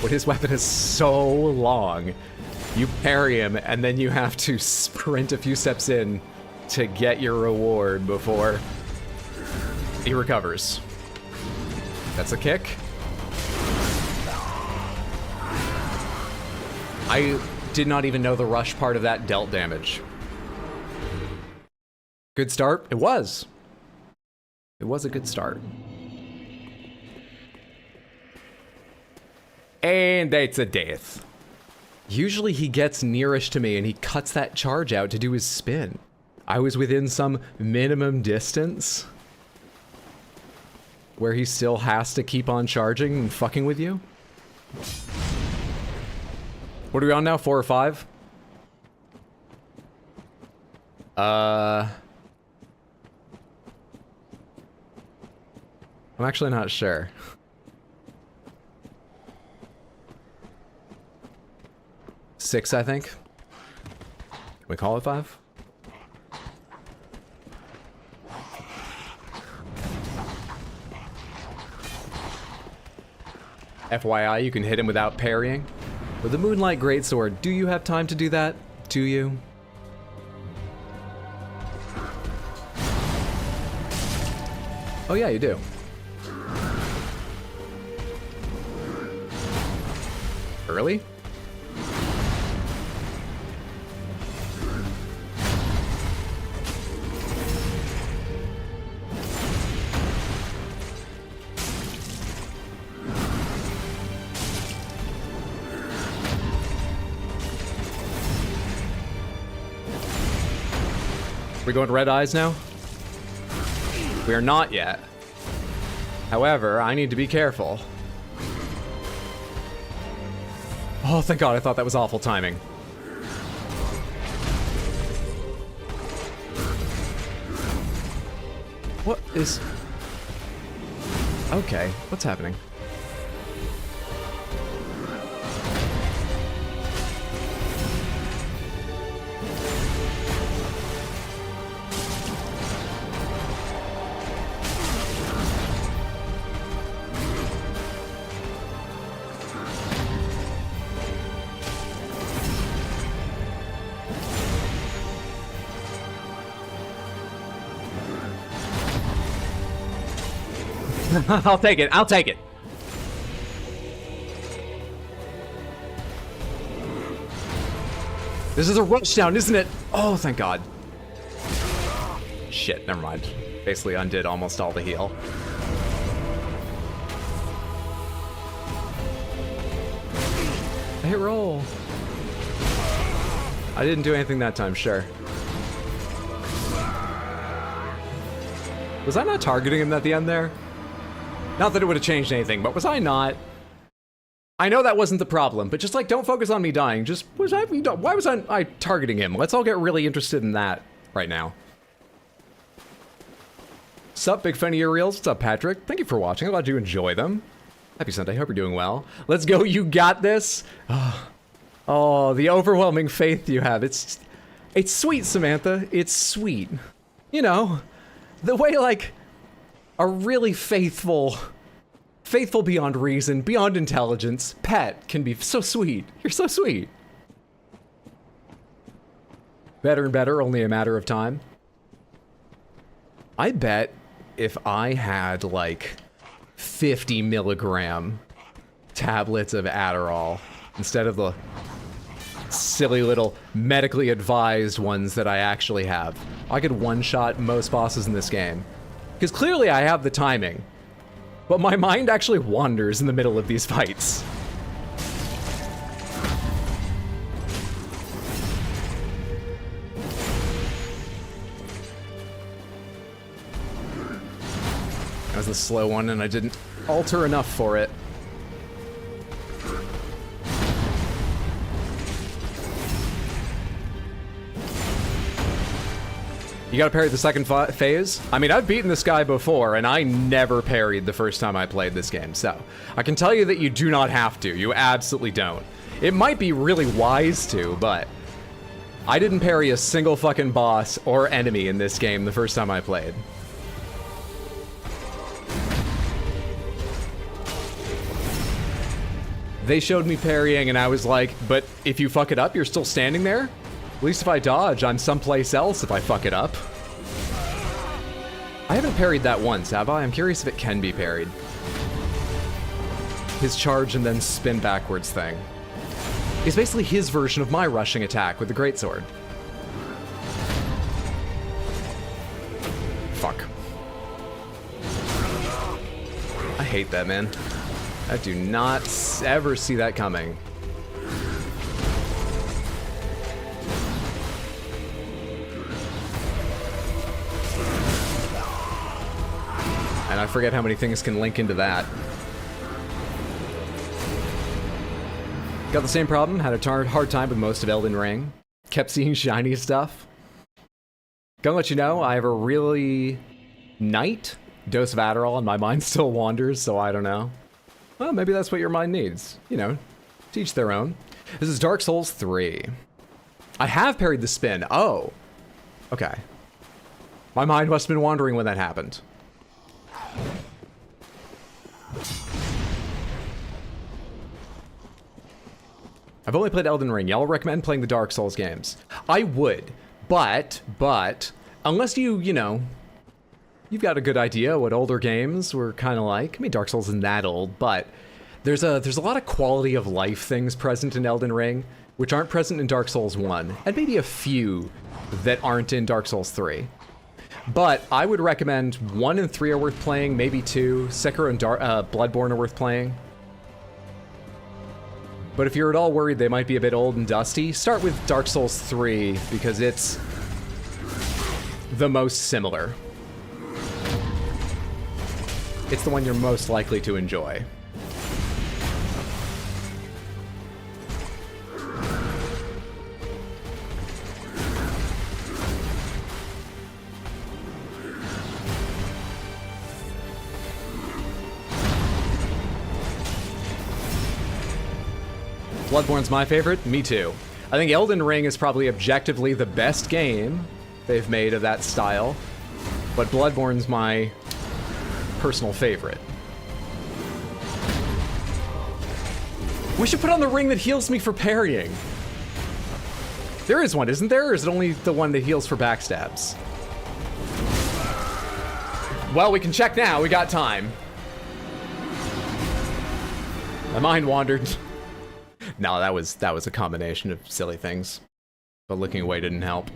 When his weapon is so long, you parry him, and then you have to sprint a few steps in to get your reward before he recovers. That's a kick. I did not even know the rush part of that dealt damage. Good start? It was. It was a good start. And that's a death. Usually he gets nearish to me and he cuts that charge out to do his spin. I was within some minimum distance where he still has to keep on charging and fucking with you. What are we on now? 4 or 5? I'm actually not sure. Six, I think. Can we call it 5? FYI, you can hit him without parrying. With the Moonlight Greatsword, do you have time to do that? Do you? Oh yeah, you do. Early? We going to red eyes now? We are not yet. However, I need to be careful. Oh, thank God, I thought that was awful timing. What is... Okay, what's happening? I'll take it. I'll take it. This is a rushdown, isn't it? Oh, thank God. Shit, never mind. Basically undid almost all the heal. I hit roll. I didn't do anything that time, sure. Was I not targeting him at the end there? Not that it would have changed anything, but was I not? I know that wasn't the problem, but just like, don't focus on me dying. Just, why was I targeting him? Let's all get really interested in that right now. Sup, big fan of your reels? What's up, Patrick? Thank you for watching. I'm glad you enjoy them. Happy Sunday. Hope you're doing well. Let's go. You got this. Oh, the overwhelming faith you have. It's sweet, Samantha. It's sweet. You know, the way, like, a really faithful beyond reason, beyond intelligence, pet can be so sweet. You're so sweet. Better and better, only a matter of time. I bet if I had, like, 50 milligram tablets of Adderall instead of the silly little medically advised ones that I actually have, I could one-shot most bosses in this game. Because clearly I have the timing, but my mind actually wanders in the middle of these fights. That was the slow one, and I didn't alter enough for it. You gotta parry the second phase? I mean, I've beaten this guy before, and I never parried the first time I played this game, so I can tell you that you do not have to. You absolutely don't. It might be really wise to, but I didn't parry a single fucking boss or enemy in this game the first time I played. They showed me parrying, and I was like, but if you fuck it up, you're still standing there? At least if I dodge, I'm someplace else if I fuck it up. I haven't parried that once, have I? I'm curious if it can be parried. His charge and then spin backwards thing is basically his version of my rushing attack with the greatsword. Fuck. I hate that, man. I do not ever see that coming. And I forget how many things can link into that. Got the same problem, had a hard time with most of Elden Ring. Kept seeing shiny stuff. Gonna let you know, I have a really night dose of Adderall and my mind still wanders, so I don't know. Well, maybe that's what your mind needs. You know, to each their own. This is Dark Souls 3. I have parried the spin. Oh. Okay. My mind must have been wandering when that happened. I've only played Elden Ring. Y'all recommend playing the Dark Souls games? I would, but, unless you know, you've got a good idea what older games were kind of like. I mean, Dark Souls isn't that old, but there's a lot of quality of life things present in Elden Ring, which aren't present in Dark Souls 1, and maybe a few that aren't in Dark Souls 3. But I would recommend 1 and 3 are worth playing, maybe 2. Sekiro and Bloodborne are worth playing. But if you're at all worried they might be a bit old and dusty, start with Dark Souls 3, because it's the most similar. It's the one you're most likely to enjoy. Bloodborne's my favorite? Me too. I think Elden Ring is probably objectively the best game they've made of that style, but Bloodborne's my personal favorite. We should put on the ring that heals me for parrying. There is one, isn't there? Or is it only the one that heals for backstabs? Well, we can check now. We got time. My mind wandered. No, that was a combination of silly things. But looking away didn't help.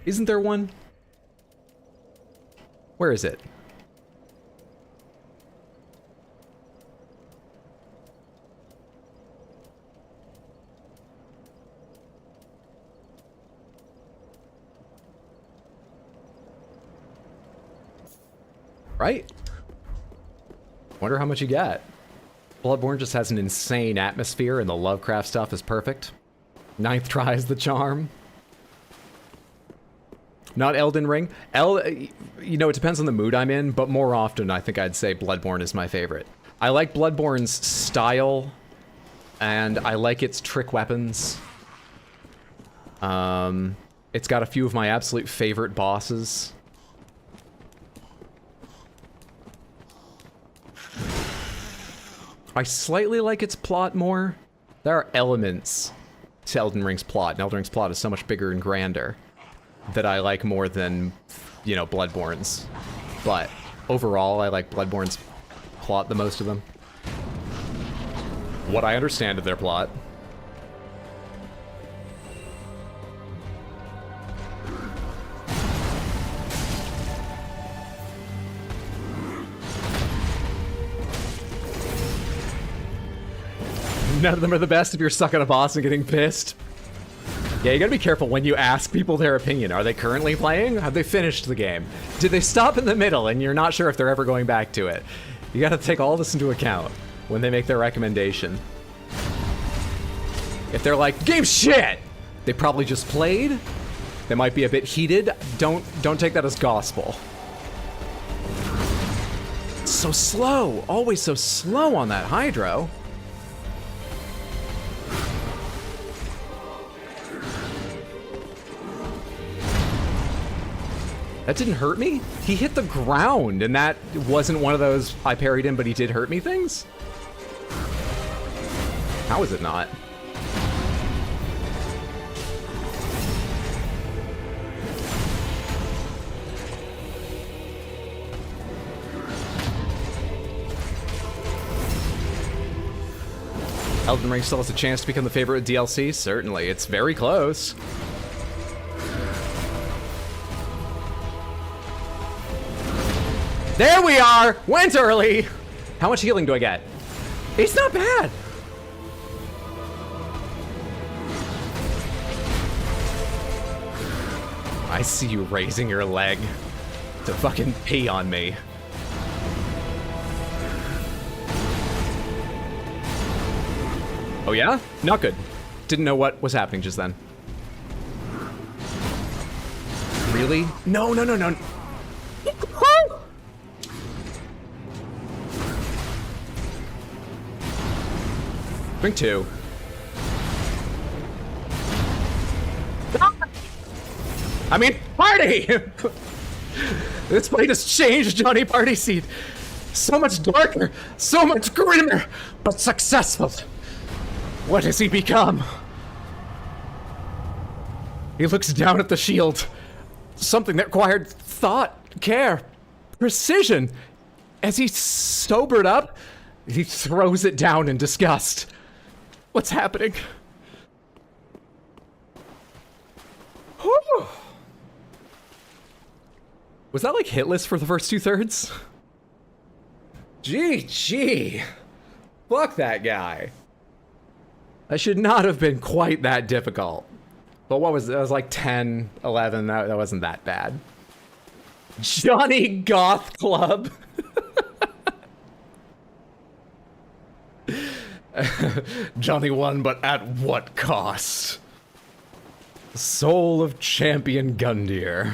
Isn't there one? Where is it? Right? Wonder how much you got. Bloodborne just has an insane atmosphere and the Lovecraft stuff is perfect. 9th try is the charm. Not Elden Ring. You know, it depends on the mood I'm in, but more often I think I'd say Bloodborne is my favorite. I like Bloodborne's style, and I like its trick weapons. It's got a few of my absolute favorite bosses. I slightly like its plot more. There are elements to Elden Ring's plot, and Elden Ring's plot is so much bigger and grander that I like more than, you know, Bloodborne's. But overall, I like Bloodborne's plot the most of them. What I understand of their plot. None of them are the best if you're stuck on a boss and getting pissed. Yeah, you gotta be careful when you ask people their opinion. Are they currently playing? Have they finished the game? Did they stop in the middle and you're not sure if they're ever going back to it? You gotta take all this into account when they make their recommendation. If they're like, game shit! They probably just played. They might be a bit heated. Don't take that as gospel. It's so slow. Always so slow on that Hydro. That didn't hurt me? He hit the ground, and that wasn't one of those I parried him, but he did hurt me things? How is it not? Elden Ring still has a chance to become the favorite of DLC? Certainly. It's very close. There we are! Went early! How much healing do I get? It's not bad! I see you raising your leg to fucking pee on me. Oh yeah? Not good. Didn't know what was happening just then. Really? No, no, no, no. Drink two. I mean, party! This fight has changed Johnny Party Seed. So much darker, so much grimmer, but successful. What has he become? He looks down at the shield. Something that required thought, care, precision. As he sobered up, he throws it down in disgust. What's happening? Whew. Was that like hitless for the first 2/3? GG. Fuck that guy. That should not have been quite that difficult. But what was it? It was like 10, 11. That wasn't that bad. Johnny Goth Club. Johnny won, but at what cost? The soul of champion Gundyr.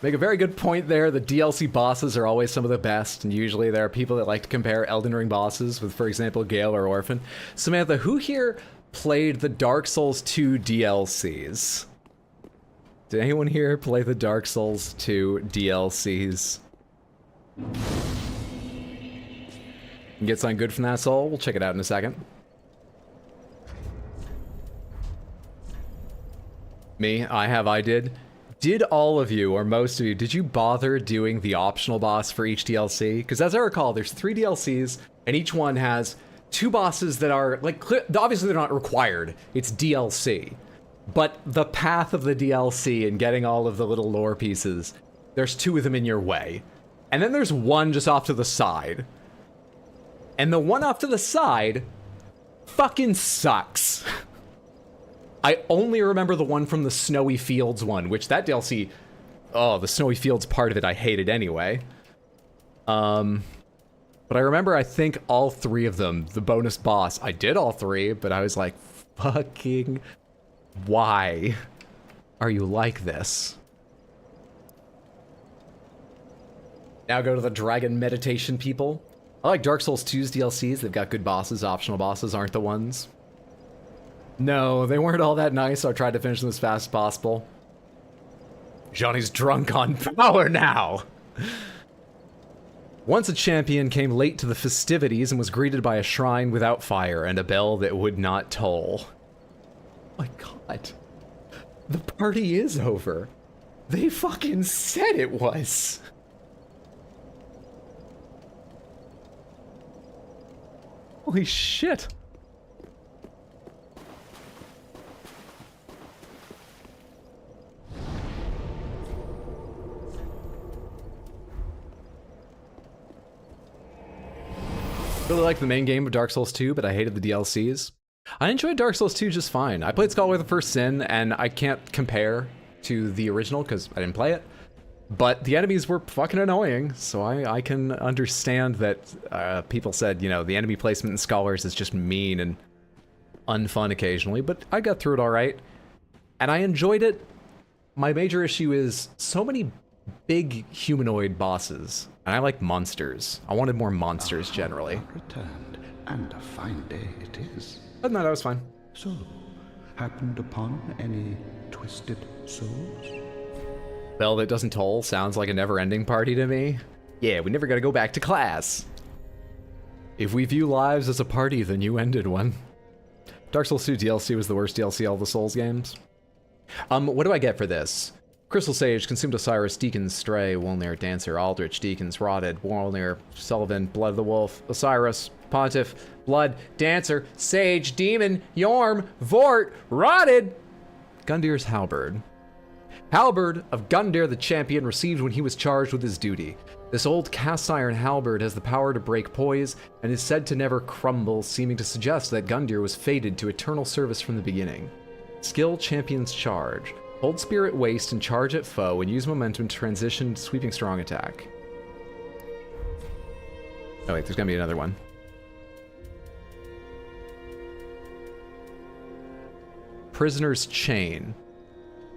Make a very good point there. The DLC bosses are always some of the best, and usually there are people that like to compare Elden Ring bosses with, for example, Gale or Orphan. Samantha, who here played the Dark Souls 2 DLCs? Did anyone here play the Dark Souls 2 DLCs? You get something good from that soul? We'll check it out in a second. Me? I did. Did all of you, or most of you, did you bother doing the optional boss for each DLC? Because as I recall, there's 3 DLCs, and each one has 2 bosses that are, like, obviously they're not required. It's DLC. But the path of the DLC and getting all of the little lore pieces, there's 2 of them in your way. And then there's one just off to the side. And the one off to the side fucking sucks. I only remember the one from the Snowy Fields one, which that DLC, oh, the Snowy Fields part of it I hated anyway. But I remember, I think, all 3 of them, the bonus boss, I did all 3, but I was like, fucking Why are you like this? Now go to the Dragon Meditation people. I like Dark Souls 2's DLCs. They've got good bosses. Optional bosses aren't the ones. No, they weren't all that nice, so I tried to finish them as fast as possible. Johnny's drunk on power now! Once a champion came late to the festivities and was greeted by a shrine without fire and a bell that would not toll. Oh my god. The party is over. They fucking said it was. Holy shit. Really liked the main game of Dark Souls 2, but I hated the DLCs. I enjoyed Dark Souls 2 just fine. I played Scholar of the First Sin, and I can't compare to the original because I didn't play it. But the enemies were fucking annoying, so I can understand that people said, you know, the enemy placement in Scholars is just mean and unfun occasionally, but I got through it alright. And I enjoyed it. My major issue is so many big humanoid bosses. And I like monsters. I wanted more monsters generally. Returned, and a fine day it is. But no, that was fine. So, happened upon any twisted souls? Bell that doesn't toll sounds like a never-ending party to me. Yeah, we never gotta go back to class. If we view lives as a party, then you ended one. Dark Souls 2 DLC was the worst DLC of all the Souls games. What do I get for this? Crystal Sage, Consumed Oceiros, Deacons, Stray, Wolnir, Dancer, Aldrich, Deacons, Rotted, Wolnir, Sullivan, Blood of the Wolf, Oceiros, Pontiff, Blood, Dancer, Sage, Demon, Yorm, Vort, Rotted, Gundyr's Halberd. Halberd of Gundyr the Champion, received when he was charged with his duty. This old cast iron halberd has the power to break poise and is said to never crumble, seeming to suggest that Gundyr was fated to eternal service from the beginning. Skill Champion's Charge. Hold spear at waist and charge at foe and use momentum to transition to sweeping strong attack. Oh wait, there's gonna be another one. Prisoner's Chain.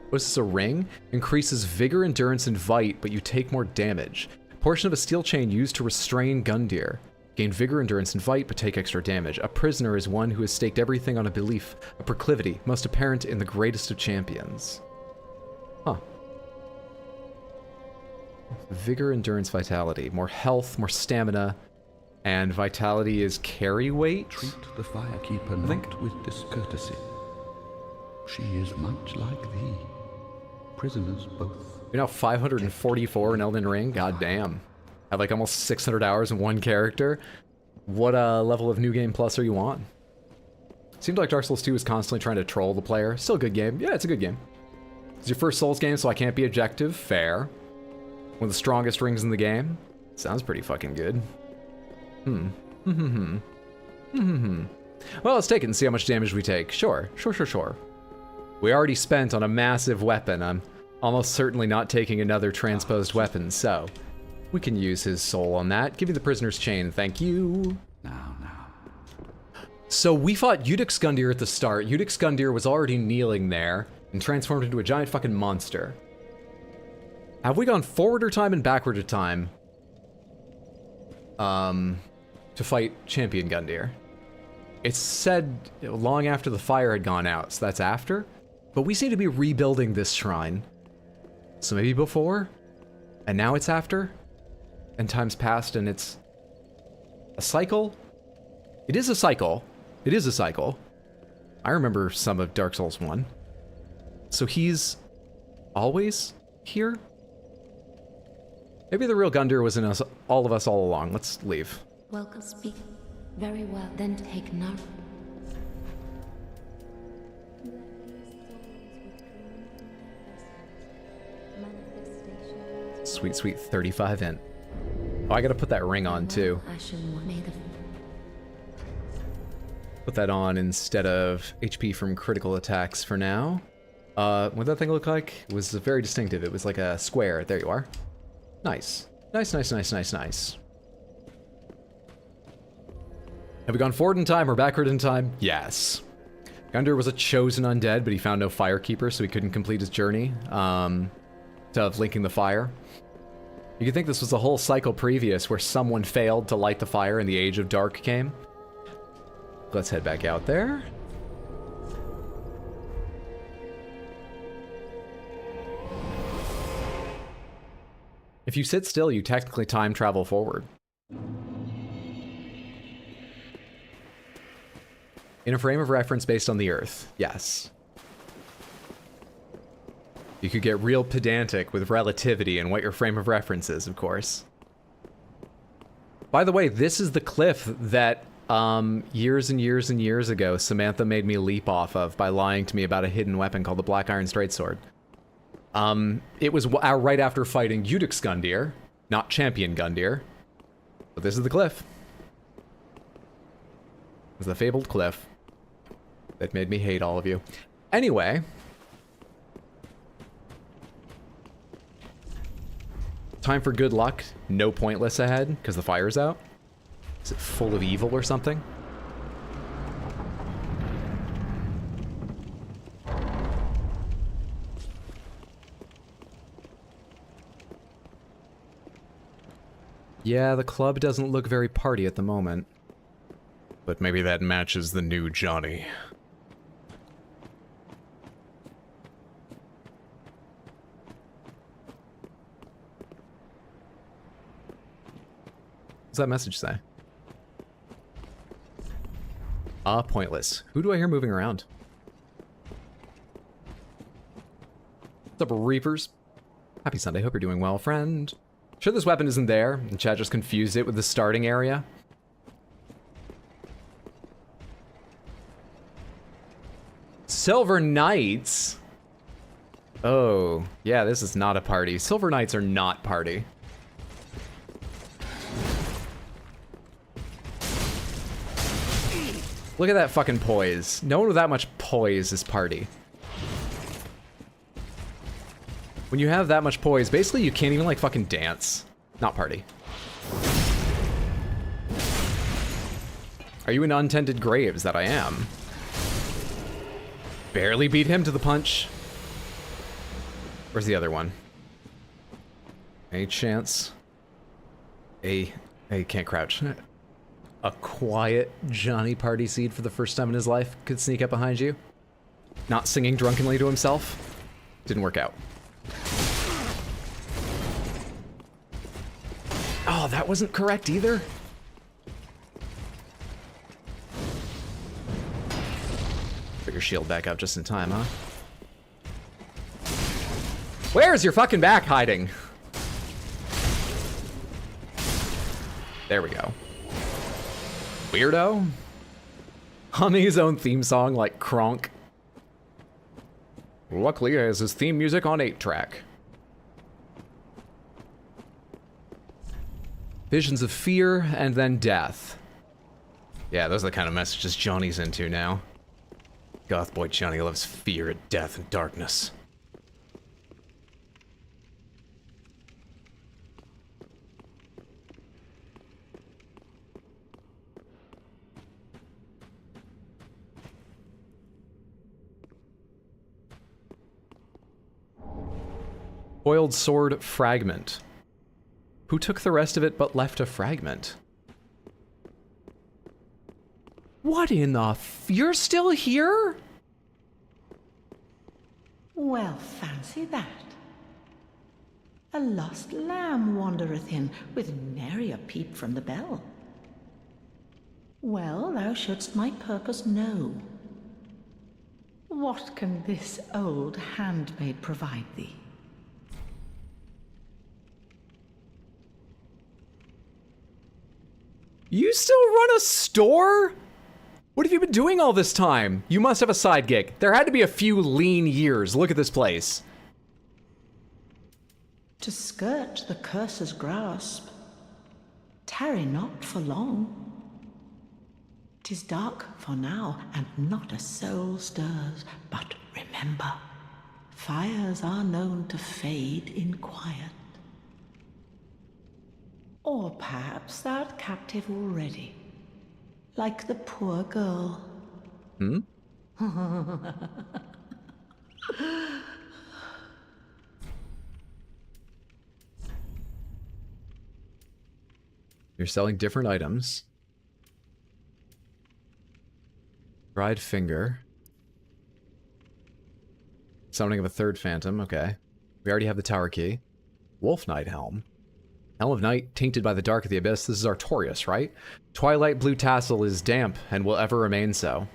What is this, a ring? Increases vigor, endurance, and fight, but you take more damage. Portion of a steel chain used to restrain Gundyr. Gain vigor, endurance, and fight, but take extra damage. A prisoner is one who has staked everything on a belief, a proclivity, most apparent in the greatest of champions. Huh. Vigor, endurance, vitality. More health, more stamina, and vitality is carry weight? Treat the firekeeper not with discourtesy. She is much like thee. Prisoners both. You're now 544 in Elden Ring? God damn. Have like almost 600 hours in one character. What level of New Game Plus are you on? Seemed like Dark Souls 2 is constantly trying to troll the player. Still a good game. Yeah, it's a good game. It's your first Souls game, so I can't be objective. Fair. One of the strongest rings in the game. Sounds pretty fucking good. Well, let's take it and see how much damage we take. Sure. We already spent on a massive weapon. I'm almost certainly not taking another transposed weapon, so we can use his soul on that. Give me the Prisoner's Chain, thank you. Now. So we fought Udix Gundyr at the start. Udix Gundyr was already kneeling there and transformed into a giant fucking monster. Have we gone forward or time and backward or time? To fight Champion Gundyr. It's said long after the fire had gone out, so that's after? But we seem to be rebuilding this shrine. So maybe before? And now it's after? And time's passed and it's a cycle? It is a cycle. It is a cycle. I remember some of Dark Souls 1. So he's always here? Maybe the real Gundyr was in us, all of us all along. Let's leave. Welcome, speak. Very well, then take note. Sweet, sweet 35 int. Oh, I gotta put that ring on too. Put that on instead of HP from critical attacks for now. What that thing look like? It was very distinctive. It was like a square. There you are. Nice. Nice. Have we gone forward in time or backward in time? Yes. Gundyr was a chosen undead, but he found no firekeeper, so he couldn't complete his journey of linking the fire. You could think this was a whole cycle previous where someone failed to light the fire and the Age of Dark came. Let's head back out there. If you sit still, you technically time travel forward. In a frame of reference based on the Earth, yes. You could get real pedantic with relativity and what your frame of reference is, of course. By the way, this is the cliff that years and years and years ago Samantha made me leap off of by lying to me about a hidden weapon called the Black Iron Straightsword. It was right after fighting Udix Gundyr, not Champion Gundyr. But this is the cliff. It's the fabled cliff that made me hate all of you. Anyway. Time for good luck. No pointless ahead, because the fire's out. Is it full of evil or something? Yeah, the club doesn't look very party at the moment. But maybe that matches the new Johnny. What's that message say? Pointless. Who do I hear moving around? What's up, Reapers? Happy Sunday, hope you're doing well, friend. Sure this weapon isn't there, and Chad just confused it with the starting area. Silver Knights? Oh, yeah, this is not a party. Silver Knights are not party. Look at that fucking poise. No one with that much poise is party. When you have that much poise, basically you can't even like fucking dance. Not party. Are you in Untended Graves? That I am. Barely beat him to the punch. Where's the other one? Any chance? Hey, can't crouch. A quiet Johnny Party Seed for the first time in his life could sneak up behind you. Not singing drunkenly to himself. Didn't work out. Oh, that wasn't correct either. Put your shield back up just in time, huh? Where's your fucking back hiding? There we go. Weirdo. Humming his own theme song like Kronk. Luckily, he has his theme music on 8-track. Visions of fear and then death. Yeah, those are the kind of messages Johnny's into now. Goth boy Johnny loves fear, death, and darkness. Foiled sword fragment. Who took the rest of it but left a fragment? What in the you're still here? Well, fancy that. A lost lamb wandereth in, with nary a peep from the bell. Well, thou shouldst my purpose know. What can this old handmaid provide thee? You still run a store? What have you been doing all this time? You must have a side gig. There had to be a few lean years. Look at this place. To skirt the curse's grasp, tarry not for long. 'Tis dark for now, and not a soul stirs. But remember, fires are known to fade in quiet. Or perhaps thou'rt captive already, like the poor girl. Hmm? You're selling different items. Dried finger. Summoning of a third phantom, okay. We already have the tower key. Wolf Knight helm. Helm of Night, tainted by the dark of the abyss. This is Artorias, right? Twilight blue tassel is damp and will ever remain so.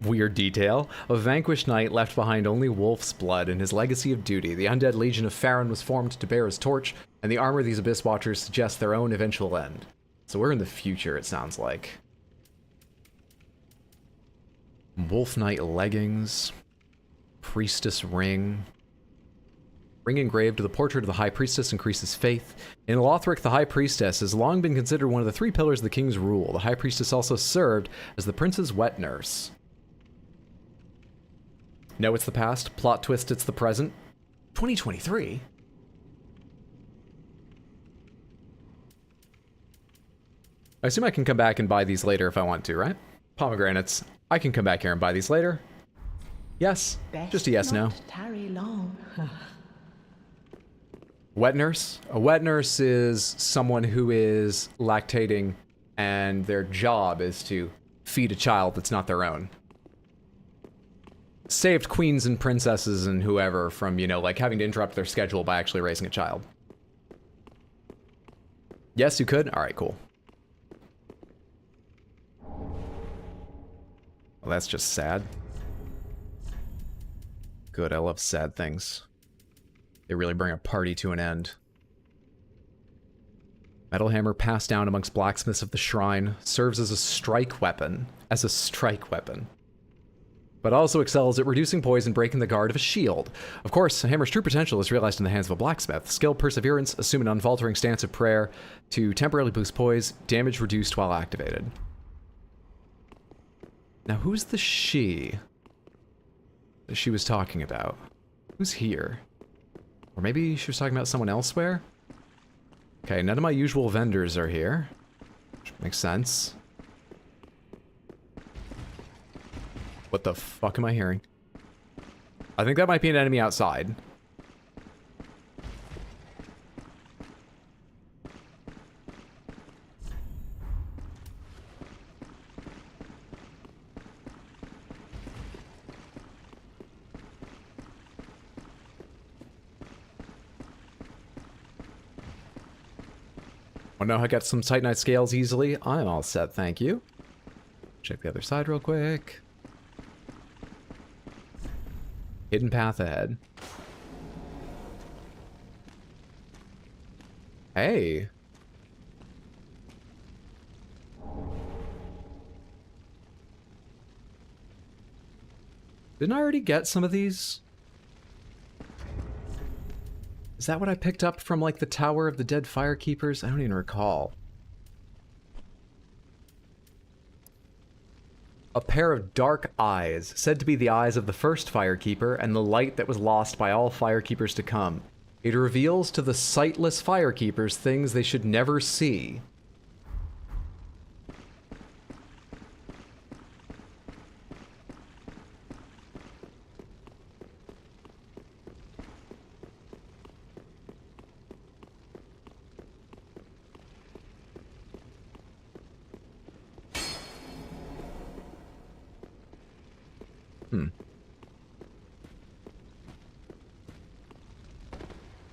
Weird detail. A vanquished knight left behind only wolf's blood and his legacy of duty. The undead legion of Farron was formed to bear his torch, and the armor of these abyss watchers suggests their own eventual end. So we're in the future, it sounds like. Wolf Knight leggings. Priestess ring. Ring engraved to the portrait of the High Priestess increases faith. In Lothric, the High Priestess has long been considered one of the 3 pillars of the king's rule. The High Priestess also served as the prince's wet nurse. No, it's the past. Plot twist, it's the present. 2023? I assume I can come back and buy these later if I want to, right? Pomegranates. I can come back here and buy these later. Yes. Just a yes, no. Tarry long. Wet nurse? A wet nurse is someone who is lactating and their job is to feed a child that's not their own. Saved queens and princesses and whoever from, you know, like having to interrupt their schedule by actually raising a child. Yes, you could? Alright, cool. Well, that's just sad. Good, I love sad things. They really bring a party to an end. Metal hammer passed down amongst blacksmiths of the shrine serves as a strike weapon. But also excels at reducing poison, breaking the guard of a shield. Of course, a hammer's true potential is realized in the hands of a blacksmith. Skill, perseverance, assume an unfaltering stance of prayer to temporarily boost poise, damage reduced while activated. Now, who's the she that she was talking about? Who's here? Or maybe she was talking about someone elsewhere? Okay, none of my usual vendors are here. Which makes sense. What the fuck am I hearing? I think that might be an enemy outside. Oh no, I got some Titanite scales easily. I'm all set, thank you. Check the other side real quick. Hidden path ahead. Hey. Didn't I already get some of these? Is that what I picked up from, like, the Tower of the Dead Firekeepers? I don't even recall. A pair of dark eyes, said to be the eyes of the first Firekeeper and the light that was lost by all Firekeepers to come. It reveals to the sightless Firekeepers things they should never see.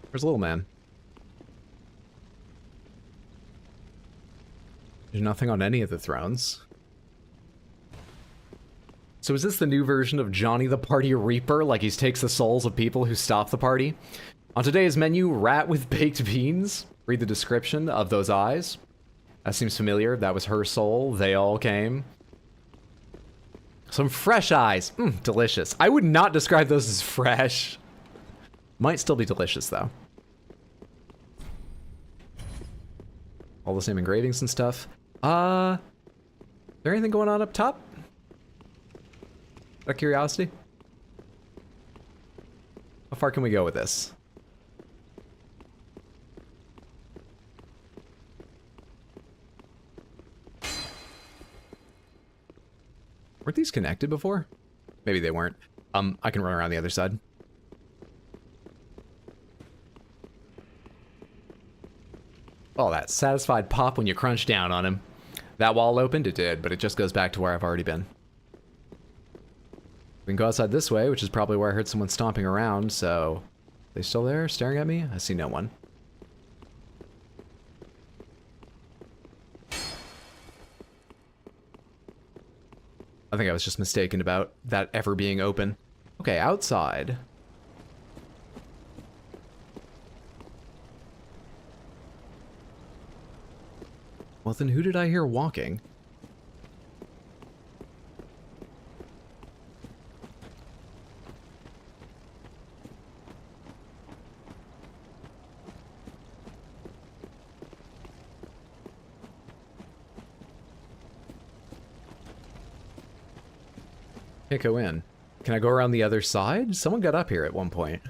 Where's little man? There's nothing on any of the thrones. So is this the new version of Johnny the Party Reaper? Like he takes the souls of people who stop the party? On today's menu, rat with baked beans. Read the description of those eyes. That seems familiar. That was her soul. They all came. Some fresh eyes. Delicious. I would not describe those as fresh. Might still be delicious, though. All the same engravings and stuff. Is there anything going on up top? Out of curiosity? How far can we go with this? Weren't these connected before? Maybe they weren't. I can run around the other side. Oh, that satisfied pop when you crunch down on him. That wall opened? It did, but it just goes back to where I've already been. We can go outside this way, which is probably where I heard someone stomping around, so... They still there, staring at me? I see no one. I think I was just mistaken about that ever being open. Okay, outside. Well, then who did I hear walking? Can't go in. Can I go around the other side? Someone got up here at one point.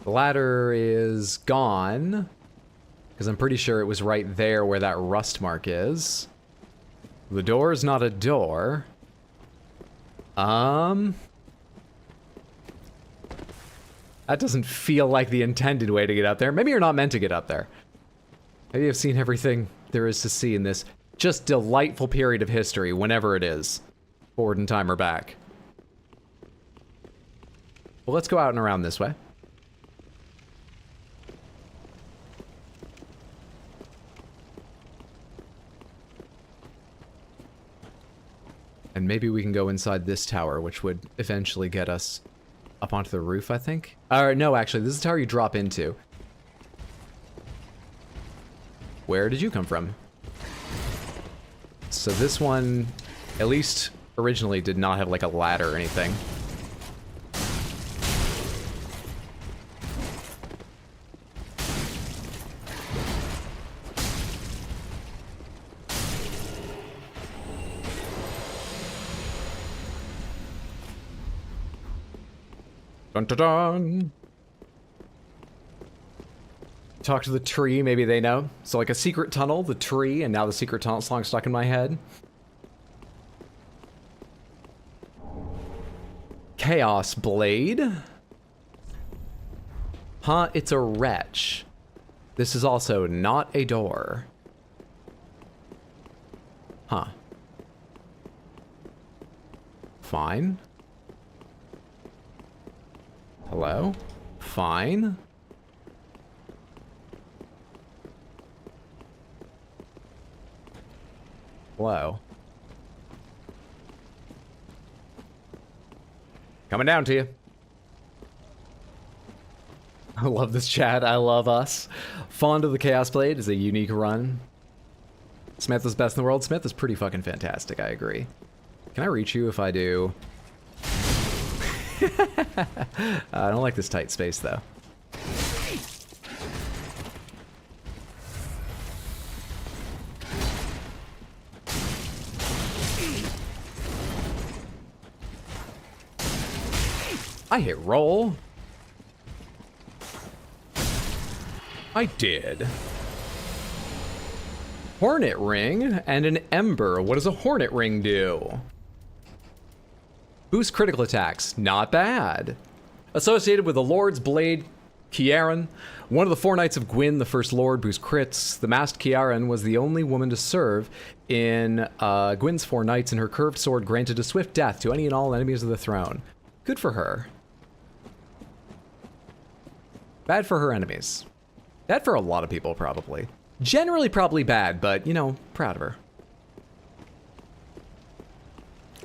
The ladder is gone. Because I'm pretty sure it was right there where that rust mark is. The door is not a door. That doesn't feel like the intended way to get up there. Maybe you're not meant to get up there. Maybe I've seen everything there is to see in this just delightful period of history, whenever it is. Forward in time or back. Well, let's go out and around this way. And maybe we can go inside this tower, which would eventually get us up onto the roof, I think. No, actually, this is the tower you drop into. Where did you come from? So this one, at least originally, did not have like a ladder or anything. Dun dun dun! Talk to the tree, maybe they know. So like a secret tunnel, the tree, and now the secret tunnel song stuck in my head. Chaos Blade. Huh, it's a wretch. This is also not a door. Huh. Fine. Hello? Fine. Hello. Coming down to you. I love this chat. I love us. Fond of the Chaos Blade is a unique run. Smith is best in the world. Smith is pretty fucking fantastic. I agree. Can I reach you if I do? I don't like this tight space, though. I hit roll. I did. Hornet Ring and an Ember. What does a Hornet Ring do? Boost critical attacks. Not bad. Associated with the Lord's Blade, Kiaran, one of the four Knights of Gwyn, the First Lord, boost crits. The masked Kiaran was the only woman to serve in Gwyn's four Knights, and her curved sword granted a swift death to any and all enemies of the throne. Good for her. Bad for her enemies. Bad for a lot of people, probably. Generally probably bad, but, you know, proud of her.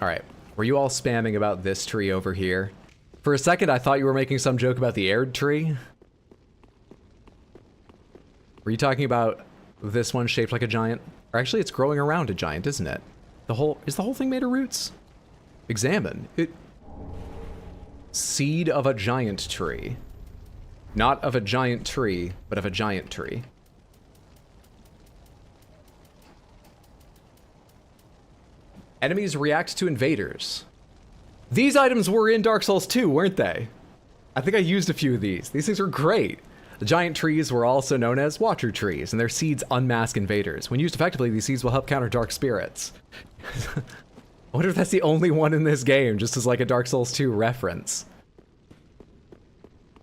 Alright. Were you all spamming about this tree over here? For a second, I thought you were making some joke about the aired tree. Were you talking about this one shaped like a giant? Or actually, it's growing around a giant, isn't it? Is the whole thing made of roots? Examine. Seed of a giant tree. Not of a giant tree, but of a giant tree. Enemies react to invaders. These items were in Dark Souls 2, weren't they? I think I used a few of these. These things were great. The giant trees were also known as Watcher trees, and their seeds unmask invaders. When used effectively, these seeds will help counter dark spirits. I wonder if that's the only one in this game, just as like a Dark Souls 2 reference.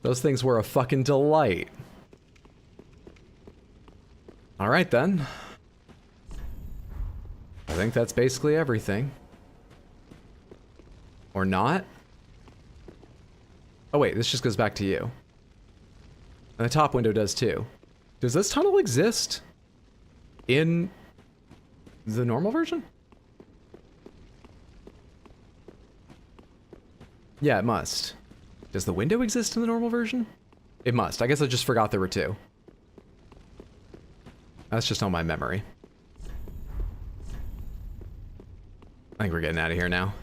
Those things were a fucking delight. Alright then. I think that's basically everything. Or not? Oh wait, this just goes back to you. And the top window does too. Does this tunnel exist in the normal version? Yeah, it must. Does the window exist in the normal version? It must. I guess I just forgot there were two. That's just on my memory. I think we're getting out of here now.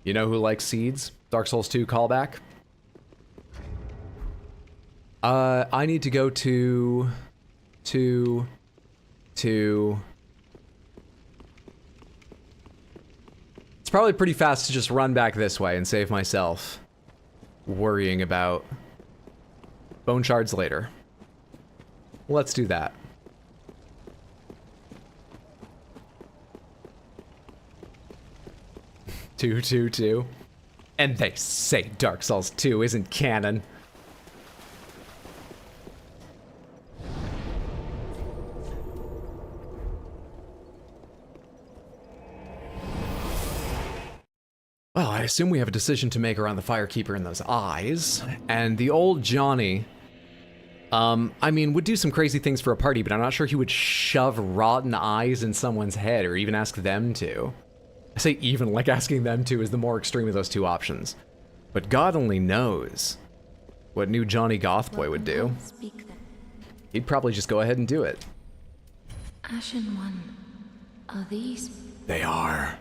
You know who likes seeds? Dark Souls 2 callback. I need to go to... It's probably pretty fast to just run back this way and save myself worrying about bone shards later. Let's do that. Two. And they say Dark Souls 2 isn't canon. Well, I assume we have a decision to make around the Firekeeper and those eyes. And the old Johnny, I mean, would do some crazy things for a party, but I'm not sure he would shove rotten eyes in someone's head or even ask them to. I say even, like asking them to is the more extreme of those two options. But God only knows what new Johnny Gothboy would do. He'd probably just go ahead and do it. Ashen One, are these... They are.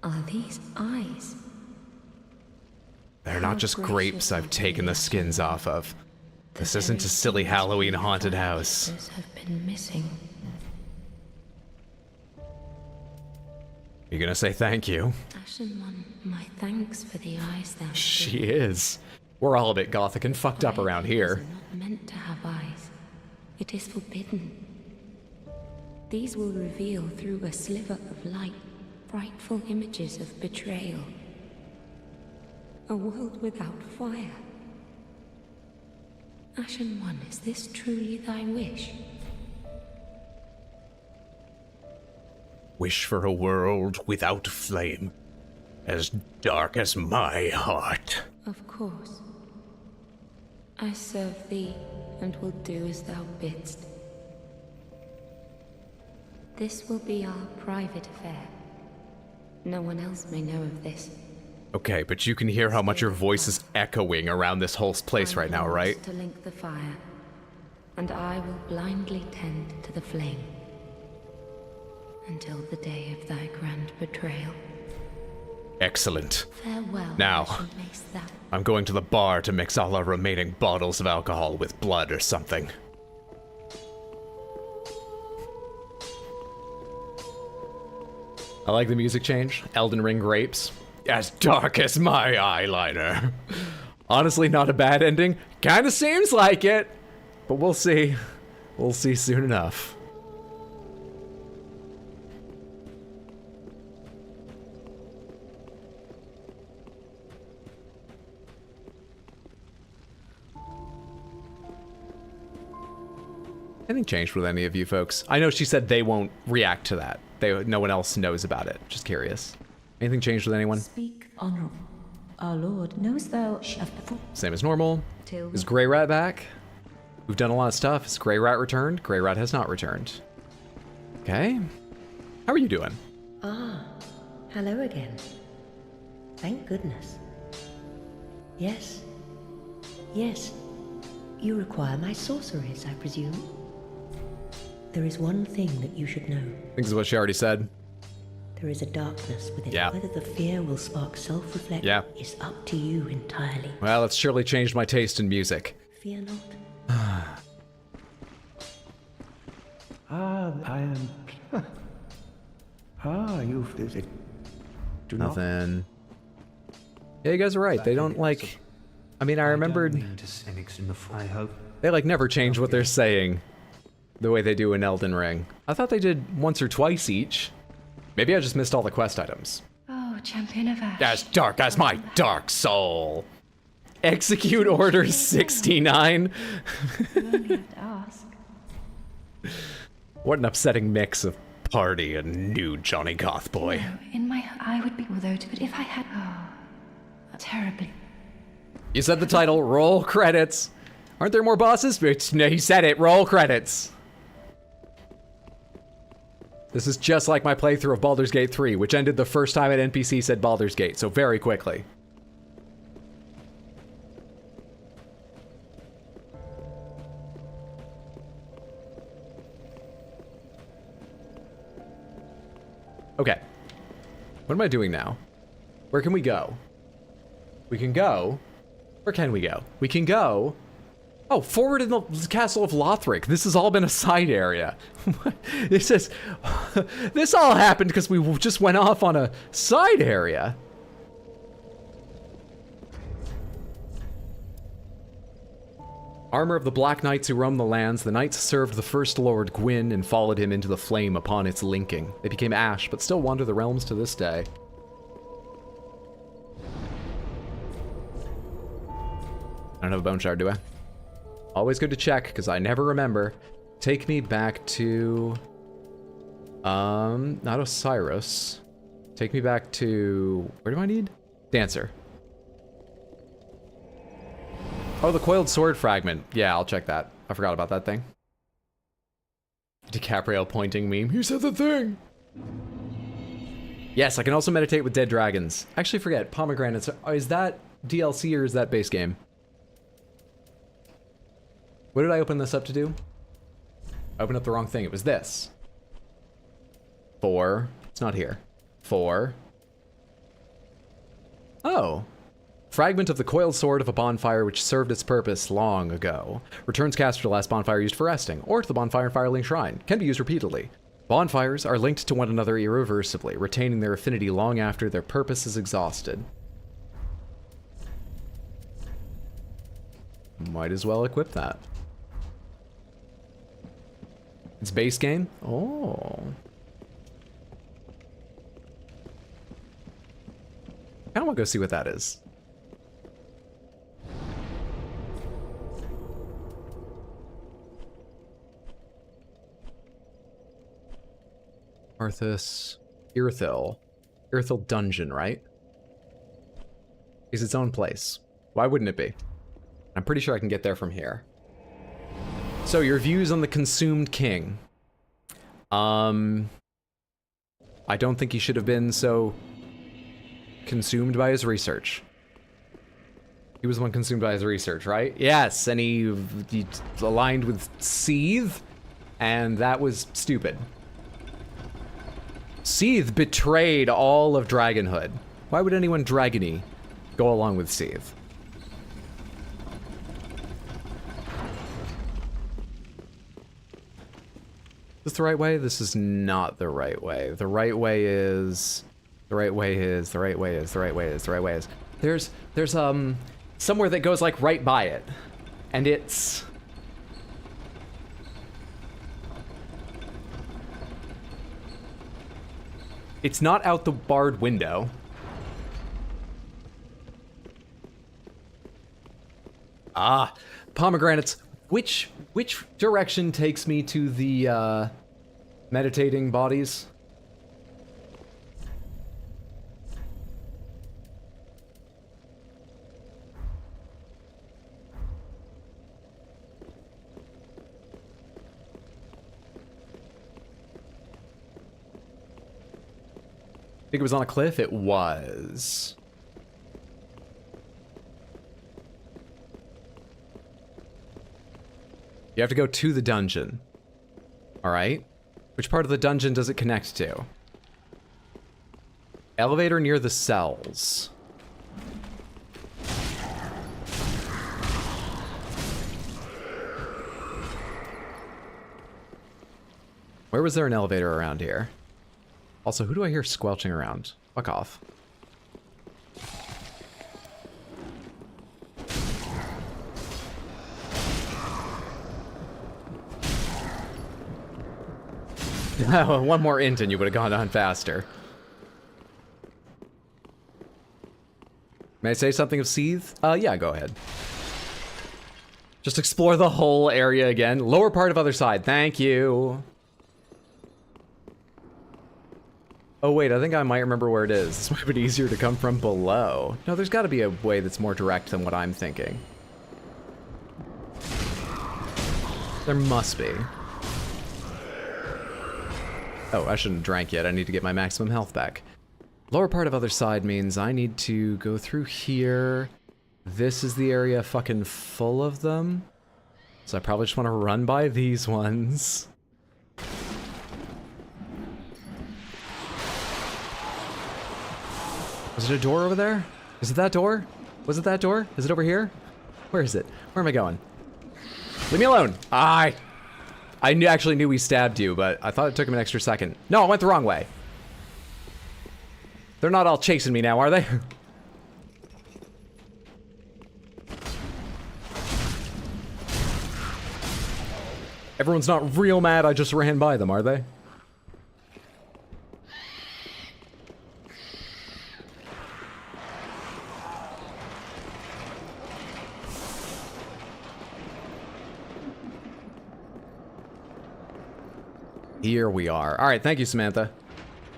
Are these eyes? They're not just grapes I've taken the skins off of. This isn't a silly Halloween haunted house. Have been missing. You gonna say thank you? Ashen One, my thanks for the eyes thou She is. We're all a bit gothic and fucked up around here. Are not meant to have eyes. It is forbidden. These will reveal through a sliver of light frightful images of betrayal. A world without fire. Ashen One, is this truly thy wish? Wish for a world without flame, as dark as my heart. Of course. I serve thee, and will do as thou bidst. This will be our private affair. No one else may know of this. Okay, but you can hear how much your voice is echoing around this whole place right now, right? To link the fire, and I will blindly tend to the flame until the day of thy grand betrayal. Excellent. Farewell. Now, mayst thou. I'm going to the bar to mix all our remaining bottles of alcohol with blood or something. I like the music change. Elden Ring grapes. As dark as my eyeliner. Honestly, not a bad ending. Kinda seems like it. But we'll see. We'll see soon enough. Anything changed with any of you folks? I know she said they won't react to that. No one else knows about it. Just curious. Anything changed with anyone? Speak, honorable. Our lord, knowest thou of the Same as normal. Is Grey Rat back? We've done a lot of stuff. Is Grey Rat returned? Grey Rat has not returned. Okay. How are you doing? Ah, hello again. Thank goodness. Yes. Yes. You require my sorceries, I presume? There is one thing that you should know. I think this is what she already said. There is a darkness within. Yeah. Whether the fear will spark self-reflection is up to you entirely. Well, it's surely changed my taste in music. Fear not. I am... you've... Do not... Nothing. Yeah, you guys are right. They don't, like... I mean, I remembered... I hope... They, like, never change what they're saying the way they do in Elden Ring. I thought they did once or twice each. Maybe I just missed all the quest items. Oh, champion of Ash. As dark as my dark soul. Execute Order 69. You only have to ask. What an upsetting mix of party and new Johnny Goth boy. No, in my... I would be... Although, but if I had... Oh, terribly. You said the title, roll credits. Aren't there more bosses? No, he said it, roll credits. This is just like my playthrough of Baldur's Gate 3, which ended the first time an NPC said Baldur's Gate, so very quickly. Okay. What am I doing now? Where can we go? We can go... Where can we go? We can go... Oh, forward in the castle of Lothric. This has all been a side area. This is... This all happened because we just went off on a side area. Armor of the Black Knights who roam the lands, the knights served the first lord Gwyn and followed him into the flame upon its linking. They became ash, but still wander the realms to this day. I don't have a bone shard, do I? Always good to check, because I never remember. Take me back to... not Oceiros. Take me back to... Where do I need? Dancer. Oh, the coiled sword fragment. Yeah, I'll check that. I forgot about that thing. DiCaprio pointing meme. You said the thing! Yes, I can also meditate with dead dragons. Actually, forget. Pomegranates. Is that DLC or is that base game? What did I open this up to do? I opened up the wrong thing. It was this. 4. It's not here. 4. Oh. Fragment of the coiled sword of a bonfire which served its purpose long ago. Returns caster to the last bonfire used for resting, or to the bonfire and firelink shrine. Can be used repeatedly. Bonfires are linked to one another irreversibly, retaining their affinity long after their purpose is exhausted. Might as well equip that. It's base game? Oh. I want to go see what that is. Arthas, Irithil. Irithil Dungeon, right? Is its own place. Why wouldn't it be? I'm pretty sure I can get there from here. So, your views on the consumed king. I don't think he should have been so consumed by his research. He was the one consumed by his research, right? Yes, and he aligned with Seethe, and that was stupid. Seethe betrayed all of Dragonhood. Why would anyone dragony go along with Seethe? Is this the right way? This is not the right way. The right way is... The right way is... The right way is... The right way is... The right way is... There's somewhere that goes, like, right by it. And it's... It's not out the barred window. Ah, pomegranates. Which direction takes me to the meditating bodies? I think it was on a cliff. It was. You have to go to the dungeon. Alright. Which part of the dungeon does it connect to? Elevator near the cells. Where was there an elevator around here? Also, who do I hear squelching around? Fuck off. One more int and you would have gone on faster. May I say something of Seethe? Yeah, go ahead. Just explore the whole area again. Lower part of other side, thank you. Oh wait, I think I might remember where it is. This might be easier to come from below. No, there's gotta be a way that's more direct than what I'm thinking. There must be. Oh, I shouldn't have drank yet. I need to get my maximum health back. Lower part of other side means I need to go through here. This is the area fucking full of them. So I probably just want to run by these ones. Was it a door over there? Is it that door? Was it that door? Is it over here? Where is it? Where am I going? Leave me alone! I actually knew we stabbed you, but I thought it took him an extra second. No, I went the wrong way. They're not all chasing me now, are they? Everyone's not real mad I just ran by them, are they? Here we are. All right, thank you, Samantha.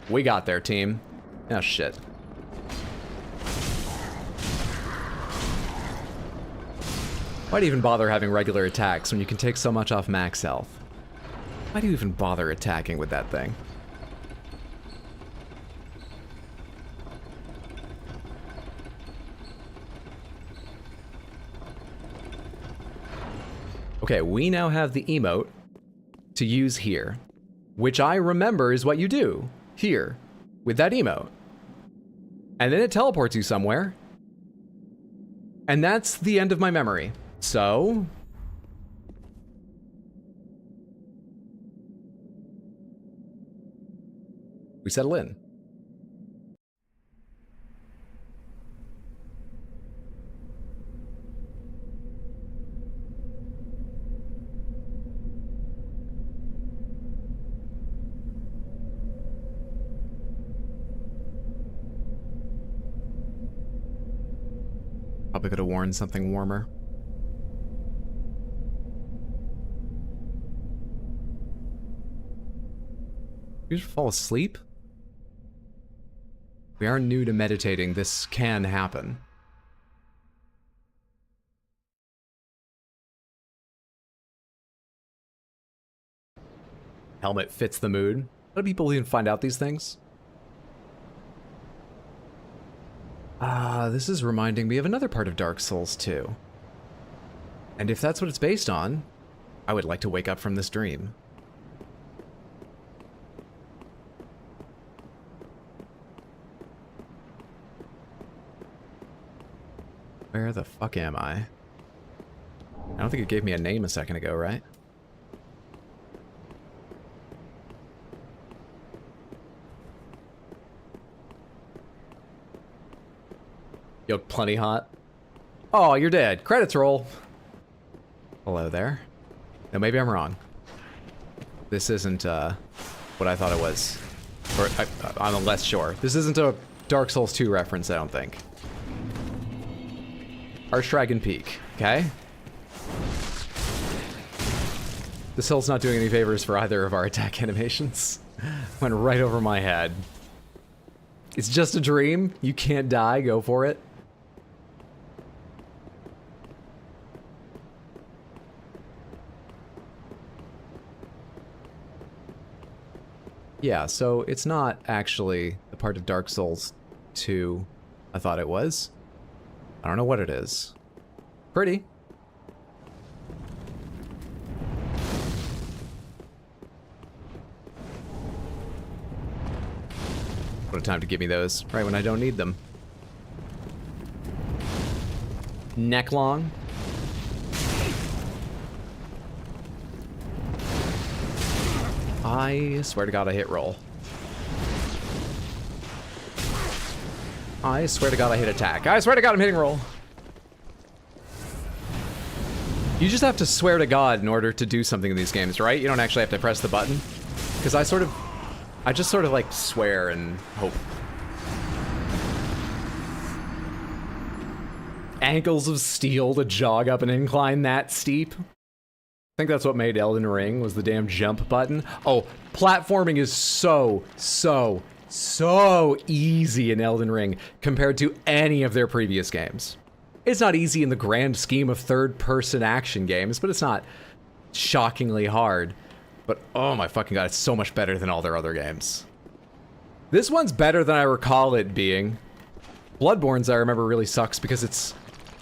We got there, team. Oh, shit. Why do you even bother having regular attacks when you can take so much off max health? Why do you even bother attacking with that thing? Okay, we now have the emote to use here, which I remember is what you do here with that emote. And then it teleports you somewhere. And that's the end of my memory. So we settle in. Probably could have worn something warmer. You just fall asleep? We are new to meditating. This can happen. Helmet fits the mood. How do people even find out these things? This is reminding me of another part of Dark Souls 2. And if that's what it's based on, I would like to wake up from this dream. Where the fuck am I? I don't think it gave me a name a second ago, right? Yo, plenty hot. Oh, you're dead. Credits roll. Hello there. No, maybe I'm wrong. This isn't what I thought it was. Or I'm less sure. This isn't a Dark Souls 2 reference, I don't think. Archdragon Peak, okay? This hill's not doing any favors for either of our attack animations. Went right over my head. It's just a dream. You can't die. Go for it. Yeah, so it's not actually a part of Dark Souls 2 I thought it was. I don't know what it is. Pretty. What a time to give me those, right when I don't need them. Neck long. I swear to God I hit roll. I swear to God I hit attack. I swear to God I'm hitting roll. You just have to swear to God in order to do something in these games, right? You don't actually have to press the button. Because I just sort of like swear and hope. Ankles of steel to jog up an incline that steep. I think that's what made Elden Ring, was the damn jump button. Oh, platforming is so easy in Elden Ring compared to any of their previous games. It's not easy in the grand scheme of third-person action games, but it's not shockingly hard. But oh my fucking god, it's so much better than all their other games. This one's better than I recall it being. Bloodborne's, I remember, really sucks because it's...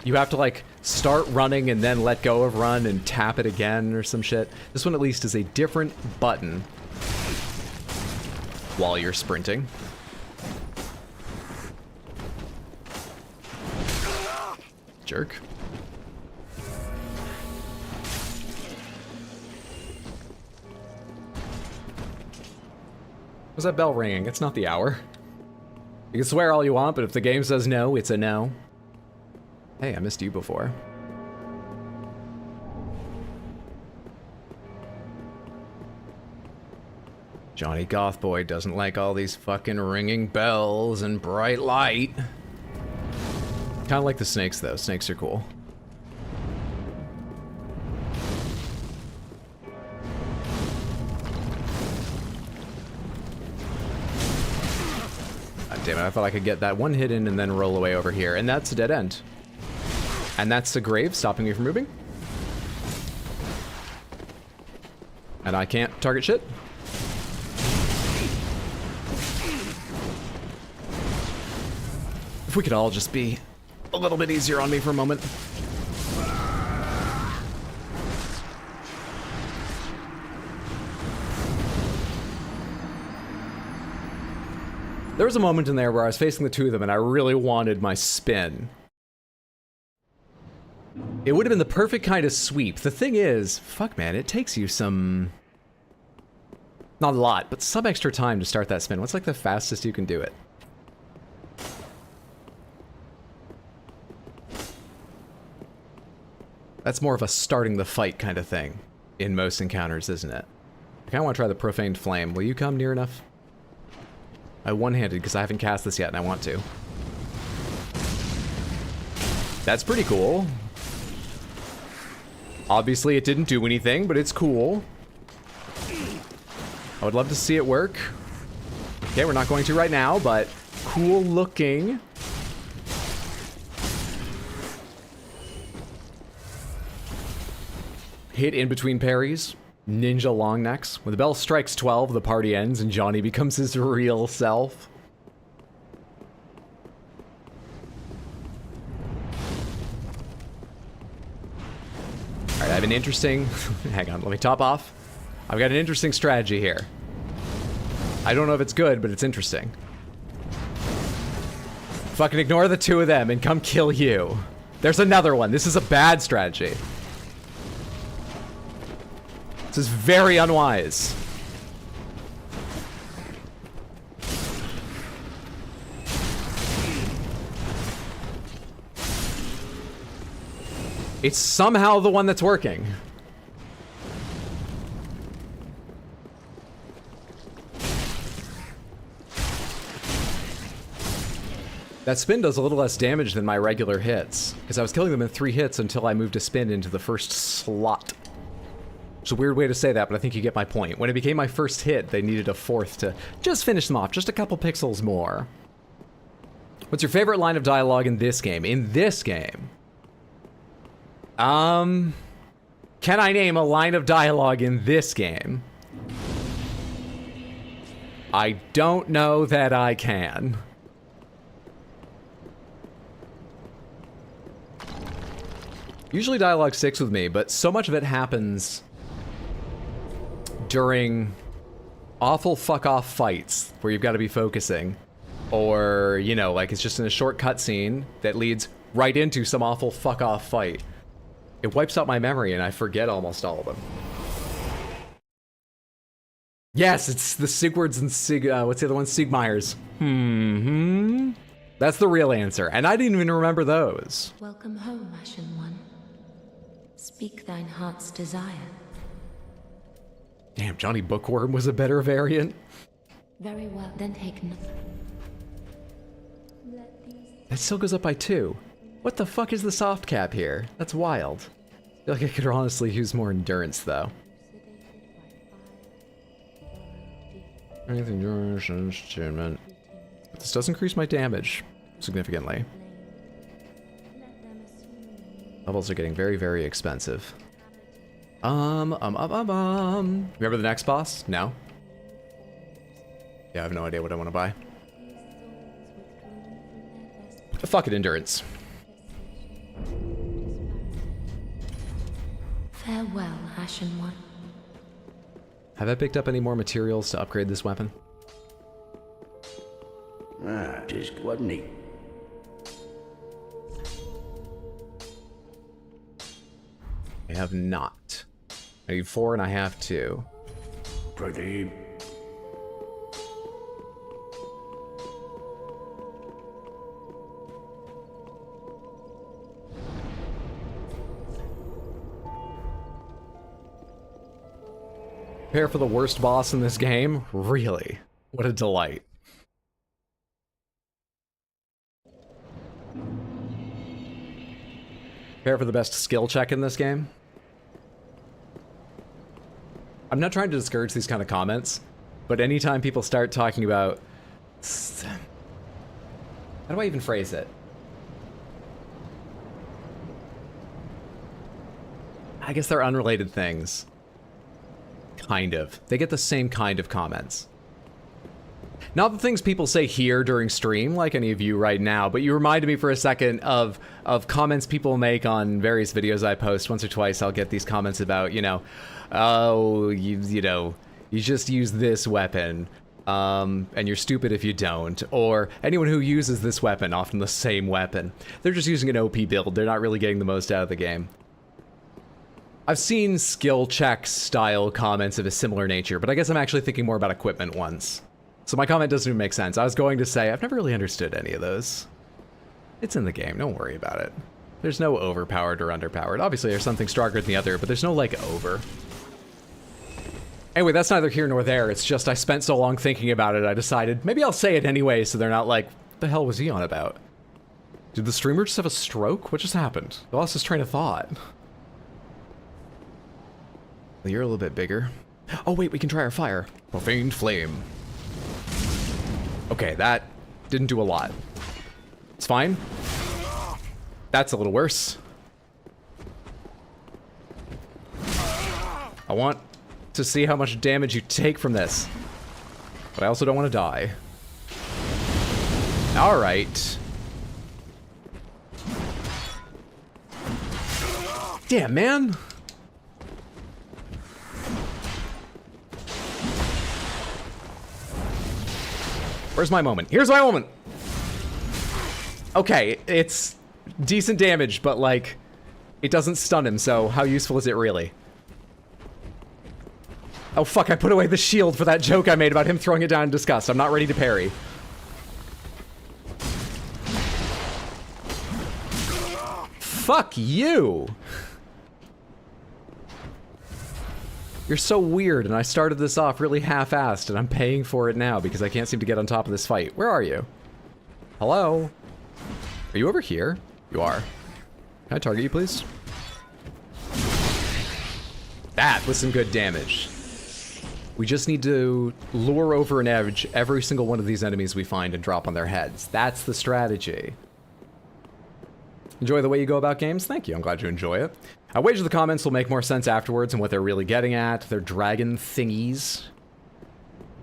You have to, like, start running and then let go of run and tap it again or some shit. This one, at least, is a different button while you're sprinting. Jerk. Was that bell ringing? It's not the hour. You can swear all you want, but if the game says no, it's a no. Hey, I missed you before. Johnny Gothboy doesn't like all these fucking ringing bells and bright light. Kinda like the snakes, though. Snakes are cool. God damn it, I thought I could get that one hit in and then roll away over here, and that's a dead end. And that's the grave stopping me from moving. And I can't target shit. If we could all just be a little bit easier on me for a moment. There was a moment in there where I was facing the two of them and I really wanted my spin. It would have been the perfect kind of sweep. The thing is, fuck man, it takes you some... Not a lot, but some extra time to start that spin. What's like the fastest you can do it? That's more of a starting the fight kind of thing in most encounters, isn't it? I kind of want to try the Profaned Flame. Will you come near enough? I one-handed because I haven't cast this yet and I want to. That's pretty cool. Obviously it didn't do anything, but it's cool. I would love to see it work. Okay, we're not going to right now, but cool looking. Hit in between parries. Ninja long necks. When the bell strikes 12, the party ends and Johnny becomes his real self. Alright, I have an interesting... Hang on, let me top off. I've got an interesting strategy here. I don't know if it's good, but it's interesting. Fucking ignore the two of them and come kill you. There's another one. This is a bad strategy. This is very unwise. It's somehow the one that's working. That spin does a little less damage than my regular hits, because I was killing them in 3 hits until I moved a spin into the first slot. It's a weird way to say that, but I think you get my point. When it became my first hit, they needed a 4th to just finish them off, just a couple pixels more. What's your favorite line of dialogue in this game? In this game? Can I name a line of dialogue in this game? I don't know that I can. Usually dialogue sticks with me, but so much of it happens during awful fuck-off fights where you've got to be focusing. Or, you know, like it's just in a short cutscene that leads right into some awful fuck-off fight. It wipes out my memory and I forget almost all of them. Yes, it's the Sigwards and what's the other one? Sigmeyers. That's the real answer, and I didn't even remember those. Welcome home, Ashen One. Speak thine heart's desire. Damn, Johnny Bookworm was a better variant. Very well, then take no. That still goes up by 2. What the fuck is the soft cap here? That's wild. I feel like I could honestly use more endurance, though. Anything but this does increase my damage significantly. Levels are getting very, very expensive. Remember the next boss? No? Yeah, I have no idea what I want to buy. Fuck it, endurance. Farewell, Ashen One. Have I picked up any more materials to upgrade this weapon? Ah, just wasn't he? I have not. I need 4 and I have 2. Pretty. Prepare for the worst boss in this game? Really? What a delight. Prepare for the best skill check in this game? I'm not trying to discourage these kind of comments, but anytime people start talking about... How do I even phrase it? I guess they're unrelated things. Kind of. They get the same kind of comments. Not the things people say here during stream, like any of you right now, but you reminded me for a second of comments people make on various videos I post. Once or twice I'll get these comments about, you know, oh, you know, you just use this weapon, and you're stupid if you don't. Or anyone who uses this weapon, often the same weapon, they're just using an OP build. They're not really getting the most out of the game. I've seen skill check style comments of a similar nature, but I guess I'm actually thinking more about equipment ones. So my comment doesn't even make sense. I was going to say, I've never really understood any of those. It's in the game, don't worry about it. There's no overpowered or underpowered. Obviously there's something stronger than the other, but there's no like over. Anyway, that's neither here nor there. It's just I spent so long thinking about it, I decided maybe I'll say it anyway so they're not like, what the hell was he on about? Did the streamer just have a stroke? What just happened? I lost his train of thought. Well, you're a little bit bigger. Oh wait, we can try our fire. Profaned flame. Okay, that didn't do a lot. It's fine. That's a little worse. I want to see how much damage you take from this. But I also don't want to die. Alright. Damn, man. Where's my moment? Here's my moment! Okay, it's decent damage, but like, it doesn't stun him, so how useful is it really? Oh fuck, I put away the shield for that joke I made about him throwing it down in disgust. I'm not ready to parry. Fuck you! You're so weird, and I started this off really half-assed, and I'm paying for it now because I can't seem to get on top of this fight. Where are you? Hello? Are you over here? You are. Can I target you, please? That was some good damage. We just need to lure over an edge every single one of these enemies we find and drop on their heads. That's the strategy. Enjoy the way you go about games? Thank you, I'm glad you enjoy it. I wager the comments will make more sense afterwards and what they're really getting at. Their dragon thingies.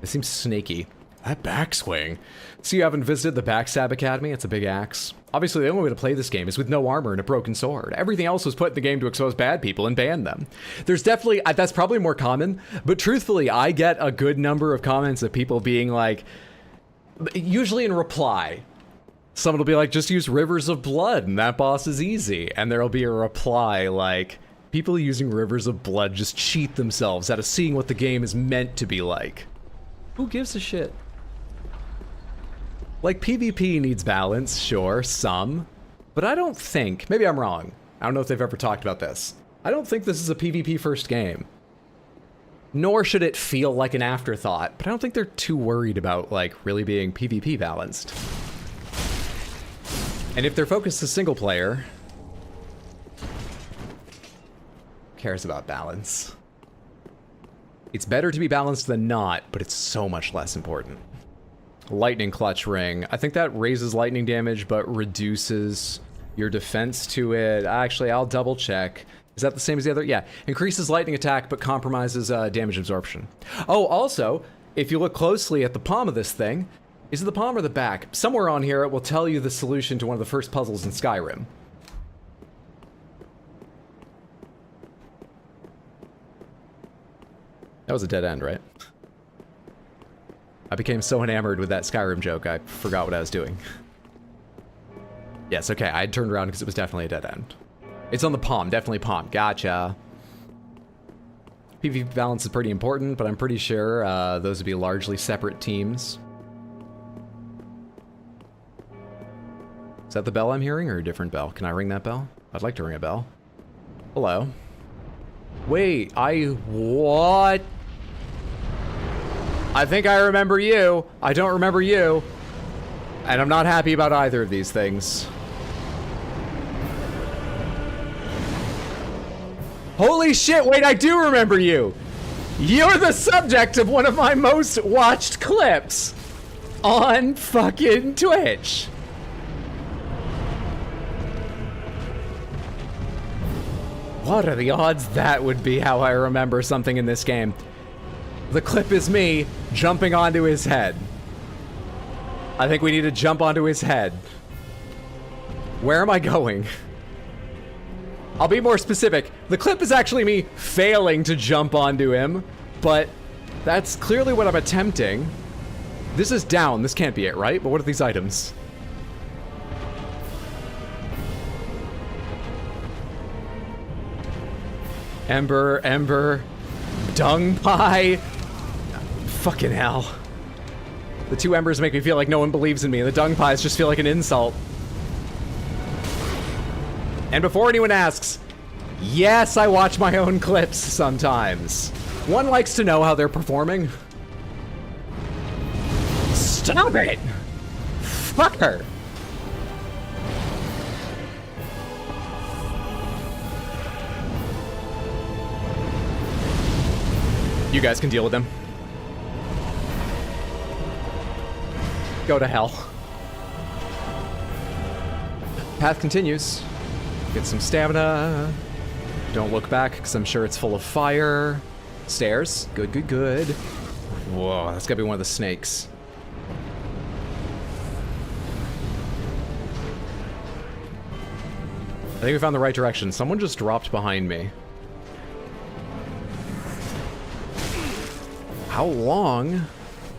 It seems snaky. That backswing. So you haven't visited the Backstab Academy? It's a big axe. Obviously, the only way to play this game is with no armor and a broken sword. Everything else was put in the game to expose bad people and ban them. There's definitely, that's probably more common, but truthfully, I get a good number of comments of people being like, usually in reply, someone will be like, just use Rivers of Blood and that boss is easy. And there'll be a reply like, people using Rivers of Blood just cheat themselves out of seeing what the game is meant to be like. Who gives a shit? Like, PvP needs balance, sure, some. But I don't think, maybe I'm wrong. I don't know if they've ever talked about this. I don't think this is a PvP first game. nor should it feel like an afterthought, but I don't think they're too worried about, like, really being PvP balanced. And if their focus is single player, who cares about balance? It's better to be balanced than not, but it's so much less important. Lightning Clutch Ring. I think that raises lightning damage, but reduces your defense to it. Actually, I'll double check. Is that the same as the other? Yeah. Increases lightning attack, but compromises damage absorption. Oh, also, if you look closely at the palm of this thing, is it the palm or the back? Somewhere on here, it will tell you the solution to one of the first puzzles in Skyrim. That was a dead end, right? I became so enamored with that Skyrim joke, I forgot what I was doing. Yes, okay, I turned around because it was definitely a dead end. It's on the palm, definitely palm. Gotcha. PvP balance is pretty important, but I'm pretty sure those would be largely separate teams. Is that the bell I'm hearing, or a different bell? Can I ring that bell? I'd like to ring a bell. Hello. Wait, what? I think I remember you. I don't remember you. And I'm not happy about either of these things. Holy shit, wait, I do remember you. You're the subject of one of my most watched clips on fucking Twitch. What are the odds that would be how I remember something in this game? The clip is me jumping onto his head. I think we need to jump onto his head. Where am I going? I'll be more specific. The clip is actually me failing to jump onto him, but that's clearly what I'm attempting. This is down. This can't be it, right? But what are these items? Ember, dung pie. Fucking hell. The two embers make me feel like no one believes in me, and the dung pies just feel like an insult. And before anyone asks, yes, I watch my own clips sometimes. One likes to know how they're performing. Stop it! Fuck her! You guys can deal with them. Go to hell. Path continues. Get some stamina. Don't look back, because I'm sure it's full of fire. Stairs. Good, good, good. Whoa, that's gotta be one of the snakes. I think we found the right direction. Someone just dropped behind me. How long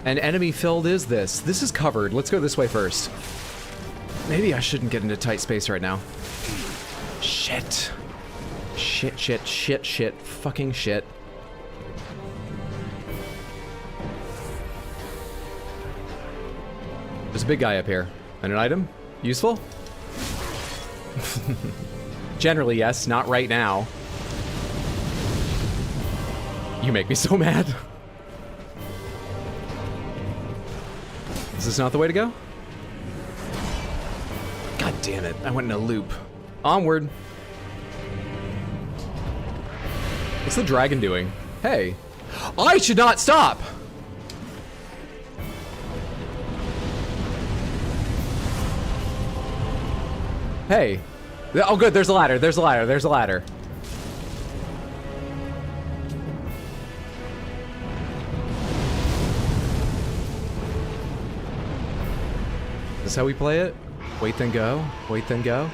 and enemy-filled is this? This is covered. Let's go this way first. Maybe I shouldn't get into tight space right now. Shit. Shit, shit, shit, shit. Fucking shit. There's a big guy up here. And an item? Useful? Generally, yes. Not right now. You make me so mad. Is this not the way to go? God damn it. I went in a loop. Onward. What's the dragon doing? Hey. I should not stop! Hey. Oh good, there's a ladder, there's a ladder, there's a ladder. Is this how we play it? Wait then go, wait then go.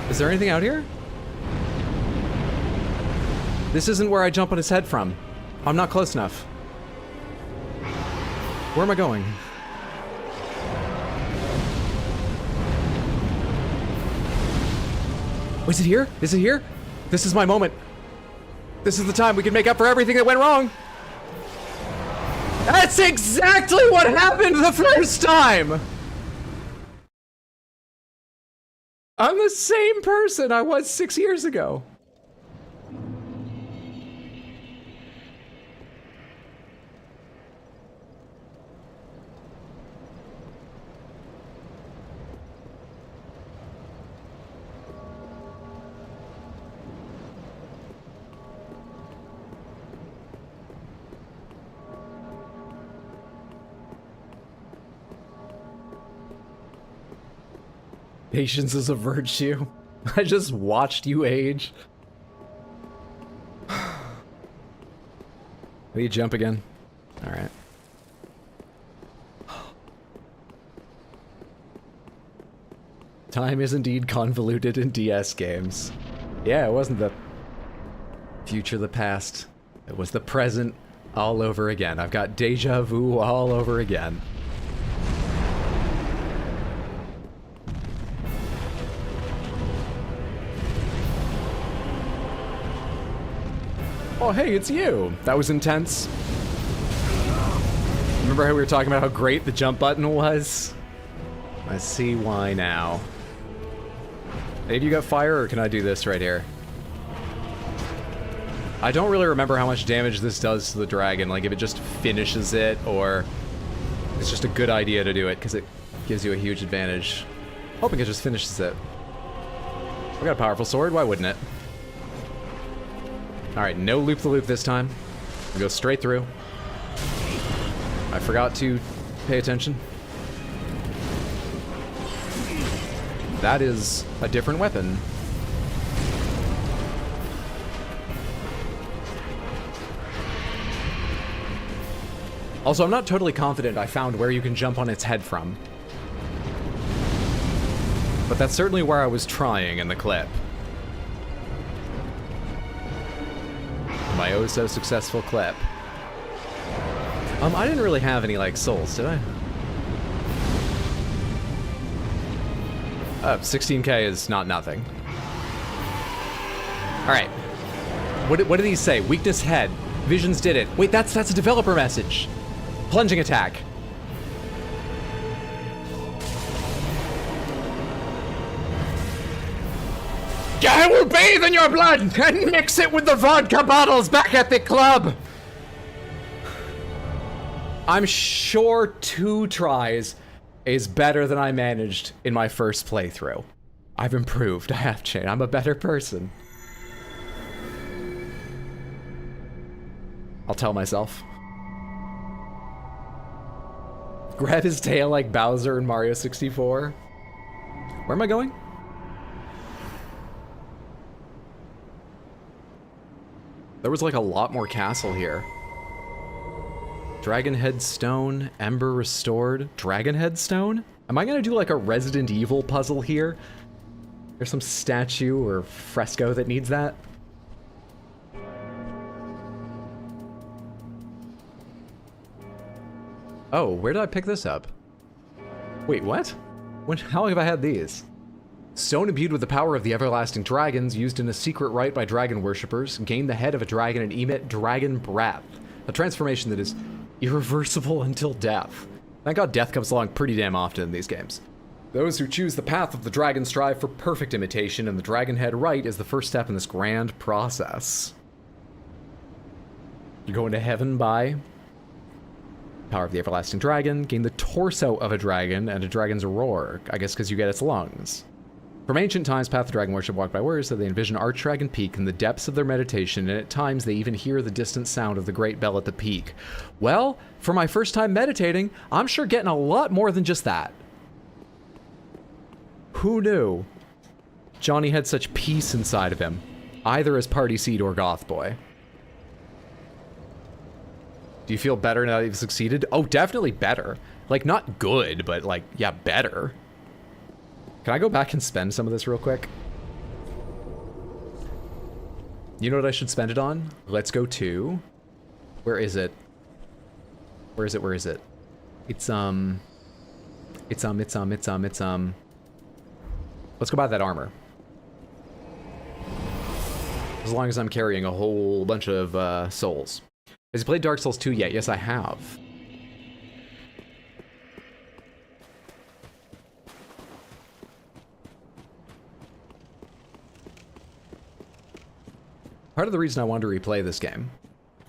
Is there anything out here? This isn't where I jump on his head from. I'm not close enough. Where am I going? Oh, is it here? Is it here? This is my moment. This is the time we can make up for everything that went wrong. That's exactly what happened the first time! I'm the same person I was 6 years ago. Patience is a virtue. I just watched you age. Will you jump again? Alright. Time is indeed convoluted in DS games. Yeah, it wasn't the future, the past. It was the present all over again. I've got deja vu all over again. Oh, hey, it's you! That was intense. Remember how we were talking about how great the jump button was? I see why now. Hey, have you got fire, or can I do this right here? I don't really remember how much damage this does to the dragon, like if it just finishes it, or it's just a good idea to do it, because it gives you a huge advantage. Hoping it just finishes it. We got a powerful sword, why wouldn't it? Alright, no loop-the-loop this time. We go straight through. I forgot to pay attention. That is a different weapon. Also, I'm not totally confident I found where you can jump on its head from. But that's certainly where I was trying in the clip. My oh-so-successful clip. I didn't really have any, like, souls, did I? 16k is not nothing. Alright. What do these say? Weakness head. Visions did it. Wait, that's a developer message. Plunging attack. I will bathe in your blood and mix it with the vodka bottles back at the club. I'm sure 2 tries is better than I managed in my first playthrough. I've improved. I have changed. I'm a better person. I'll tell myself. Grab his tail like Bowser in Mario 64. Where am I going? There was like a lot more castle here. Dragon Head Stone, Ember Restored, Dragon Head Stone? Am I gonna do like a Resident Evil puzzle here? There's some statue or fresco that needs that? Oh, where did I pick this up? Wait, what? How have I had these? Stone imbued with the power of the everlasting dragons, used in a secret rite by dragon worshippers, gain the head of a dragon and emit dragon breath. A transformation that is irreversible until death. Thank God death comes along pretty damn often in these games. Those who choose the path of the dragon strive for perfect imitation, and the dragon head rite is the first step in this grand process. You go into heaven by power of the everlasting dragon, gain the torso of a dragon and a dragon's roar. I guess because you get its lungs. From ancient times, path of dragon worship walked by warriors, so they envision Archdragon Peak in the depths of their meditation, and at times they even hear the distant sound of the great bell at the peak. Well, for my first time meditating, I'm sure getting a lot more than just that. Who knew Johnny had such peace inside of him, either as Party Seed or Goth Boy? Do you feel better now that you've succeeded? Oh, definitely better. Like, not good, but like, yeah, better. Can I go back and spend some of this real quick? You know what I should spend it on? Let's go to... Where is it? Where is it? Where is it? It's Let's go buy that armor. As long as I'm carrying a whole bunch of souls. Has he played Dark Souls 2 yet? Yes, I have. Part of the reason I wanted to replay this game,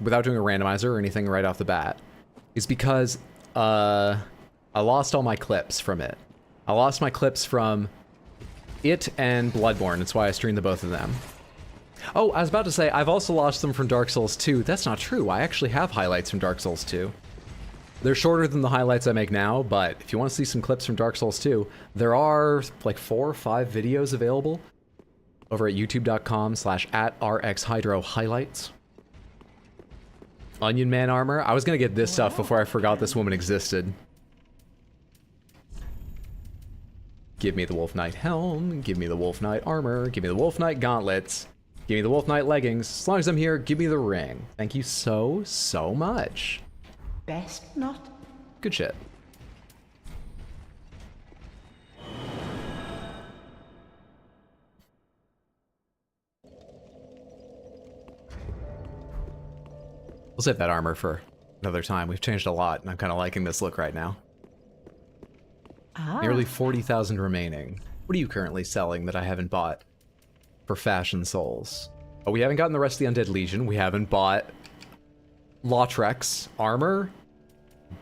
without doing a randomizer or anything right off the bat, is because I lost all my clips from it. I lost my clips from it and Bloodborne. That's why I streamed the both of them. Oh, I was about to say, I've also lost them from Dark Souls 2. That's not true. I actually have highlights from Dark Souls 2. They're shorter than the highlights I make now, but if you want to see some clips from Dark Souls 2, there are like 4 or 5 videos available over at youtube.com/@rxhydrohighlights. Onion Man armor. I was gonna get this stuff before I forgot this woman existed. Give me the Wolf Knight helm, give me the Wolf Knight armor, give me the Wolf Knight gauntlets, give me the Wolf Knight leggings. As long as I'm here, give me the ring. Thank you so much. Best not. Good shit. We'll save that armor for another time. We've changed a lot, and I'm kind of liking this look right now. Nearly 40,000 remaining. What are you currently selling that I haven't bought for Fashion Souls? Oh, we haven't gotten the rest of the Undead Legion. We haven't bought Lautrec's armor,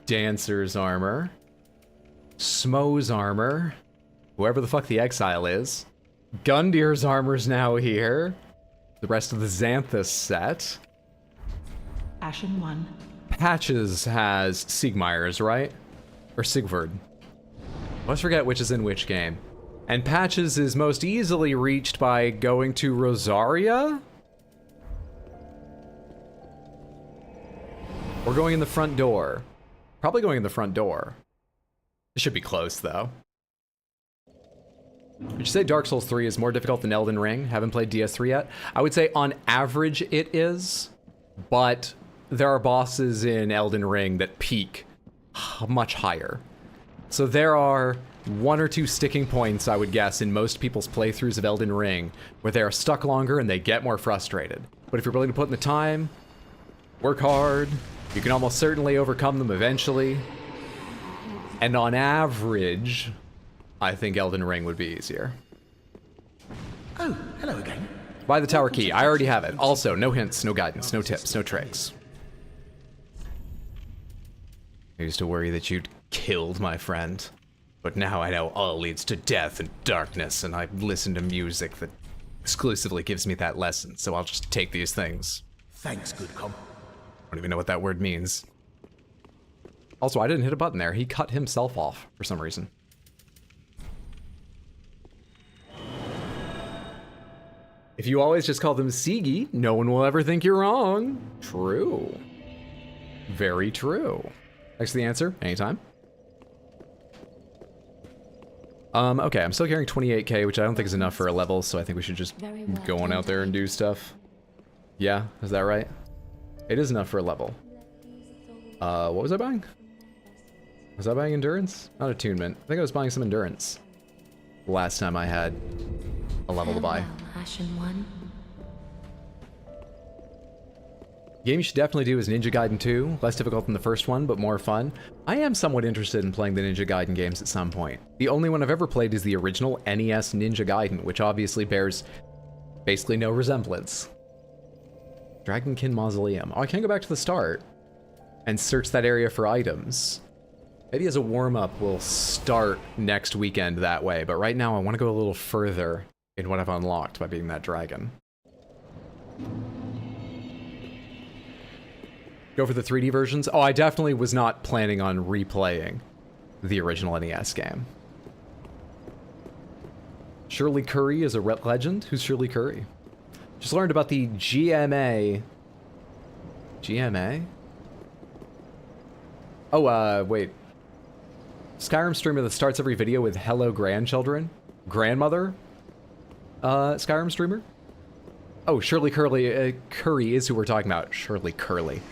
Dancer's armor, Smo's armor, whoever the fuck the Exile is. Gundyr's armor's now here. The rest of the Xanthus set. Ashen one. Patches has Siegmeyer's, right? Or Sigvard. Let's forget which is in which game. And Patches is most easily reached by going to Rosaria? Or going in the front door. Probably going in the front door. It should be close, though. Would you say Dark Souls 3 is more difficult than Elden Ring? Haven't played DS3 yet. I would say on average it is, but there are bosses in Elden Ring that peak much higher. So there are 1 or 2 sticking points, I would guess, in most people's playthroughs of Elden Ring, where they are stuck longer and they get more frustrated. But if you're willing to put in the time, work hard, you can almost certainly overcome them eventually. And on average, I think Elden Ring would be easier. Oh, hello again. Buy the tower key. I already have it. Also, no hints, no guidance, no tips, no tricks. I used to worry that you'd killed my friend, but now I know all leads to death and darkness, and I listen to music that exclusively gives me that lesson, so I'll just take these things. Thanks, good com. I don't even know what that word means. Also, I didn't hit a button there. He cut himself off for some reason. If you always just call them Sigi, no one will ever think you're wrong. True. Very true. Thanks for the answer. Anytime. Okay, I'm still carrying 28k, which I don't think is enough for a level, so I think we should just go on out there and do stuff. Yeah, is that right? It is enough for a level. What was I buying? Was I buying endurance? Not attunement. I think I was buying some endurance. Last time I had a level to buy. Ashen one. Game you should definitely do is Ninja Gaiden 2. Less difficult than the first one, but more fun. I am somewhat interested in playing the Ninja Gaiden games at some point. The only one I've ever played is the original NES Ninja Gaiden, which obviously bears basically no resemblance. Dragonkin Mausoleum. Oh, I can go back to the start and search that area for items. Maybe as a warm-up, we'll start next weekend that way, but right now I want to go a little further in what I've unlocked by being that dragon. Go for the 3D versions? Oh, I definitely was not planning on replaying the original NES game. Shirley Curry is a legend? Who's Shirley Curry? Just learned about the GMA. GMA? Oh, wait. Skyrim streamer that starts every video with hello grandchildren? Grandmother? Skyrim streamer? Oh, Shirley Curry is who we're talking about. Shirley Curly.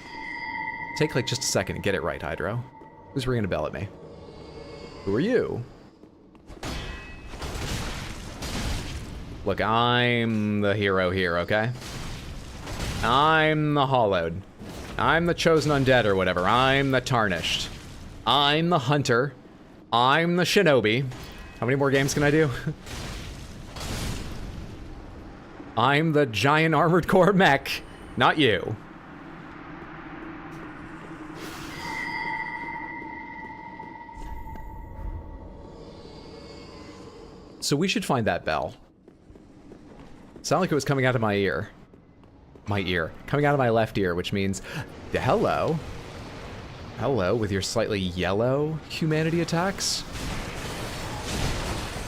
Take like just a second and get it right, Hydro. Who's ringing a bell at me? Who are you? Look, I'm the hero here, okay? I'm the Hollowed. I'm the Chosen Undead or whatever. I'm the Tarnished. I'm the Hunter. I'm the Shinobi. How many more games can I do? I'm the giant armored core mech, not you. So we should find that bell. Sounded like it was coming out of my ear. My ear. Coming out of my left ear, which means, hello. Hello, with your slightly yellow humanity attacks.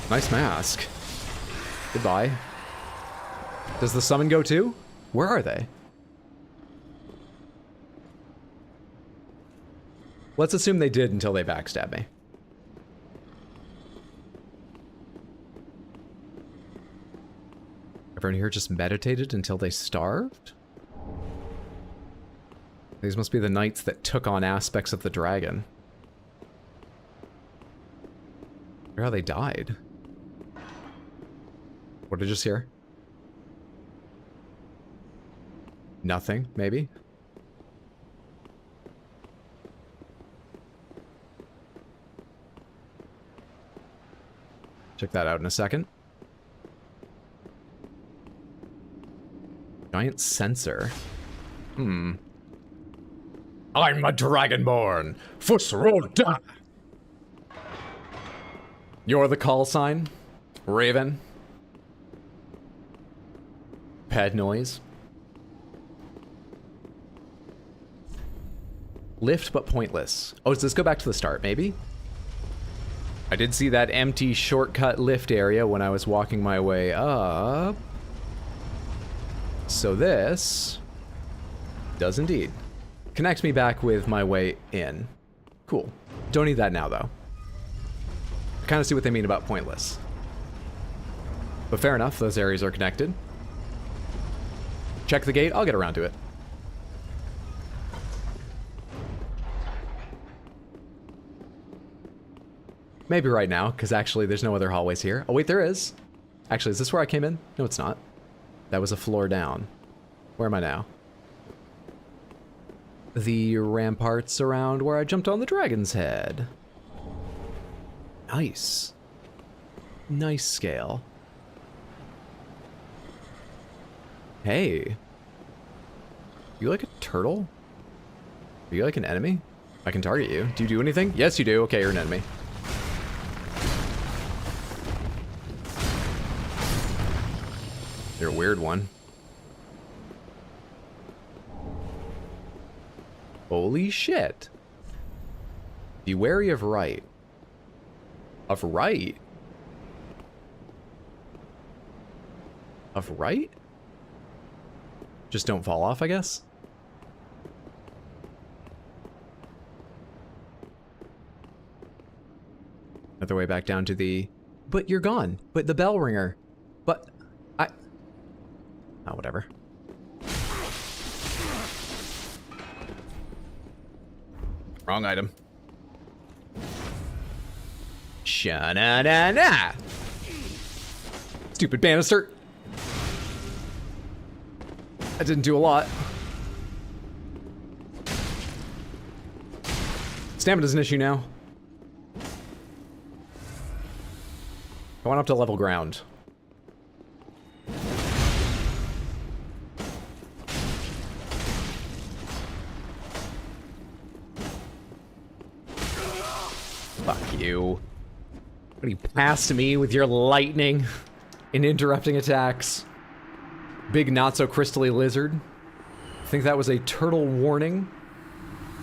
Nice mask. Goodbye. Does the summon go too? Where are they? Let's assume they did until they backstab me. Everyone here just meditated until they starved? These must be the knights that took on aspects of the dragon. Or how they died. What did I just hear? Nothing, maybe? Check that out in a second. Giant sensor. I'm a dragonborn. Fusroda. You're the call sign, Raven. Pad noise. Lift but pointless. Oh, does this go back to the start, maybe? I did see that empty shortcut lift area when I was walking my way up. So this does indeed connect me back with my way in. Cool. Don't need that now, though. I kind of see what they mean about pointless. But fair enough, those areas are connected. Check the gate, I'll get around to it. Maybe right now, because actually there's no other hallways here. Oh wait, there is. Actually, is this where I came in? No, it's not. That was a floor down. Where am I now? The ramparts around where I jumped on the dragon's head. Nice. Nice scale. Hey. You like a turtle? Are you like an enemy? I can target you. Do you do anything? Yes, you do. Okay, you're an enemy. You're a weird one. Holy shit. Be wary of right. Of right? Of right? Just don't fall off, I guess? Another way back down to the... But you're gone. But the bell ringer. But... Oh, whatever. Wrong item. Sha-na-na-na! Stupid banister! That didn't do a lot. Stamina's an issue now. I went up to level ground. Fuck you. What do you pass to me with your lightning and interrupting attacks? Big not-so-crystally lizard. Think that was a turtle warning?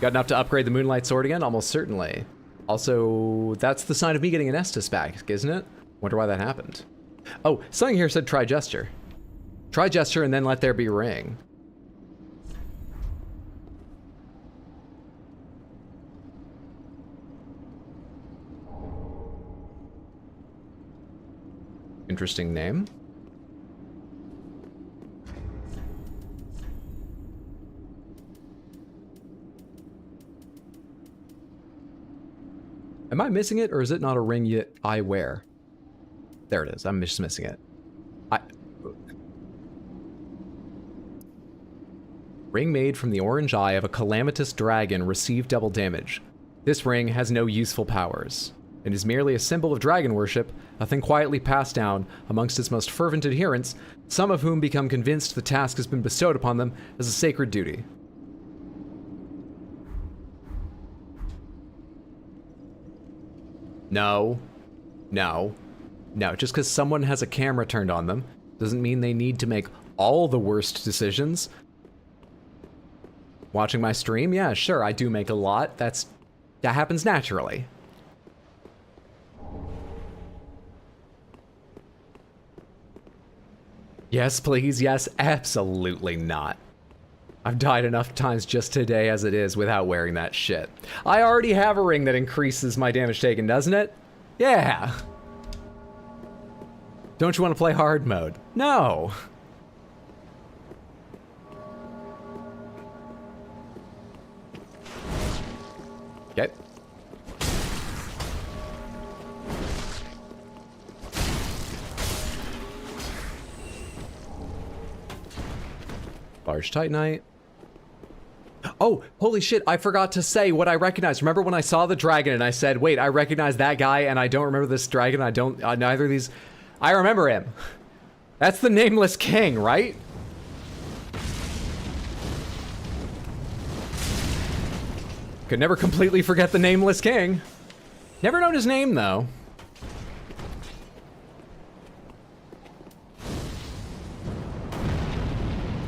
Got enough to upgrade the Moonlight Sword again? Almost certainly. Also, that's the sign of me getting an Estus back, isn't it? Wonder why that happened. Oh, something here said try gesture. Try gesture and then let there be ring. Interesting name. Am I missing it, or is it not a ring yet I wear? There it is. I'm just missing it. Ring made from the orange eye of a calamitous dragon received double damage. This ring has no useful powers. and is merely a symbol of dragon worship, a thing quietly passed down amongst its most fervent adherents, some of whom become convinced the task has been bestowed upon them as a sacred duty. No. No. No. Just because someone has a camera turned on them doesn't mean they need to make all the worst decisions. Watching my stream? Yeah, sure, I do make a lot. That happens naturally. Yes, please. Yes, absolutely not. I've died enough times just today as it is without wearing that shit. I already have a ring that increases my damage taken, doesn't it? Yeah. Don't you want to play hard mode? No. Okay. Large Titanite. Oh, holy shit, I forgot to say what I recognized. Remember when I saw the dragon and I said, wait, I recognize that guy and I don't remember this dragon, neither of these... I remember him. That's the Nameless King, right? Could never completely forget the Nameless King. Never known his name, though.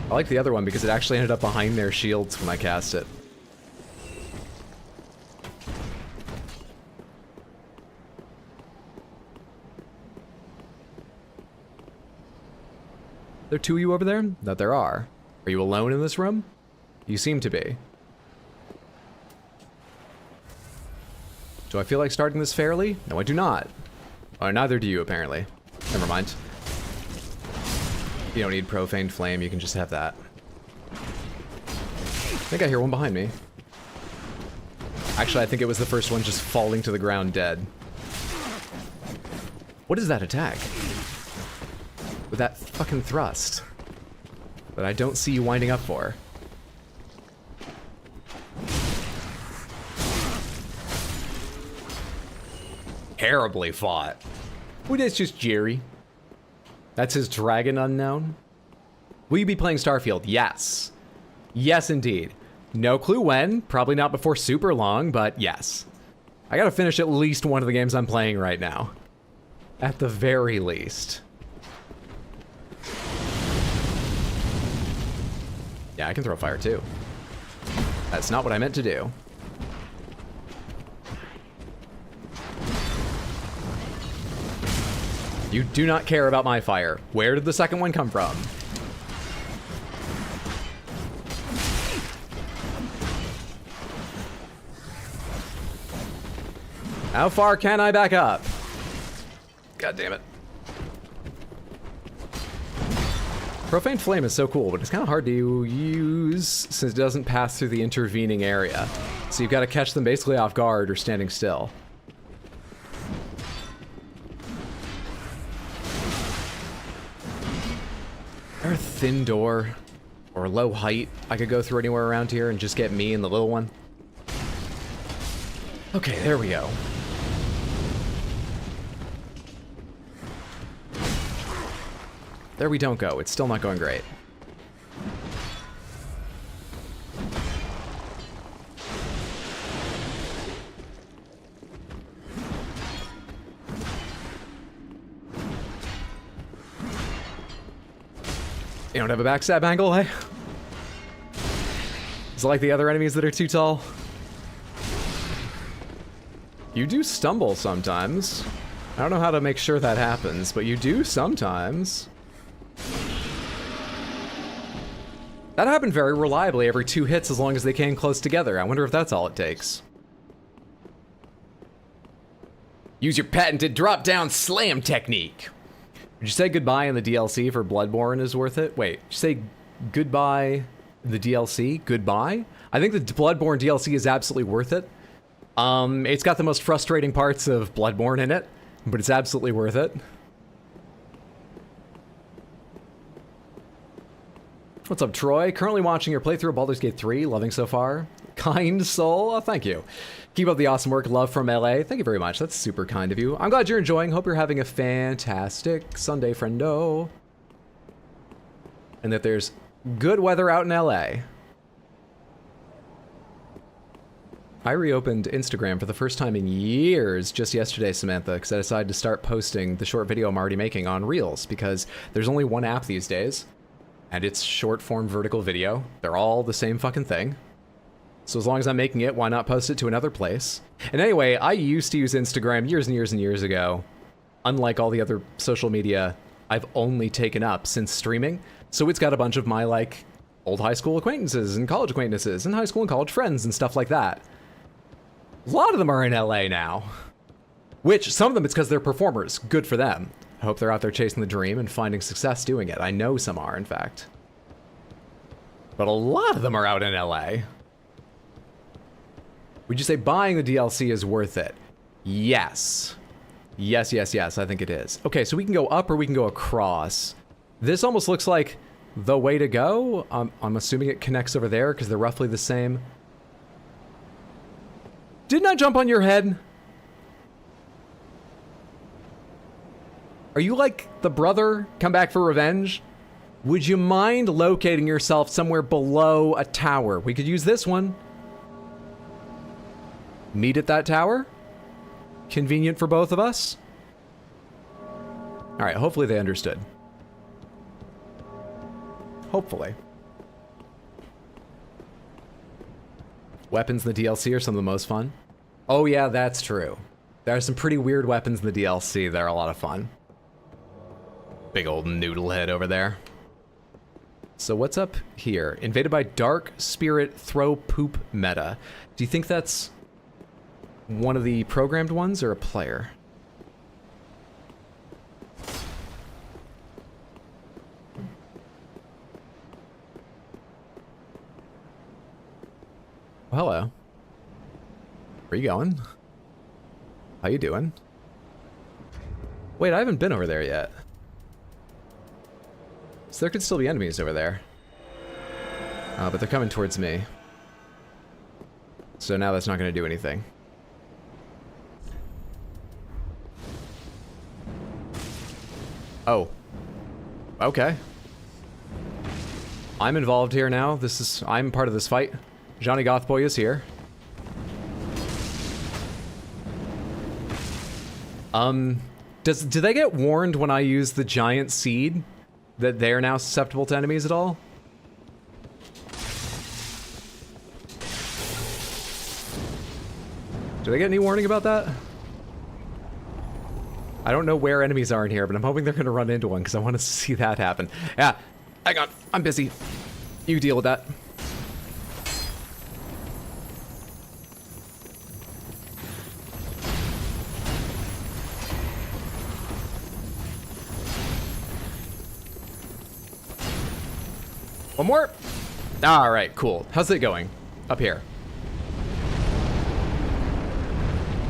I like the other one because it actually ended up behind their shields when I cast it. There are two of you over there? That there are. Are you alone in this room? You seem to be. Do I feel like starting this fairly? No, I do not. Or neither do you, apparently. Never mind. You don't need Profaned Flame, you can just have that. I think I hear one behind me. Actually, I think it was the first one just falling to the ground dead. What is that attack? With that fucking thrust that I don't see you winding up for. Terribly fought. Well, that's just Jerry. That's his dragon unknown. Will you be playing Starfield? Yes. Yes, indeed. No clue when. Probably not before super long, but yes. I gotta finish at least one of the games I'm playing right now. At the very least. Yeah, I can throw fire too. That's not what I meant to do. You do not care about my fire. Where did the second one come from? How far can I back up? God damn it. Profane Flame is so cool, but it's kind of hard to use since it doesn't pass through the intervening area. So you've got to catch them basically off guard or standing still. Is there a thin door or a low height I could go through anywhere around here and just get me and the little one? Okay, there we go. There we don't go. It's still not going great. You don't have a backstab angle, eh? Is it like the other enemies that are too tall? You do stumble sometimes. I don't know how to make sure that happens, but you do sometimes. That happened very reliably every 2 hits as long as they came close together. I wonder if that's all it takes. Use your patented drop-down slam technique. Would you say goodbye in the DLC for Bloodborne is worth it? Wait, did you say goodbye in the DLC? Goodbye? I think the Bloodborne DLC is absolutely worth it. It's got the most frustrating parts of Bloodborne in it, but it's absolutely worth it. What's up, Troy? Currently watching your playthrough of Baldur's Gate 3, loving so far. Kind soul. Oh, thank you. Keep up the awesome work. Love from LA. Thank you very much. That's super kind of you. I'm glad you're enjoying. Hope you're having a fantastic Sunday, friendo. And that there's good weather out in LA. I reopened Instagram for the first time in years just yesterday, Samantha, because I decided to start posting the short video I'm already making on Reels, because there's only one app these days, and it's short form vertical video. They're all the same fucking thing. So as long as I'm making it, why not post it to another place? And anyway, I used to use Instagram years and years and years ago. Unlike all the other social media I've only taken up since streaming. So it's got a bunch of my, like, old high school acquaintances and college acquaintances and high school and college friends and stuff like that. A lot of them are in LA now. Which, some of them, it's because they're performers. Good for them. I hope they're out there chasing the dream and finding success doing it. I know some are, in fact. But a lot of them are out in LA. Would you say buying the DLC is worth it? Yes. Yes, yes, yes, I think it is. Okay, so we can go up or we can go across. This almost looks like the way to go. I'm assuming it connects over there because they're roughly the same. Didn't I jump on your head? Are you like the brother come back for revenge? Would you mind locating yourself somewhere below a tower? We could use this one. Meet at that tower? Convenient for both of us? Alright, hopefully they understood. Hopefully. Weapons in the DLC are some of the most fun. Oh yeah, that's true. There are some pretty weird weapons in the DLC that are a lot of fun. Big old noodle head over there. So what's up here? Invaded by Dark Spirit Throw Poop meta. Do you think that's one of the programmed ones or a player? Well, hello. Where you going? How you doing? Wait, I haven't been over there yet. So there could still be enemies over there. But they're coming towards me. So now that's not going to do anything. Oh. Okay. I'm involved here now. I'm part of this fight. Johnny Gothboy is here. Do they get warned when I use the giant seed that they're now susceptible to enemies at all? Do they get any warning about that? I don't know where enemies are in here, but I'm hoping they're gonna run into one because I want to see that happen. Yeah, hang on, I'm busy. You deal with that. One more? Alright, cool. How's it going? Up here.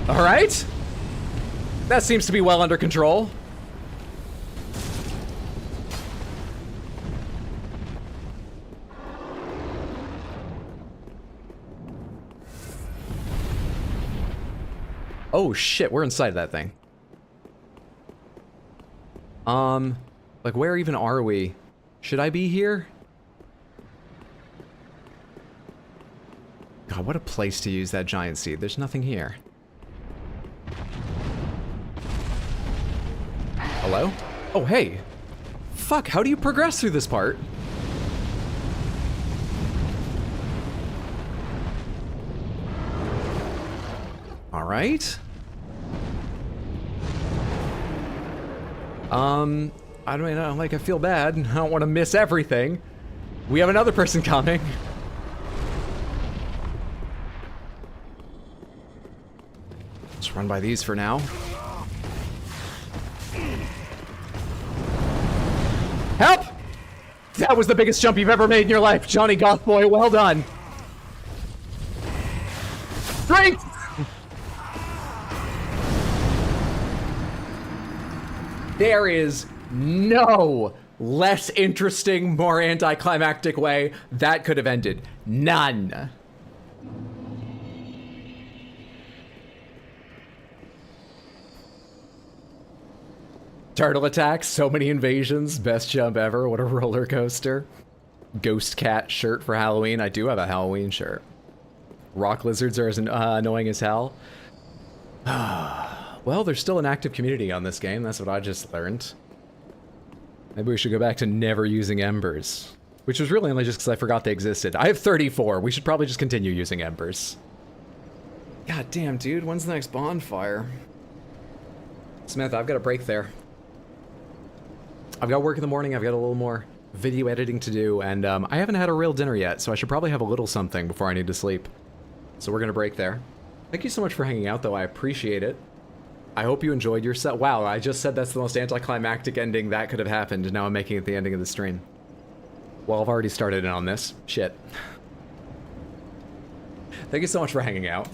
Alright. That seems to be well under control. Oh shit, we're inside of that thing. Like where even are we? Should I be here? God, what a place to use that giant seed. There's nothing here. Hello? Oh, hey. Fuck, how do you progress through this part? Alright. I mean, like, I feel bad. I don't want to miss everything. We have another person coming. Let's run by these for now. Help! That was the biggest jump you've ever made in your life, Johnny Gothboy. Well done. Strength! There is no less interesting, more anticlimactic way that could have ended. None. Turtle attacks, so many invasions, best jump ever. What a roller coaster. Ghost cat shirt for Halloween. I do have a Halloween shirt. Rock lizards are as annoying as hell. Well, there's still an active community on this game. That's what I just learned. Maybe we should go back to never using embers. Which was really only just because I forgot they existed. I have 34. We should probably just continue using embers. God damn, dude. When's the next bonfire? Smith, I've got a break there. I've got work in the morning. I've got a little more video editing to do. And I haven't had a real dinner yet, so I should probably have a little something before I need to sleep. So we're going to break there. Thank you so much for hanging out, though. I appreciate it. I hope you enjoyed your set. Wow, I just said that's the most anticlimactic ending that could have happened, and now I'm making it the ending of the stream. Well, I've already started in on this. Shit. Thank you so much for hanging out.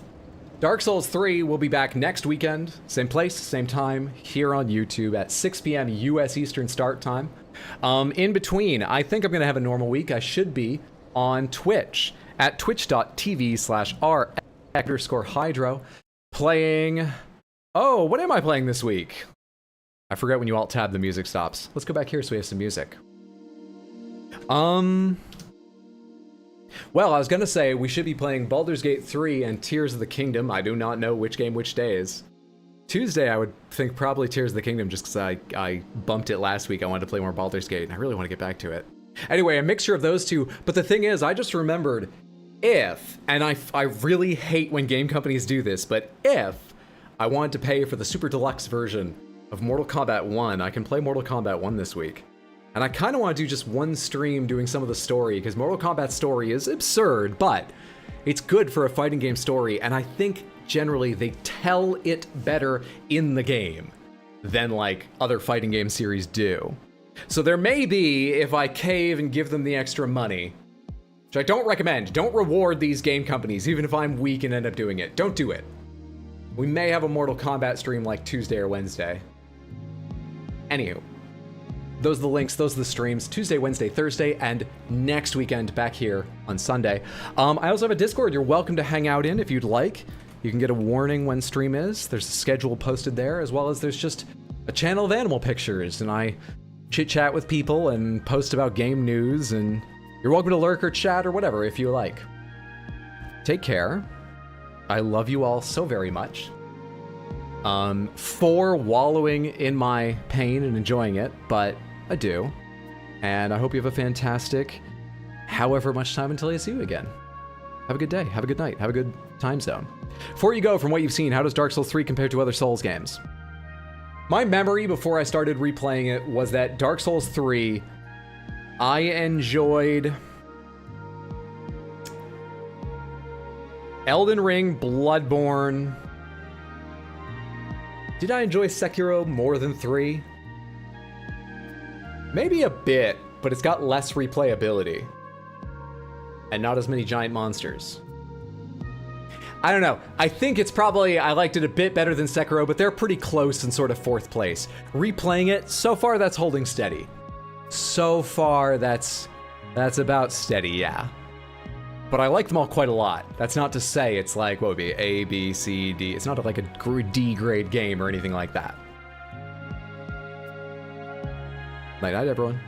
Dark Souls 3 will be back next weekend. Same place, same time, here on YouTube at 6 p.m. U.S. Eastern Start Time. In between, I think I'm going to have a normal week. I should be on Twitch at twitch.tv/r_hydro playing... Oh, what am I playing this week? I forget when you alt-tab the music stops. Let's go back here so we have some music. Well, I was gonna say we should be playing Baldur's Gate 3 and Tears of the Kingdom. I do not know which game which day is. Tuesday, I would think probably Tears of the Kingdom just because I bumped it last week. I wanted to play more Baldur's Gate, and I really want to get back to it. Anyway, a mixture of those two. But the thing is, I just remembered if, and I really hate when game companies do this, but if I wanted to pay for the Super Deluxe version of Mortal Kombat 1, I can play Mortal Kombat 1 this week. And I kind of want to do just one stream doing some of the story, because Mortal Kombat's story is absurd, but it's good for a fighting game story, and I think generally they tell it better in the game than like other fighting game series do. So there may be, if I cave and give them the extra money, which I don't recommend, don't reward these game companies, even if I'm weak and end up doing it. Don't do it. We may have a Mortal Kombat stream like Tuesday or Wednesday. Anywho. Those are the links, those are the streams, Tuesday, Wednesday, Thursday, and next weekend back here on Sunday. I also have a Discord you're welcome to hang out in if you'd like. You can get a warning when stream is. There's a schedule posted there, as well as there's just a channel of animal pictures, and I chit-chat with people and post about game news, and you're welcome to lurk or chat or whatever if you like. Take care. I love you all so very much. For wallowing in my pain and enjoying it, but I do. And I hope you have a fantastic however much time until I see you again. Have a good day, have a good night, have a good time zone. Before you go, from what you've seen, how does Dark Souls 3 compare to other Souls games? My memory before I started replaying it was that Dark Souls 3, I enjoyed Elden Ring, Bloodborne. Did I enjoy Sekiro more than 3? Maybe a bit, but it's got less replayability. And not as many giant monsters. I don't know. I think it's probably, I liked it a bit better than Sekiro, but they're pretty close in sort of 4th place. Replaying it, so far that's holding steady. So far that's about steady, yeah. But I like them all quite a lot. That's not to say it's like, what would it be, A, B, C, D. It's not like a D grade game or anything like that. Night night, everyone.